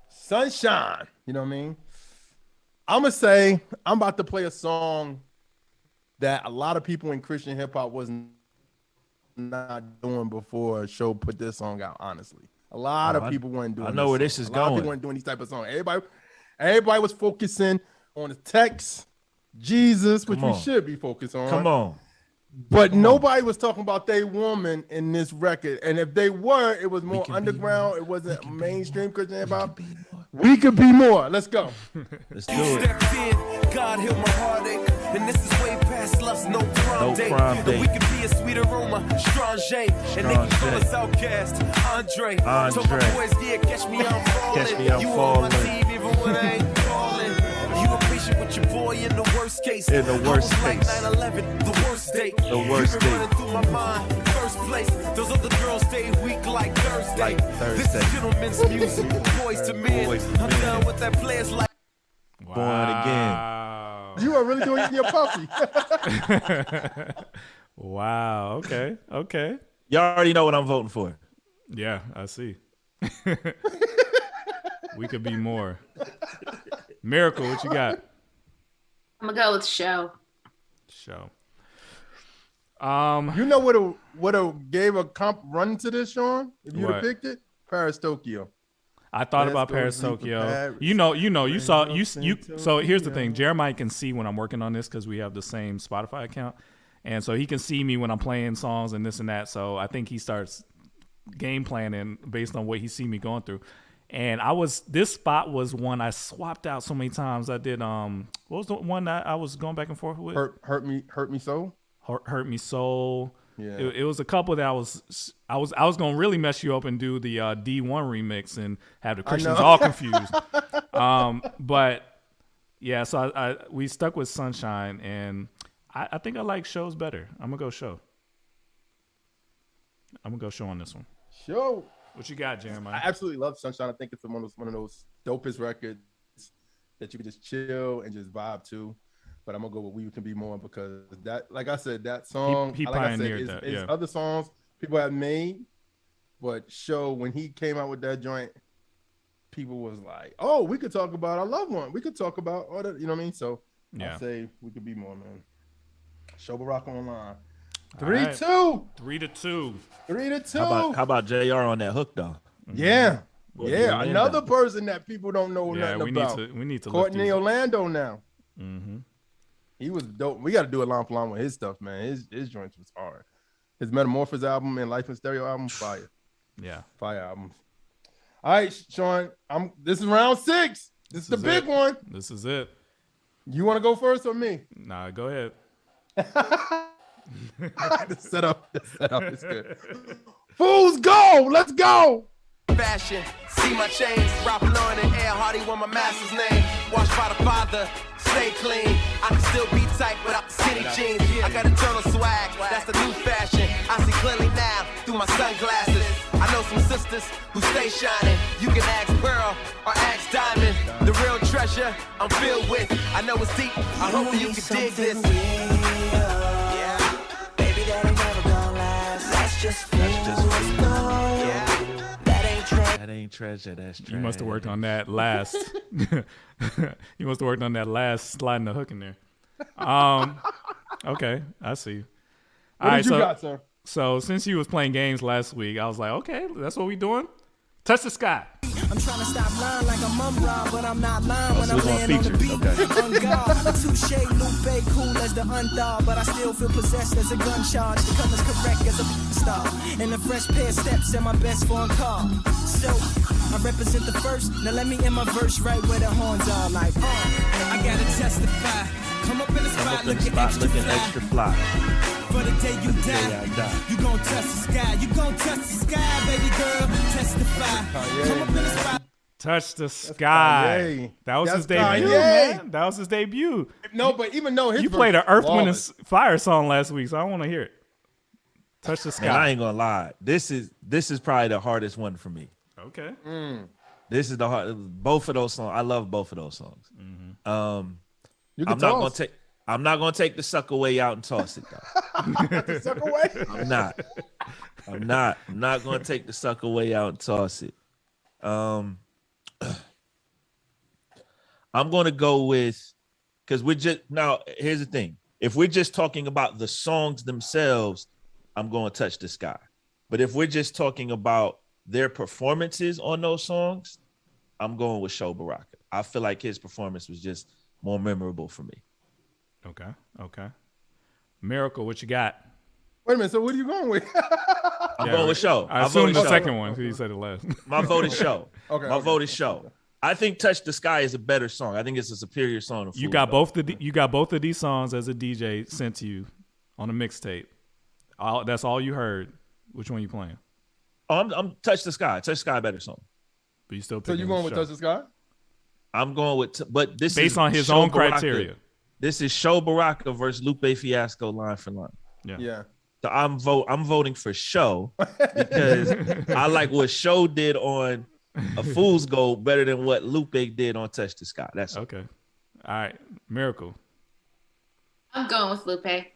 Speaker 5: Sunshine. You know what I mean? I'm gonna say I'm about to play a song that a lot of people in Christian hip hop was not doing before a show put this song out. Honestly. A lot of people weren't doing.
Speaker 6: I know where this
Speaker 5: song.
Speaker 6: is
Speaker 5: A lot of
Speaker 6: going.
Speaker 5: people weren't doing these type of songs. Everybody was focusing on the text, Jesus, which we should be focused on.
Speaker 6: Come on.
Speaker 5: But nobody was talking about they woman in this record. And if they were, it was more underground. It wasn't mainstream Christian hip hop. We could be more. Let's go.
Speaker 6: Let's do it.
Speaker 2: Stepped in, God healed my heartache. And this is way past love's no prom date. And we can be a sweet aroma, Strange. And they can call us outcast, Andre. So my boys, yeah, catch me, I'm falling. You on my team even when I ain't calling. You a patient with your boy in the worst case.
Speaker 6: In the worst case.
Speaker 2: Like 9/11, the worst date.
Speaker 6: The worst
Speaker 2: You've been
Speaker 6: date.
Speaker 2: running through my mind, first place. Those other girls stay weak like Thursday. This is gentlemen's music, boys to men. I'm done with that players like.
Speaker 6: Born again.
Speaker 5: You are really doing it in your puffy.
Speaker 4: Wow. Okay.
Speaker 6: Y'all already know what I'm voting for.
Speaker 4: Yeah, I see. We could be more. Miracle, what you got?
Speaker 9: I'm gonna go with Show.
Speaker 5: You know what gave a comp run to this, Sean? If you'd have picked it, Paris Tokyo.
Speaker 4: I thought about Paris Tokyo. You saw. So here's the thing. Jeremiah can see when I'm working on this because we have the same Spotify account, and so he can see me when I'm playing songs and this and that. So I think he starts game planning based on what he see me going through. And this spot was one I swapped out so many times. I did what was the one that I was going back and forth with?
Speaker 5: Hurt me so.
Speaker 4: Hurt me soul.
Speaker 5: Yeah.
Speaker 4: It was a couple that I was gonna really mess you up and do the D1 remix and have the Christians all confused. But yeah, so we stuck with Sunshine, and I think I like Shows better. I'm gonna go Show. I'm gonna go Show on this one.
Speaker 5: Show.
Speaker 4: What you got, Jeremiah?
Speaker 5: I absolutely love Sunshine. I think it's one of those dopest records that you can just chill and just vibe to. But I'm gonna go with We Can Be More because that, like I said, that song,
Speaker 4: he
Speaker 5: like I said,
Speaker 4: pioneered that.
Speaker 5: is
Speaker 4: Yeah.
Speaker 5: other songs people have made, but Show, when he came out with that joint, people was like, "Oh, we could talk about our loved one. We could talk about all that." You know what I mean? So
Speaker 4: Yeah.
Speaker 5: I say We Could Be More, man. Show Baraka online.
Speaker 4: All
Speaker 5: 3-2.
Speaker 4: 3-2.
Speaker 5: 3-2.
Speaker 6: How about JR on that hook though?
Speaker 5: Yeah.
Speaker 6: Boy,
Speaker 5: Yeah.
Speaker 6: you
Speaker 5: Another
Speaker 6: win
Speaker 5: person that people don't know nothing about.
Speaker 4: We need to
Speaker 5: Courtney Orlando now.
Speaker 4: Mm-hmm.
Speaker 5: He was dope. We got to do a line for line with his stuff, man. His joints was hard. His Metamorphosis album and Life in Stereo album, fire.
Speaker 4: Yeah.
Speaker 5: Fire albums. All right, Sean. This is round 6. This is the big one.
Speaker 4: This is it.
Speaker 5: You want to go first or me?
Speaker 4: Nah, go ahead.
Speaker 5: The setup is good. Fools go. Let's go.
Speaker 17: Fashion, see my chains, Ralph Lauren and Air Hardy were my master's name. Washed by the father, stay clean. I can still be tight without the skinny jeans. I got eternal swag, that's the new fashion. I see clearly now through my sunglasses. I know some sisters who stay shining. You can ask Pearl or ask Diamond. The real treasure I'm filled with. I know it's deep. I hope that you can dig this.
Speaker 16: Yeah, baby, that ain't never gonna last. That's just fools gold. Yeah.
Speaker 6: That ain't treasure. That's trash.
Speaker 4: You must have worked on that last. You must have worked on that last sliding the hook in there. Okay, I see.
Speaker 5: What did you got, sir?
Speaker 4: So since you was playing games last week, I was like, okay, that's what we doing. Touch the Sky.
Speaker 16: I'm trying to stop lying like I'm Umbra, but I'm not lying when I'm laying on the beat.
Speaker 6: Okay.
Speaker 16: On guard, a touche, Lupe, cool as the unthaw, but I still feel possessed as a gun charge. To come as correct as a star, and a fresh pair of steps in my best foreign car. So I represent the first. Now let me in my verse right where the horns are. Like, I gotta testify. Come up in the spot looking extra fly. For the day you die, you gon' touch the sky. You gon' touch the sky, baby girl. Testify. Come up in the spot.
Speaker 4: Touch the Sky.
Speaker 5: Kanye.
Speaker 4: That was
Speaker 5: That's
Speaker 4: his debut,
Speaker 5: Kanye.
Speaker 4: man. That was his debut.
Speaker 5: No, but even though his
Speaker 4: You
Speaker 5: verse
Speaker 4: played an
Speaker 5: was
Speaker 4: Earth, Wind, and
Speaker 5: flawless.
Speaker 4: Fire song last week, so I want to hear it. Touch the Sky.
Speaker 6: Man, I ain't gonna lie. This is probably the hardest one for me.
Speaker 4: Okay.
Speaker 6: This is the hard. Both of those songs. I love both of those songs.
Speaker 5: You can
Speaker 6: I'm not gonna
Speaker 5: toss.
Speaker 6: take. I'm not gonna take the sucker way out and toss it though.
Speaker 5: The sucker way?
Speaker 6: I'm not. I'm not gonna take the sucker way out and toss it. I'm gonna go with, because we're just now. Here's the thing: if we're just talking about the songs themselves, I'm going to Touch the Sky. But if we're just talking about their performances on those songs, I'm going with Show Baraka. I feel like his performance was just more memorable for me.
Speaker 4: Okay. Miracle, what you got?
Speaker 5: Wait a minute. So what are you going with?
Speaker 6: I'm going with Show.
Speaker 4: I assumed the second one because you said it last.
Speaker 6: My vote is Show.
Speaker 5: Okay.
Speaker 6: Vote is Show. I think Touch the Sky is a better song. I think it's a superior song.
Speaker 4: You got both of these songs as a DJ sent to you on a mixtape. That's all you heard. Which one you playing?
Speaker 6: Oh, I'm Touch the Sky. Touch the Sky, a better song.
Speaker 4: But you still
Speaker 5: So
Speaker 4: picking
Speaker 5: you going with
Speaker 4: Show.
Speaker 5: Touch the Sky?
Speaker 6: I'm going with, but this
Speaker 4: Based
Speaker 6: is
Speaker 4: on his
Speaker 6: Show
Speaker 4: own
Speaker 6: Baraka.
Speaker 4: criteria.
Speaker 6: This is Show Baraka versus Lupe Fiasco line for line.
Speaker 5: Yeah.
Speaker 6: So I'm voting for Show because I like what Show did on A Fool's Gold better than what Lupe did on Touch the Sky. That's
Speaker 4: okay. All right, Miracle.
Speaker 9: I'm going with Lupe.
Speaker 6: Hey,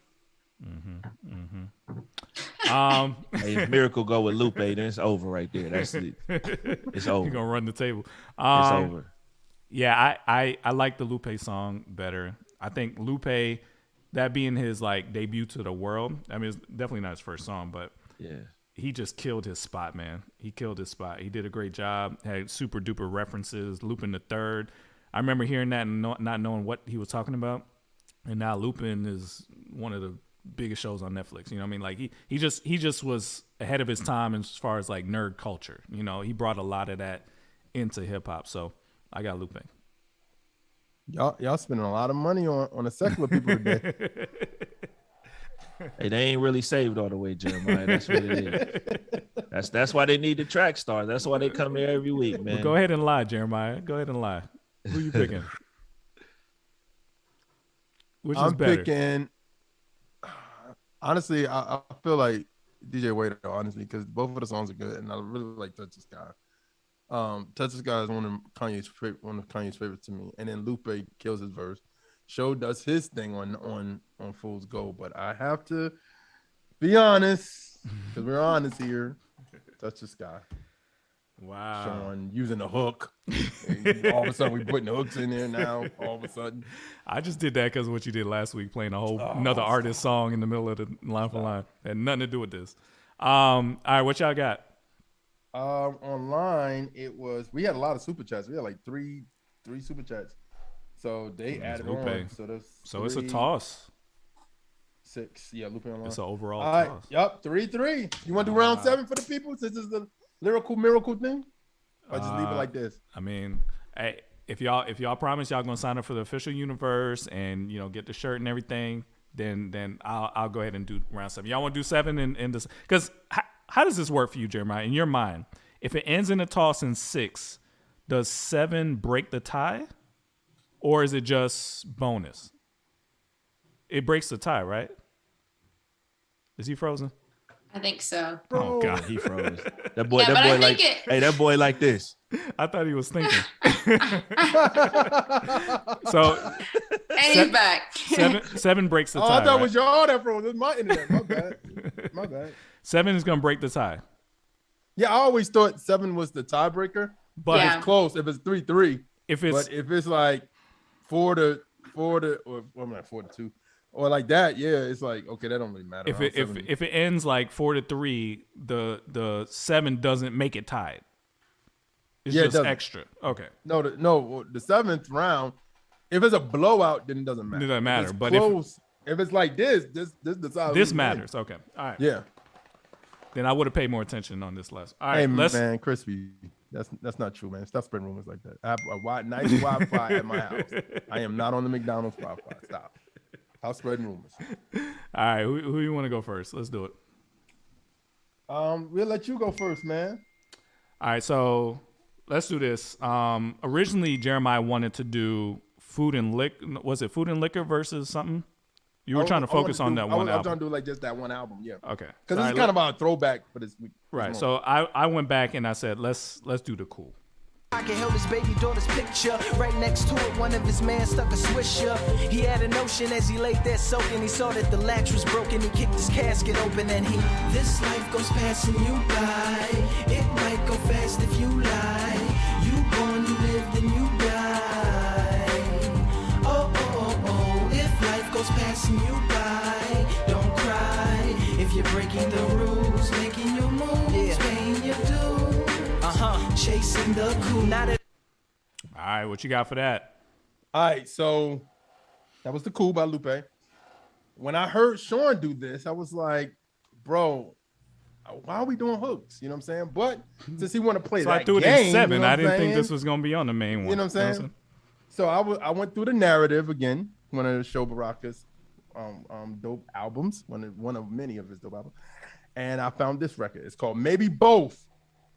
Speaker 6: if Miracle go with Lupe, then it's over right there. That's it. It's over.
Speaker 4: You're gonna run the table.
Speaker 6: It's over.
Speaker 4: Yeah, I like the Lupe song better. I think Lupe, that being his like debut to the world. I mean, it's definitely not his first song, but
Speaker 6: yeah,
Speaker 4: he just killed his spot, man. He killed his spot. He did a great job. Had super duper references. Lupin the Third. I remember hearing that and not knowing what he was talking about. And now Lupin is one of the biggest shows on Netflix. You know what I mean? Like he just was ahead of his time as far as like nerd culture. You know, he brought a lot of that into hip hop. So I got Lupe.
Speaker 5: Y'all spending a lot of money on the secular people today.
Speaker 6: Hey, they ain't really saved all the way, Jeremiah. That's what it is. That's why they need the Trackstarz. That's why they come here every week, man.
Speaker 4: Well, go ahead and lie, Jeremiah. Go ahead and lie. Who you picking? Which is better?
Speaker 5: I'm picking. Honestly, I feel like DJ Wado, honestly, because both of the songs are good, and I really like Touch the Sky. Touch the Sky is one of Kanye's favorites to me, and then Lupe kills his verse. Show does his thing on Fool's Gold, but I have to be honest, because we're honest here. Touch the Sky.
Speaker 4: Wow.
Speaker 5: Sean using the hook. All of a sudden, we putting the hooks in there now. All of a sudden,
Speaker 4: I just did that because of what you did last week, playing another artist song in the middle of the line for line. Had nothing to do with this. All right, what y'all got?
Speaker 5: Online, we had a lot of super chats. We had like three super chats. So they added
Speaker 4: Lupe.
Speaker 5: on. So
Speaker 4: it's a toss.
Speaker 5: 6. Yeah, Lupe online.
Speaker 4: It's an overall toss.
Speaker 5: Yep, 3-3. You want to do round 7 for the people since it's the lyrical miracle thing? Or just leave it like this?
Speaker 4: I mean, hey, if y'all promise y'all gonna sign up for the official universe and get the shirt and everything, then I'll go ahead and do round 7. Y'all want to do 7 in this? Because how does this work for you, Jeremiah? In your mind, if it ends in a toss in 6, does 7 break the tie? Or is it just bonus? It breaks the tie, right? Is he frozen?
Speaker 9: I think so.
Speaker 4: Oh God,
Speaker 6: he froze. That boy,
Speaker 9: Yeah,
Speaker 6: that
Speaker 9: but
Speaker 6: boy
Speaker 9: I
Speaker 6: like,
Speaker 9: think
Speaker 6: that boy like this.
Speaker 4: I thought he was thinking. So,
Speaker 9: And he's back.
Speaker 4: 7 breaks the tie.
Speaker 5: I thought
Speaker 4: right?
Speaker 5: it was y'all that froze. It's my internet. My bad. My bad.
Speaker 4: 7 is gonna break the tie.
Speaker 5: Yeah, I always thought 7 was the tiebreaker, but it's close. If it's 3-3, if it's like 4-2, or like that, yeah, it's like okay, that don't really matter.
Speaker 4: If it ends like 4-3, the 7 doesn't make it tied. It's just extra. Okay.
Speaker 5: No, the 7th round, if it's a blowout, then it doesn't matter.
Speaker 4: It doesn't matter.
Speaker 5: If it's
Speaker 4: But
Speaker 5: close, if it's like this decides.
Speaker 4: This matters. Okay. All right.
Speaker 5: Yeah.
Speaker 4: Then I would have paid more attention on this last. All right.
Speaker 5: Hey man, Crispy, that's not true, man. Stop spreading rumors like that. I have a nice Wi-Fi at my house. I am not on the McDonald's Wi-Fi. Stop. I'll spread rumors.
Speaker 4: All right, who you want to go first? Let's do it.
Speaker 5: We'll let you go first, man.
Speaker 4: All right, so let's do this. Originally, Jeremiah wanted to do food and liquor. Was it food and liquor versus something? You were trying to focus on that one album.
Speaker 5: I was trying to do like just that one album, yeah.
Speaker 4: Okay.
Speaker 5: Because it's kind of a throwback for this week.
Speaker 4: Right. So I went back and I said, let's do the cool.
Speaker 16: I can hold his baby daughter's picture. Right next to it, one of his men stuck a swisher. He had a notion as he laid there soaking. He saw that the latch was broken. He kicked his casket open and this life goes passing you by. It might go fast if you lie. You born, you live, then you die. Oh, oh, oh, oh. If life goes passing you by, don't cry. If you're breaking the rules, making your moves, paying your dues. Chasing the cool. All
Speaker 4: right, what you got for that?
Speaker 5: All right, so that was the Cool by Lupe. When I heard Sean do this, I was like, bro, why are we doing hooks? You know what I'm saying? But since he want to play
Speaker 4: So
Speaker 5: that
Speaker 4: I threw it
Speaker 5: game,
Speaker 4: in 7.
Speaker 5: you know
Speaker 4: I didn't
Speaker 5: what I'm
Speaker 4: think
Speaker 5: saying?
Speaker 4: this was gonna be on the main one.
Speaker 5: You know what I'm saying? So I went through the narrative again. One of the show Baraka's dope albums, one of many of his dope albums, and I found this record. It's called Maybe Both.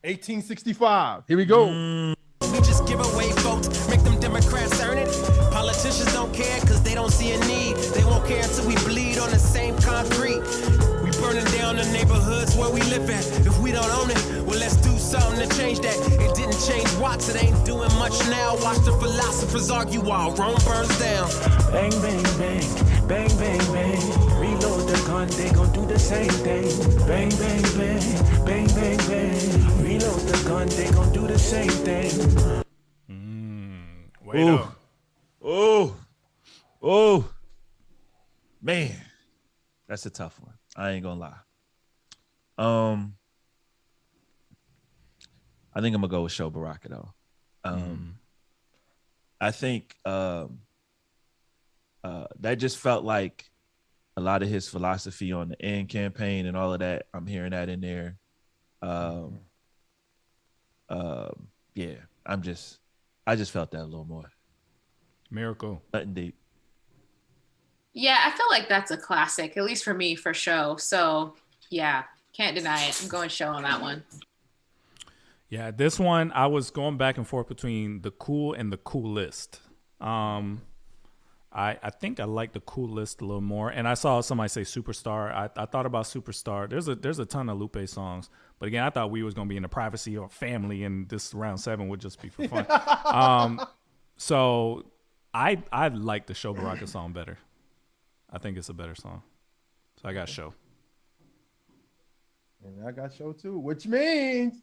Speaker 5: 1865. Here we go.
Speaker 18: We just give away votes, make them Democrats earn it. Politicians don't care because they don't see a need. They won't care until we bleed on the same concrete. We burning down the neighborhoods where we live at. If we don't own it, well, let's do something to change that. It didn't change Watts, it ain't doing much now. Watch the philosophers argue while Rome burns down.
Speaker 19: Bang, bang, bang, bang, bang, bang. Reload the gun, they gon' do the same thing. Bang, bang, bang, bang, bang, bang. Reload the gun, they gon' do the same thing.
Speaker 4: Wado.
Speaker 6: Oh, man, that's a tough one. I ain't gonna lie. I think I'm gonna go with Show Baraka though. I think that just felt like a lot of his philosophy on the end campaign and all of that. I'm hearing that in there. Yeah, I just felt that a little more.
Speaker 4: Miracle.
Speaker 6: Nothing deep.
Speaker 9: Yeah, I feel like that's a classic, at least for me, for show. So yeah, can't deny it. I'm going show on that one.
Speaker 4: Yeah, this one I was going back and forth between the cool and the coolest. I think I like the coolest a little more. And I saw somebody say Superstar. I thought about Superstar. There's a ton of Lupe songs, but again, I thought we was gonna be in the privacy of family, and this round 7 would just be for fun. So I like the Show Baraka song better. I think it's a better song. So I got Show.
Speaker 5: And I got Show too, which means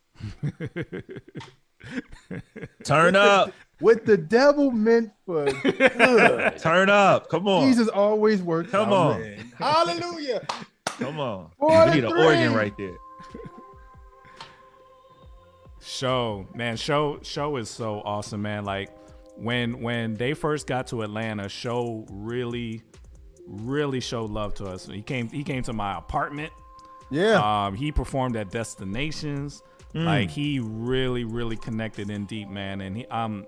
Speaker 6: turn up.
Speaker 5: What the devil meant for good.
Speaker 6: Turn up. Come on.
Speaker 5: Jesus always works.
Speaker 6: Come on.
Speaker 5: Man. Hallelujah.
Speaker 6: Come on.
Speaker 5: 4
Speaker 6: We need
Speaker 5: to
Speaker 6: an
Speaker 5: 3.
Speaker 6: organ right there.
Speaker 4: Show, man, show is so awesome, man. Like when they first got to Atlanta, Show really showed love to us. He came to my apartment.
Speaker 5: Yeah.
Speaker 4: He performed at destinations. Like he really connected in deep, man. And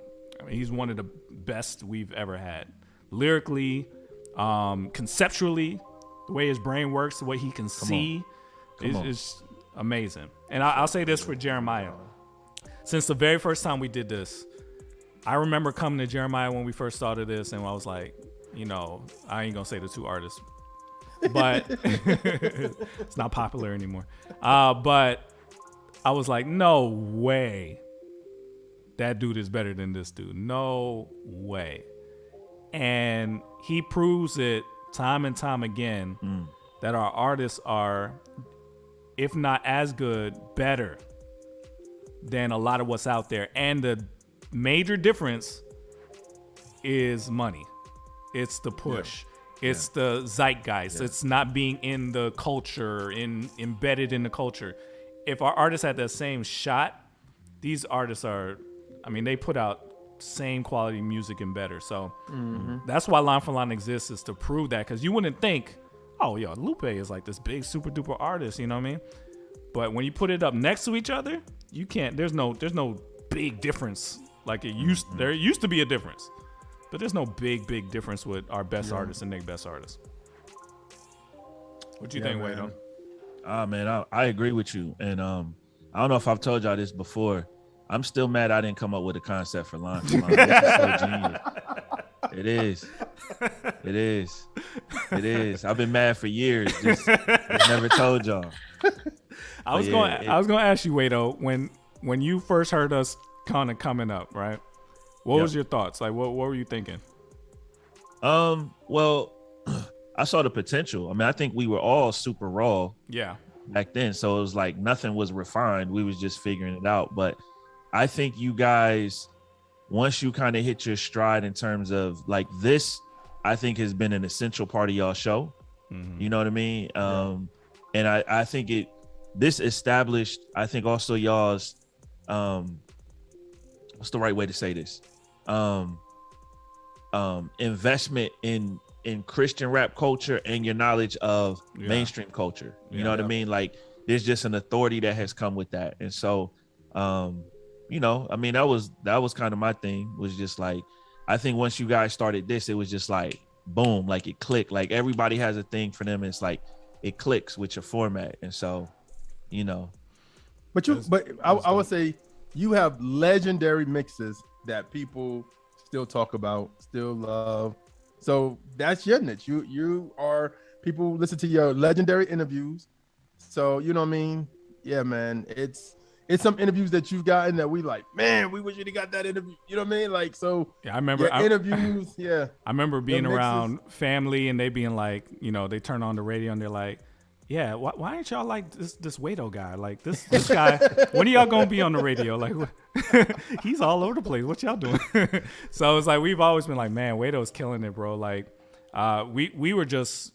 Speaker 4: he's one of the best we've ever had. Lyrically, conceptually, the way his brain works, the way he can see is amazing. And I'll say this for Jeremiah. Since the very first time we did this, I remember coming to Jeremiah when we first started this, and I was like, I ain't gonna say the 2 artists, but it's not popular anymore. But I was like, no way that dude is better than this dude. No way. And he proves it time and time again that our artists are, if not as good, better than a lot of what's out there. And the major difference is money. It's the push. Yeah. It's the zeitgeist. Yeah. It's not being in the culture, embedded in the culture. If our artists had that same shot, these artists are, they put out same quality music and better. So that's why Line for Line exists, is to prove that. Because you wouldn't think, oh, yo, Lupe is like this big super duper artist, you know what I mean? But when you put it up next to each other, you can't. There's no big difference like it used. There used to be a difference, but there's no big difference with our best artists and their best artists. What you think, Wado?
Speaker 6: Man, I agree with you, and I don't know if I've told y'all this before. I'm still mad I didn't come up with a concept for Line for Line. This is so genius. It is. I've been mad for years. Just never told y'all.
Speaker 4: I was going to ask you, Wado, when you first heard us kind of coming up, right? What was your thoughts? Like, what were you thinking?
Speaker 6: Well, I saw the potential. I think we were all super raw.
Speaker 4: Yeah.
Speaker 6: Back then, so it was like nothing was refined. We was just figuring it out. But I think you guys, once you kind of hit your stride in terms of like this, I think has been an essential part of y'all show. Mm-hmm. You know what I mean? And I think this established, I think also y'all's, what's the right way to say this? Investment in Christian rap culture and your knowledge of mainstream culture. You know what I mean? Like there's just an authority that has come with that. And so, that was kind of my thing, was just like, I think once you guys started this, it was just like, boom, like it clicked. Like everybody has a thing for them. It's like, it clicks with your format. And so,
Speaker 5: But I would say you have legendary mixes that people still talk about, still love. So that's your niche. You are, people listen to your legendary interviews. So, you know what I mean? Yeah, man. It's some interviews that you've gotten that we like, man, we wish you'd have got that interview. You know what I mean? Like, so
Speaker 4: yeah, I remember
Speaker 5: interviews. Yeah.
Speaker 4: I remember being around family and they being like, they turn on the radio and they're like, yeah, why ain't y'all like this Wado guy? Like this guy, when are y'all gonna be on the radio? Like he's all over the place. What y'all doing? So it's like we've always been like, man, Wado's killing it, bro. Like we were just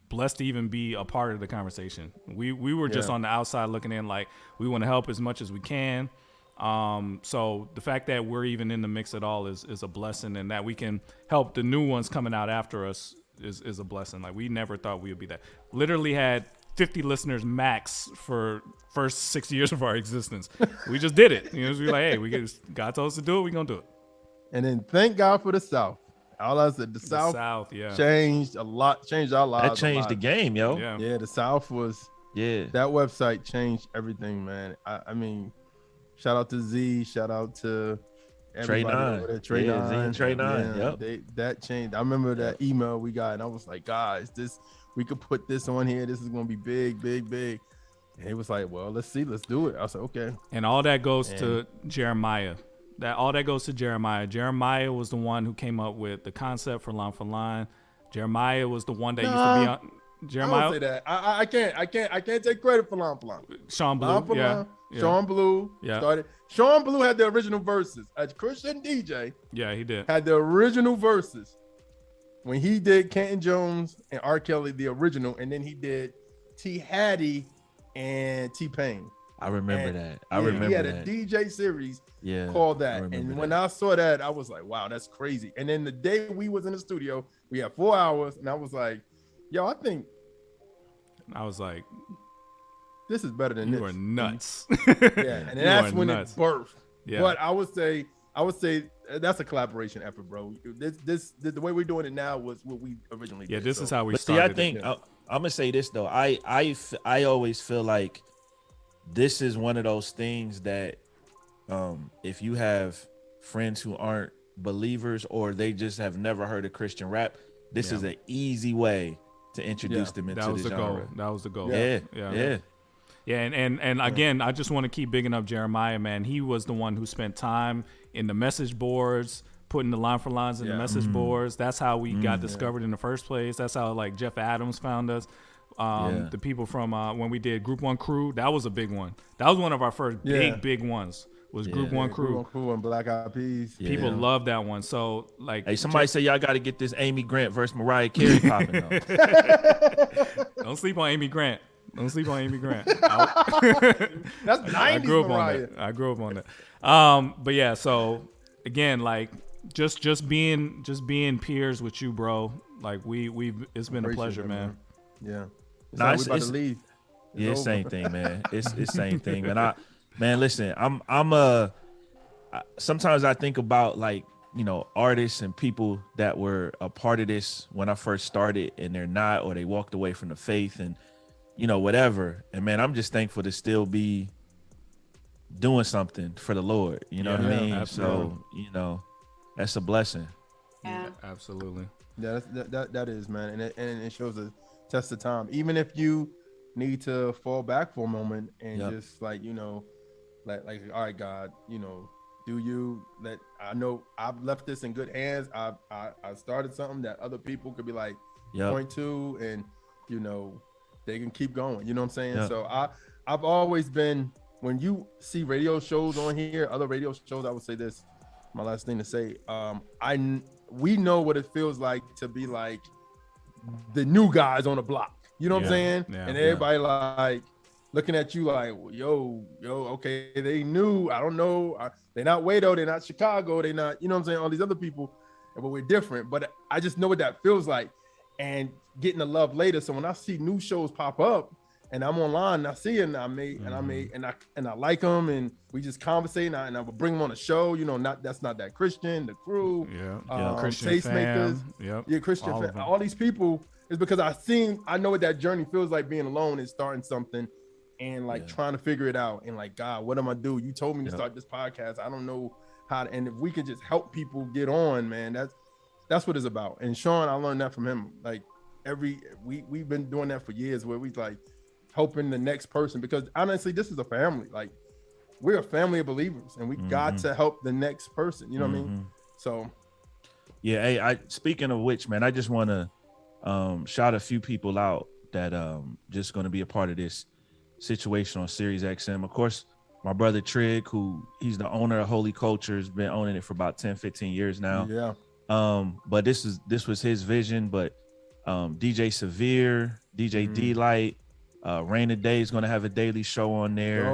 Speaker 4: blessed to even be a part of the conversation. We were just on the outside looking in, like we want to help as much as we can. So the fact that we're even in the mix at all is a blessing, and that we can help the new ones coming out after us is a blessing. Like we never thought we would be that. Literally had 50 listeners max for first 6 years of our existence. We just did it. You know, we were like, hey, God told us to do it. We're gonna do it.
Speaker 5: And then thank God for the South. All I said, the South
Speaker 4: yeah,
Speaker 5: changed a lot, changed our lives.
Speaker 6: That changed the game, yo.
Speaker 5: Yeah, the South was.
Speaker 6: Yeah,
Speaker 5: that website changed everything, man. I mean, shout out to Z, shout out to everybody. Trey Nine.
Speaker 6: Trey Nine.
Speaker 5: Yeah,
Speaker 6: Yep.
Speaker 5: that changed. I remember that email we got, and I was like, guys, we could put this on here. This is gonna be big, big, big. And he was like, well, let's do it. I was like, okay.
Speaker 4: And all that goes to Jeremiah. All that goes to Jeremiah. Jeremiah was the one who came up with the concept for Line for Line. Jeremiah was the one that used to be on. Jeremiah.
Speaker 5: I don't say that. I can't take credit for Line for Line.
Speaker 4: Sean Blue. Yeah.
Speaker 5: Sean Blue started. Sean Blue had the original verses. A Christian DJ.
Speaker 4: Yeah, he did.
Speaker 5: Had the original verses when he did Canton Jones and R. Kelly, the original, and then he did T. Hattie and T-Pain.
Speaker 6: I remember that. I remember
Speaker 5: he had
Speaker 6: that.
Speaker 5: a DJ series called that. And when I saw that, I was like, wow, that's crazy. And then the day we was in the studio, we had 4 hours, and I was like, yo, I was like, this is better than this.
Speaker 4: You are nuts.
Speaker 5: Yeah, and that's when it birthed.
Speaker 4: Yeah.
Speaker 5: But I would say that's a collaboration effort, bro. The way we're doing it now was what we originally did.
Speaker 4: Yeah, this is how we
Speaker 6: but
Speaker 4: started.
Speaker 6: See, I think I'm gonna say this though. I always feel like this is one of those things that if you have friends who aren't believers or they just have never heard of Christian rap, this is an easy way to introduce them into the genre.
Speaker 4: That was the goal.
Speaker 6: Yeah.
Speaker 4: And again, I just want to keep bigging up Jeremiah, man. He was the one who spent time in the message boards, putting the Line for Lines in the message boards. That's how we got discovered in the first place. That's how like Jeff Adams found us. The people from when we did Group One Crew, that was a big one. That was one of our first big ones. Was Group One Crew.
Speaker 5: Group One Crew and Black Eyed Peas.
Speaker 4: People love that one. So like,
Speaker 6: hey, somebody say y'all got to get this Amy Grant versus Mariah Carey popping up.
Speaker 4: Don't sleep on Amy Grant. Don't sleep on Amy Grant.
Speaker 5: That's 90s Mariah.
Speaker 4: I grew up on that. But yeah, so again, like just being peers with you, bro. Like it's been a pleasure, man.
Speaker 5: Yeah.
Speaker 6: Nah,
Speaker 5: we about to leave.
Speaker 6: It's same thing, man. It's same thing, man. Man, listen, sometimes I think about like, you know, artists and people that were a part of this when I first started and they're not, or they walked away from the faith and, you know, whatever. And man, I'm just thankful to still be doing something for the Lord. You know what I mean?
Speaker 4: Absolutely.
Speaker 6: So, you know, that's a blessing.
Speaker 9: Yeah,
Speaker 4: absolutely.
Speaker 5: Yeah, that is, man. And it shows a test of time. Even if you need to fall back for a moment and just like, you know, like, all right, God, you know, do you let, I know I've left this in good hands. I started something that other people could be like, point to, and, you know, they can keep going. You know what I'm saying?
Speaker 6: Yep.
Speaker 5: So I've always been, when you see radio shows on here, other radio shows, I would say this, my last thing to say, we know what it feels like to be like the new guys on the block. You know what I'm saying?
Speaker 4: Yeah,
Speaker 5: and everybody like looking at you like, yo, okay, they knew. I don't know. They're not Wado. They're not Chicago. They're not, you know what I'm saying? All these other people, but we're different. But I just know what that feels like, and getting the love later. So when I see new shows pop up, and I'm online, and I see it, and I like them, and we just conversate, and I would bring them on a show. You know, that's not that Christian, the crew,
Speaker 4: Christian
Speaker 5: Tastemakers,
Speaker 4: fam.
Speaker 5: Christian, all these people is because I know what that journey feels like, being alone and starting something, and like trying to figure it out, and like, God, what am I do? You told me to start this podcast. I don't know how to, and if we could just help people get on, man, that's what it's about. And Sean, I learned that from him. Like we've been doing that for years, where we like helping the next person, because honestly, this is a family. Like, we're a family of believers, and we got to help the next person. You know what I mean? So,
Speaker 6: yeah. Hey, speaking of which, man, I just want to shout a few people out that just going to be a part of this situation on Sirius XM. Of course, my brother Trig, he's the owner of Holy Culture, has been owning it for about 10-15 years now.
Speaker 5: Yeah.
Speaker 6: But this was his vision. But DJ Severe, DJ D-Light, Rain of Day is going to have a daily show on there.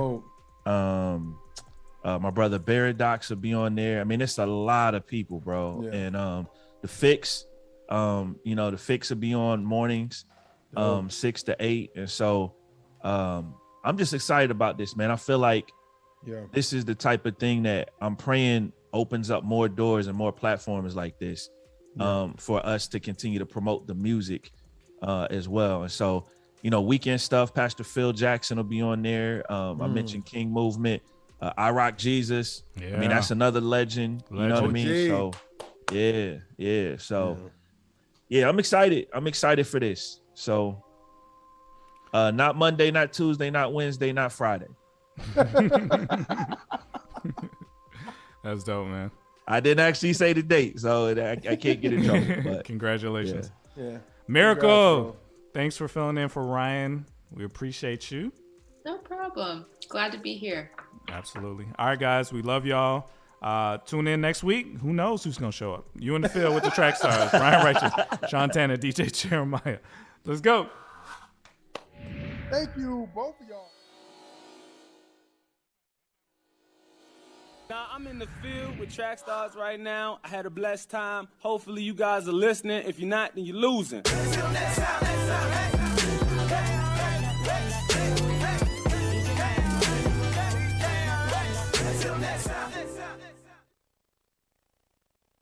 Speaker 6: My brother Baradox will be on there. I mean, it's a lot of people, bro. And the Fix, the Fix will be on mornings. 6 to 8. And so I'm just excited about this, man. I feel like this is the type of thing that I'm praying opens up more doors and more platforms like this for us to continue to promote the music as well. And so, weekend stuff, Pastor Phil Jackson will be on there. I mentioned King Movement, I Rock Jesus. I mean, that's another legend. You know what I mean? So yeah. So yeah, I'm excited. I'm excited for this. So not Monday, not Tuesday, not Wednesday, not Friday.
Speaker 4: That's dope, man.
Speaker 6: I didn't actually say the date, so I can't get in trouble. But
Speaker 4: congratulations.
Speaker 5: Yeah.
Speaker 4: Miracle. Thanks for filling in for Ryan. We appreciate you.
Speaker 9: No problem. Glad to be here.
Speaker 4: Absolutely. All right, guys. We love y'all. Tune in next week. Who knows who's going to show up? You in the field with the Trackstarz. Ryan Righteous, Sean Tanner, DJ Jeremiah. Let's go.
Speaker 5: Thank you, both of y'all.
Speaker 20: Now, I'm in the field with Trackstarz right now. I had a blessed time. Hopefully you guys are listening. If you're not, then you're losing.
Speaker 7: Until next time.